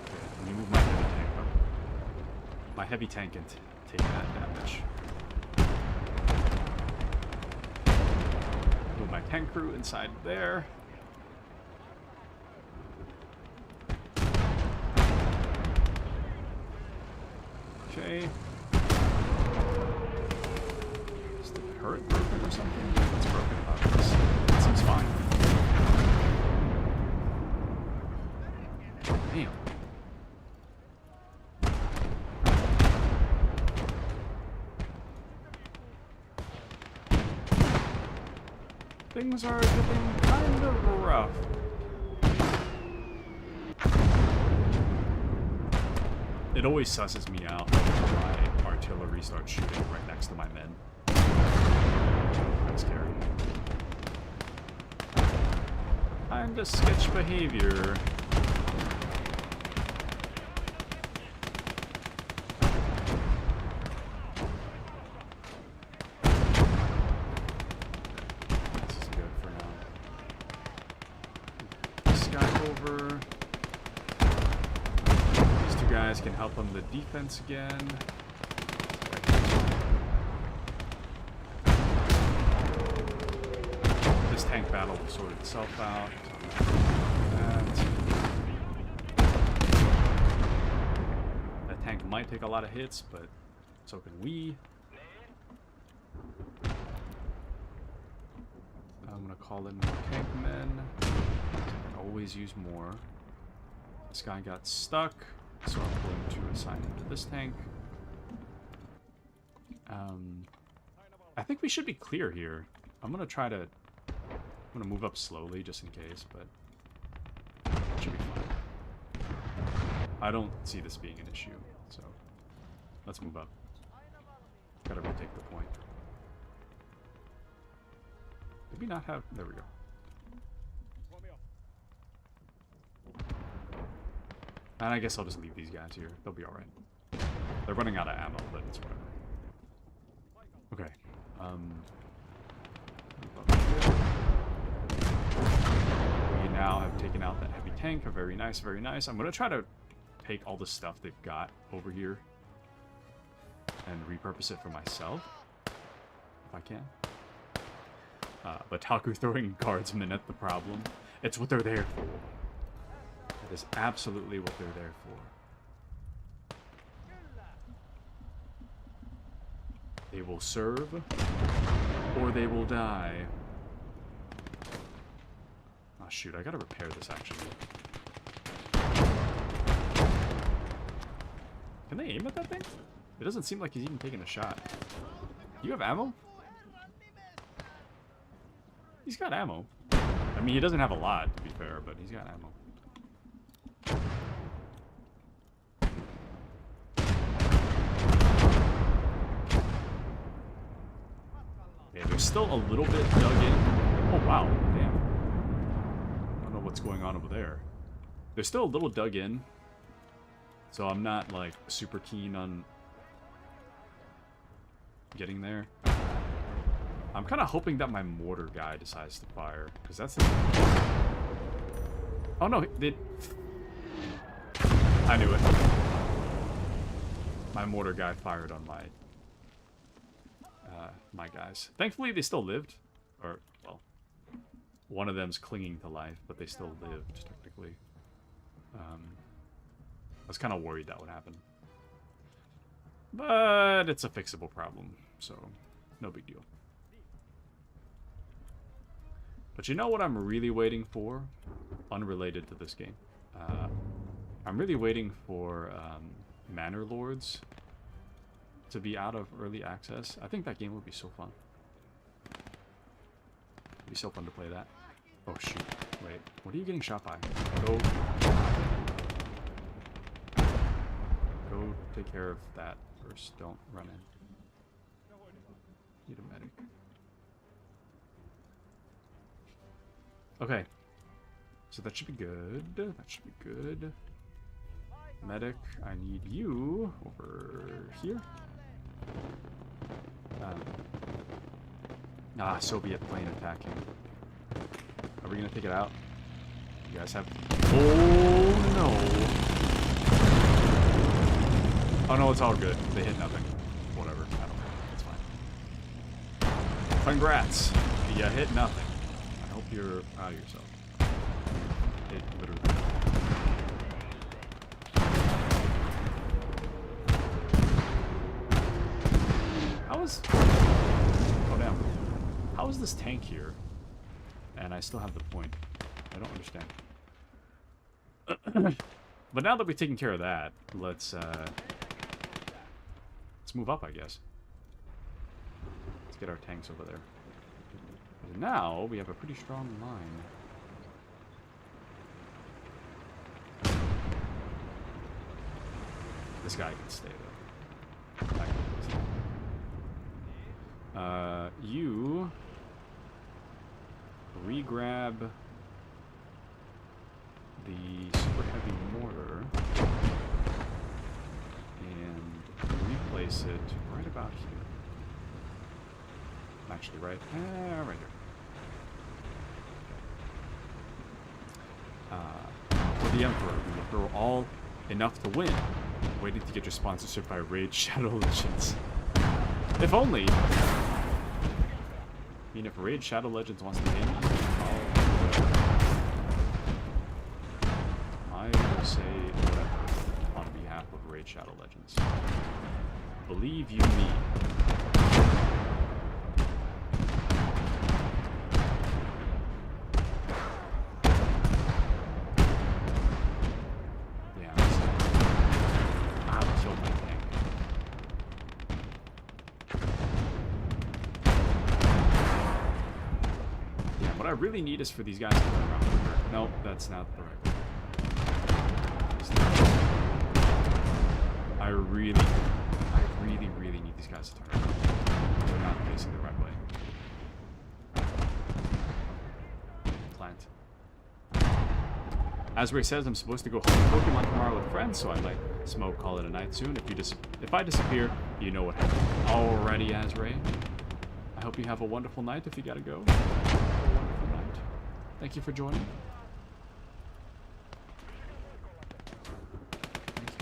Okay, let me move my heavy tank up. My heavy tank can take that damage. Move my tank crew inside there. Okay. Is the turret broken or something? What's broken about this? It seems fine. Damn. Things are getting kind of rough. It always susses me out when my artillery starts shooting right next to my men. That's scary. Kinda sketch behavior. This is good for now. This guy over. These two guys can help on the defense again. This tank battle will sort itself out. That tank might take a lot of hits, but so can we. I'm gonna call in more tank men. Always use more. This guy got stuck, so I'm going to assign him to this tank. I think we should be clear here. I'm gonna try to. I'm gonna move up slowly just in case, but it should be fine. I don't see this being an issue, so let's move up. Gotta retake the point. Did we not have... There we go. And I guess I'll just leave these guys here. They'll be alright. They're running out of ammo, but it's whatever. Okay. We now have taken out that heavy tank. Very nice, very nice. I'm going to try to take all the stuff they've got over here and repurpose it for myself, if I can. But Taku throwing guardsmen at the problem. It's what they're there for. That is absolutely what they're there for. They will serve, or they will die. Oh shoot, I gotta repair this actually. Can they aim at that thing? It doesn't seem like he's even taking a shot. You have ammo? He's got ammo. I mean, he doesn't have a lot, to be fair, but he's got ammo. Yeah, they're still a little bit dug in. Oh, wow. Damn. I don't know what's going on over there. They're still a little dug in. So I'm not, like, super keen on getting there. I'm kind of hoping that my mortar guy decides to fire, because that's the... Oh, no, they... I knew it. My mortar guy fired on my... my guys. Thankfully, they still lived. Or, well, one of them's clinging to life, but they still lived, technically. I was kind of worried that would happen. But it's a fixable problem, so no big deal. But you know what I'm really waiting for? Unrelated to this game. I'm really waiting for Manor Lords to be out of early access. I think that game would be so fun. It'd be so fun to play that. Oh shoot. Wait, what are you getting shot by? Go take care of that first. Don't run in. Need a medic. Okay. So that should be good. That should be good. Medic, I need you over here. Soviet plane attacking. Are we gonna take it out? You guys have... Oh no! Oh no, it's all good. They hit nothing. Whatever. I don't know. It's fine. Congrats! You hit nothing. I hope you're proud of yourself. It literally... Oh damn. How is this tank here? And I still have the point. I don't understand. But now that we've taken care of that, let's move up, I guess. Let's get our tanks over there. And now we have a pretty strong line. This guy can stay, though. That guy can stay. You... re-grab the super heavy mortar and replace it right about here. Actually, right here. For the Emperor, we will throw all enough to win. Waiting to get your sponsorship by Raid Shadow Legends. If only. I mean, if Raid Shadow Legends wants to pay me, I will say whatever on behalf of Raid Shadow Legends. Believe you me. What I really need is for these guys to turn around quicker. Nope, that's not the right way. I really need these guys to turn around. They're not facing the right way. Plant. As Ray says, I'm supposed to go hunt Pokemon tomorrow with friends, so I might smoke, call it a night soon. If I disappear, you know what happened. Alrighty, Azray. I hope you have a wonderful night if you gotta go. Thank you for joining. Thank you.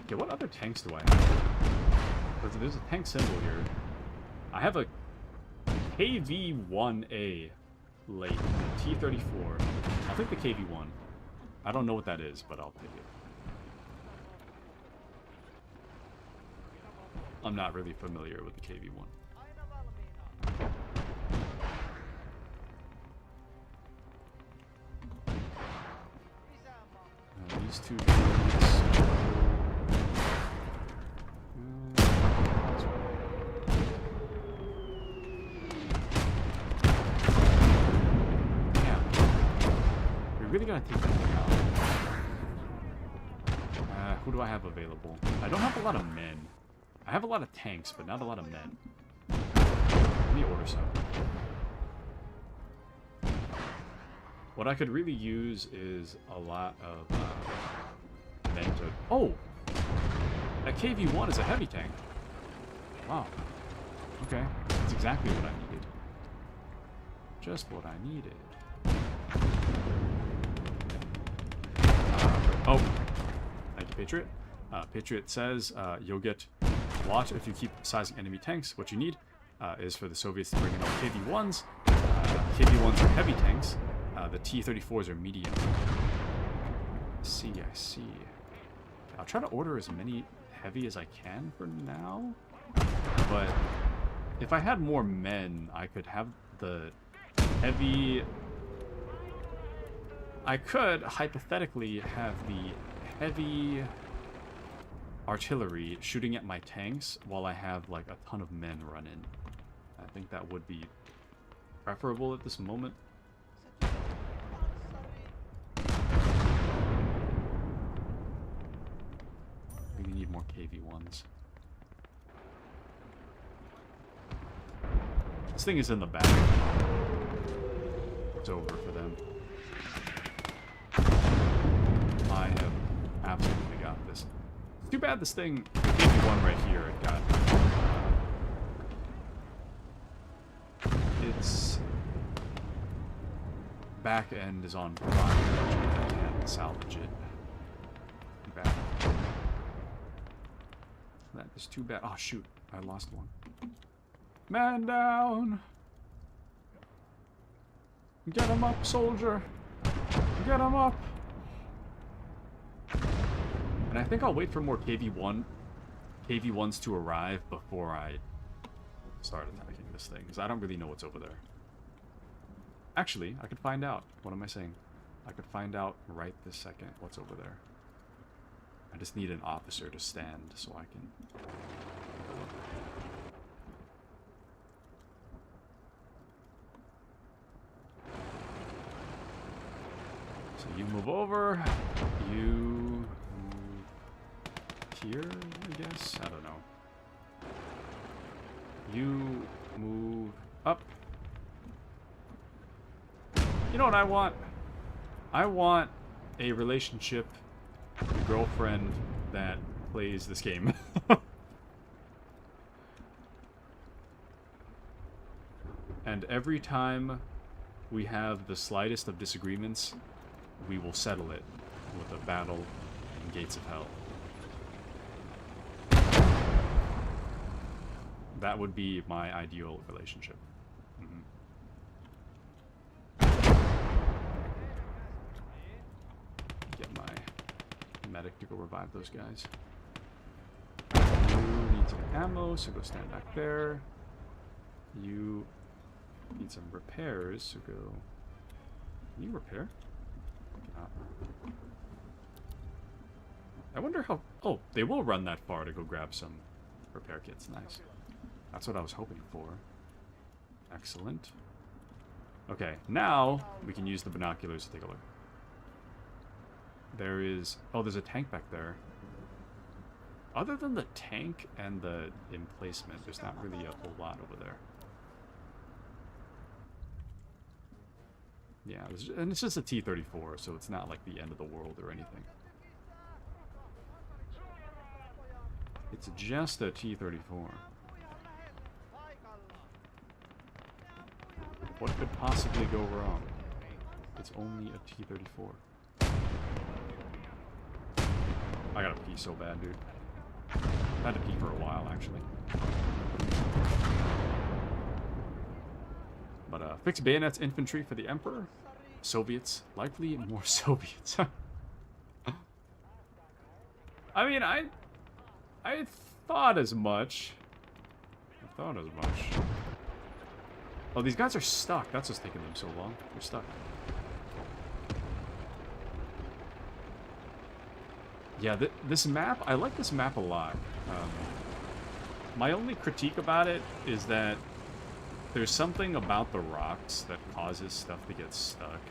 Okay, what other tanks do I have? There's a tank symbol here. I have a KV-1A late, T-34. I'll take the KV-1. I don't know what that is, but I'll take it. I'm not really familiar with the KV-1. These two guys. Really gotta take that thing out. Who do I have available? I don't have a lot of men. I have a lot of tanks, but not a lot of men. Let me order some. What I could really use is a lot of men to... Oh! That KV-1 is a heavy tank. Wow. Okay. That's exactly what I needed. Just what I needed. Oh, thank you, Patriot. Patriot says you'll get a lot if you keep sizing enemy tanks. What you need is for the Soviets to bring in all KV-1s. KV-1s are heavy tanks. The T-34s are medium. I see. I'll try to order as many heavy as I can for now. But if I had more men, I could have the heavy... I could, hypothetically, have the heavy artillery shooting at my tanks while I have, like, a ton of men run in. I think that would be preferable at this moment. We need more KV-1s. This thing is in the back. It's over for them. I have absolutely got this. It's too bad this thing, the KV-1 right here, it got... its back end is on fire. I can't salvage it. Too bad. That is too bad. Oh, shoot. I lost one. Man down! Get him up, soldier! Get him up! And I think I'll wait for more KV-1s to arrive before I start attacking this thing, because I don't really know what's over there. Actually, I could find out. What am I saying? I could find out right this second what's over there. I just need an officer to stand so I can... You move over. You move here, I guess? I don't know. You move up. You know what I want? I want a relationship, a girlfriend that plays this game. And every time we have the slightest of disagreements, we will settle it with a battle in Gates of Hell. That would be my ideal relationship. Get my medic to go revive those guys. You need some ammo, so go stand back there. You need some repairs, so go... Can you repair? I wonder how... Oh, they will run that far to go grab some repair kits. Nice. That's what I was hoping for. Excellent. Okay, now we can use the binoculars to take a look. There is... Oh, there's a tank back there. Other than the tank and the emplacement, there's not really a whole lot over there. Yeah, and it's just a T-34, so it's not like the end of the world or anything. It's just a T-34. What could possibly go wrong? It's only a T-34. I gotta pee so bad, dude. I had to pee for a while, actually. But, fix bayonets infantry for the Emperor. Soviets. Likely more Soviets. I mean, I thought as much. Oh, these guys are stuck. That's what's taking them so long. They're stuck. Yeah, this map, I like this map a lot. My only critique about it is that there's something about the rocks that causes stuff to get stuck.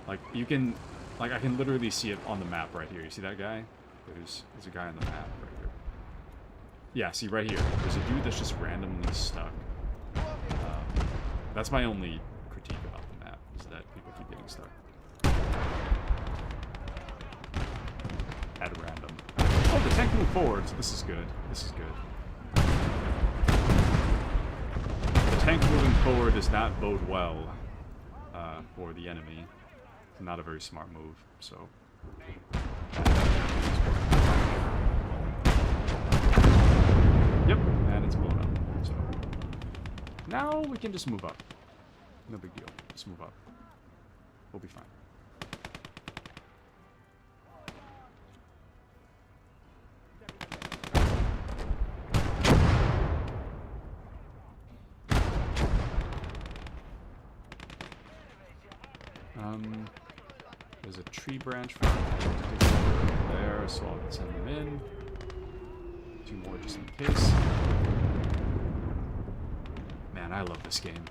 Like, you can... Like, I can literally see it on the map right here. You see that guy? There's a guy on the map right here. Yeah, see, right here. There's a dude that's just randomly stuck. That's my only critique about the map, is that people keep getting stuck. At random. Oh, the tank moved forward, so this is good. This is good. The tank moving forward does not bode well for the enemy. It's not a very smart move, so... Yep, and it's blown up, so... Now we can just move up. No big deal. Just move up. We'll be fine. There's a tree branch for there, so I'll send them in. 2 more just in case. Man, I love this game.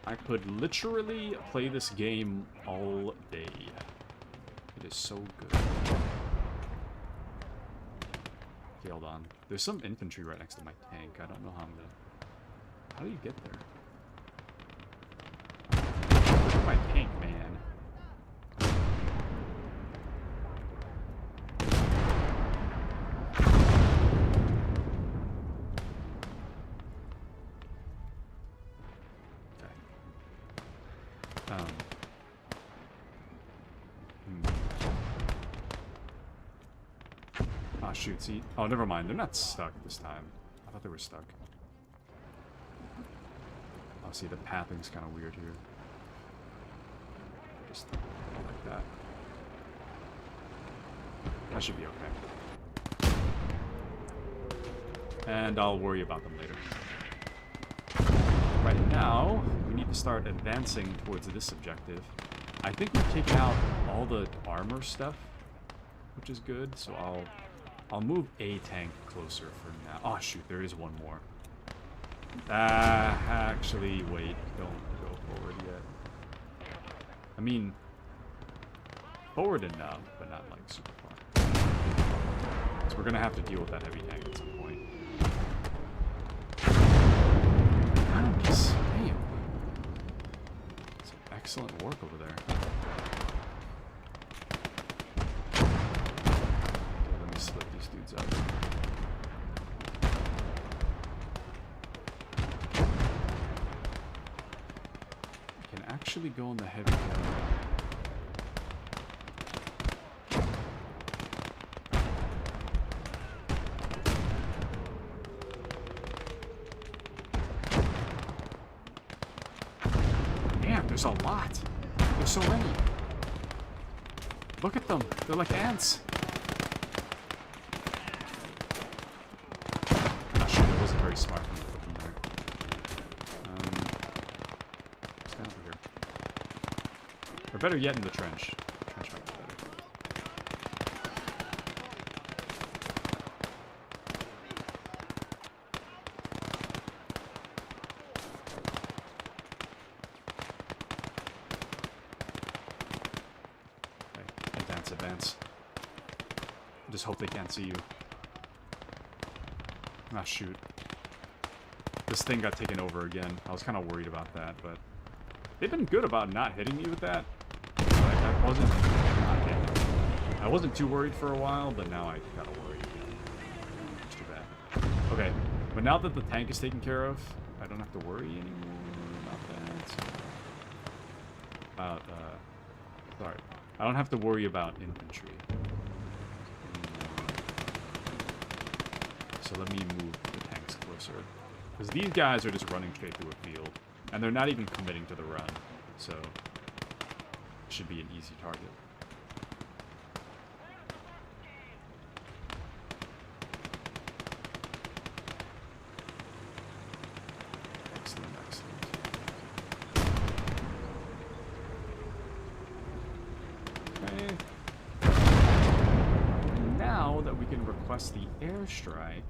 I could literally play this game all day. It is so good. Okay, hold on. There's some infantry right next to my tank. I don't know how I'm gonna... How do you get there? Look at my tank, man. Ah, shoot, see? Oh, never mind. They're not stuck this time. I thought they were stuck. Oh, see, the pathing's kind of weird here. Just like that. That should be okay. And I'll worry about them later. Right now, we need to start advancing towards this objective. I think we've taken out all the armor stuff, which is good, so I'll move a tank closer for now. Oh shoot, there is one more. Actually, wait, don't go forward yet. I mean, forward enough, but not like super far. So we're gonna have to deal with that heavy tank at some point. Nice. Damn. Some excellent work over there. Okay, let me split these dudes up. Can actually go in the heavy tank. There's a lot. There's so many. Look at them. They're like ants. Actually, it wasn't very smart for me to put them there. Let's go over here. Or better yet, in the trench. Trench might be better. Advance. Just hope they can't see you. Ah, shoot. This thing got taken over again. I was kind of worried about that, but they've been good about not hitting me with that. Like, I wasn't too worried for a while, but now I gotta worry again. It's too bad. Okay, but now that the tank is taken care of, I don't have to worry anymore about that. Sorry. I don't have to worry about infantry. So let me move the tanks closer. Because these guys are just running straight through a field. And they're not even committing to the run. So it should be an easy target. Excellent, excellent. Now that we can request the airstrike,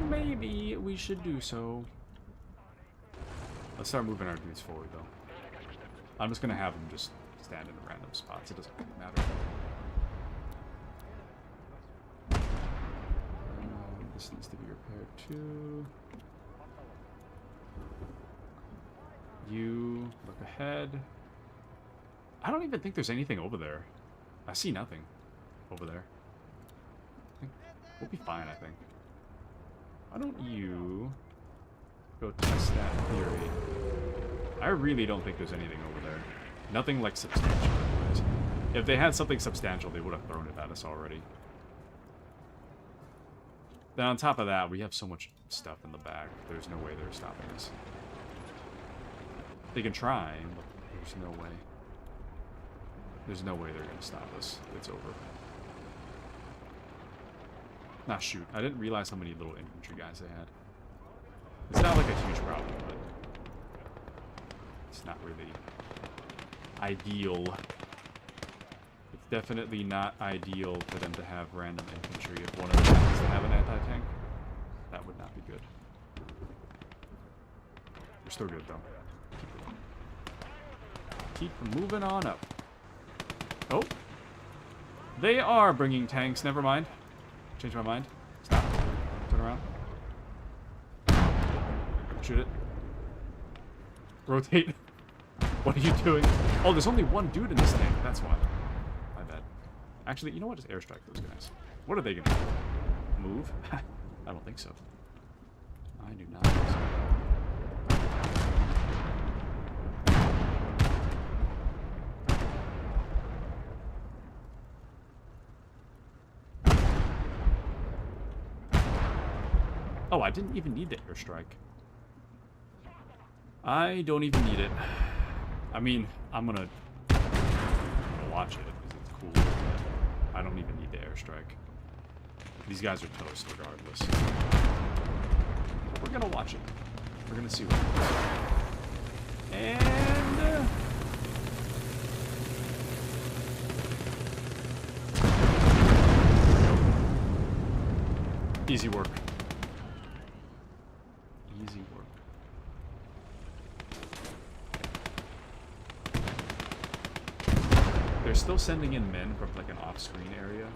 maybe we should do so. Let's start moving our dudes forward, though. I'm just gonna have them just stand in random spots. It doesn't really matter. This needs to be repaired too. You look ahead. I don't even think there's anything over there. I see nothing over there. We'll be fine, I think. Why don't you go test that theory? I really don't think there's anything over there. Nothing like substantial. Anyways. If they had something substantial, they would have thrown it at us already. Then on top of that, we have so much stuff in the back. There's no way they're stopping us. They can try, but there's no way. There's no way they're going to stop us. It's over. Nah, shoot. I didn't realize how many little infantry guys they had. It's not like a huge problem, but it's not really ideal. It's definitely not ideal for them to have random infantry. If one of them happens to have an anti-tank, that would not be good. We're still good, though. Keep moving on up. Oh. They are bringing tanks. Never mind. Change my mind. Stop. Turn around. Shoot it. Rotate. What are you doing? Oh, there's only one dude in this tank. That's why. My bad. Actually, you know what? Just airstrike those guys. What are they gonna do? Move? I don't think so. I do not think so. Oh, I didn't even need the airstrike. I don't even need it. I mean, I'm gonna watch it because it's cool, but I don't even need the airstrike. These guys are toast regardless. We're gonna watch it. We're gonna see what happens. And easy work. Easy work. still sending in men from like an off-screen area.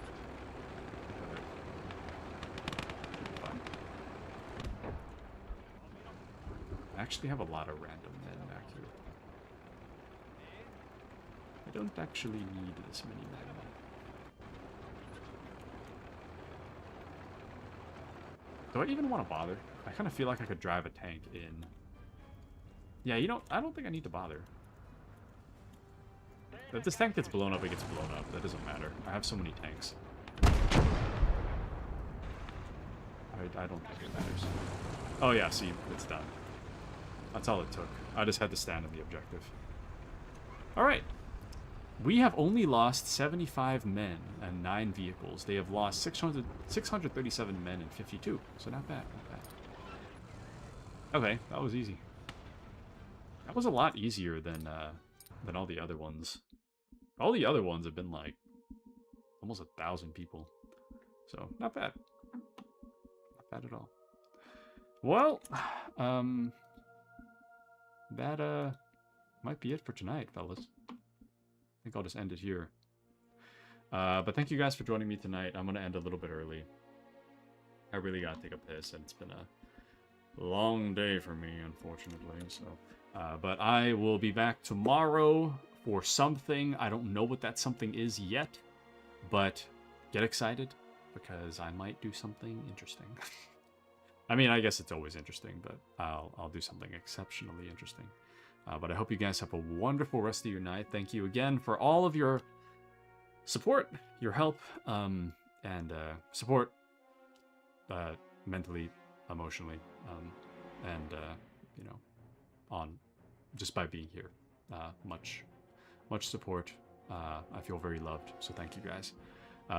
I actually have a lot of random men back here. I don't actually need this many men. Do I even want to bother? I kind of feel like I could drive a tank in. Yeah, you know, I don't think I need to bother. If this tank gets blown up, it gets blown up. That doesn't matter. I have so many tanks. I don't think it matters. Oh yeah, see, it's done. That's all it took. I just had to stand in the objective. Alright. We have only lost 75 men and 9 vehicles. They have lost 637 men and 52. So not bad, not bad. Okay, that was easy. That was a lot easier than all the other ones. All the other ones have been like almost 1,000 people. So not bad. Not bad at all. Well, that might be it for tonight, fellas. I think I'll just end it here. But thank you guys for joining me tonight. I'm going to end a little bit early. I really got to take a piss, and it's been a long day for me, unfortunately. So, but I will be back tomorrow for something. I don't know what that something is yet, but get excited because I might do something interesting. I mean, I guess it's always interesting, but I'll do something exceptionally interesting. But I hope you guys have a wonderful rest of your night. Thank you again for all of your support, your help, and support mentally, emotionally, and you know, on just by being here. Much support. I feel very loved, so thank you guys.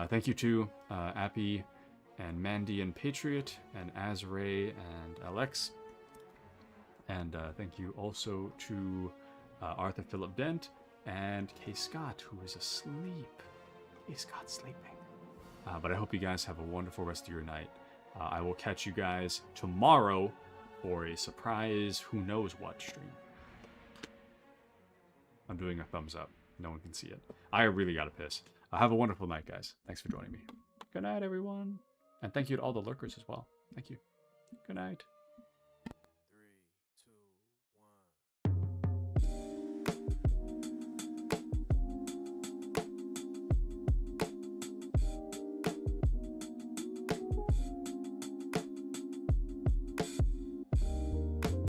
Thank you to Appy and Mandy and Patriot and Azray and Alex. And thank you also to Arthur Philip Dent and K. Scott, who is asleep. K. Scott's sleeping. But I hope you guys have a wonderful rest of your night. I will catch you guys tomorrow for a surprise who knows what stream. I'm doing a thumbs up. No one can see it. I really gotta piss. Have a wonderful night, guys. Thanks for joining me. Good night, everyone. And thank you to all the lurkers as well. Thank you. Good night.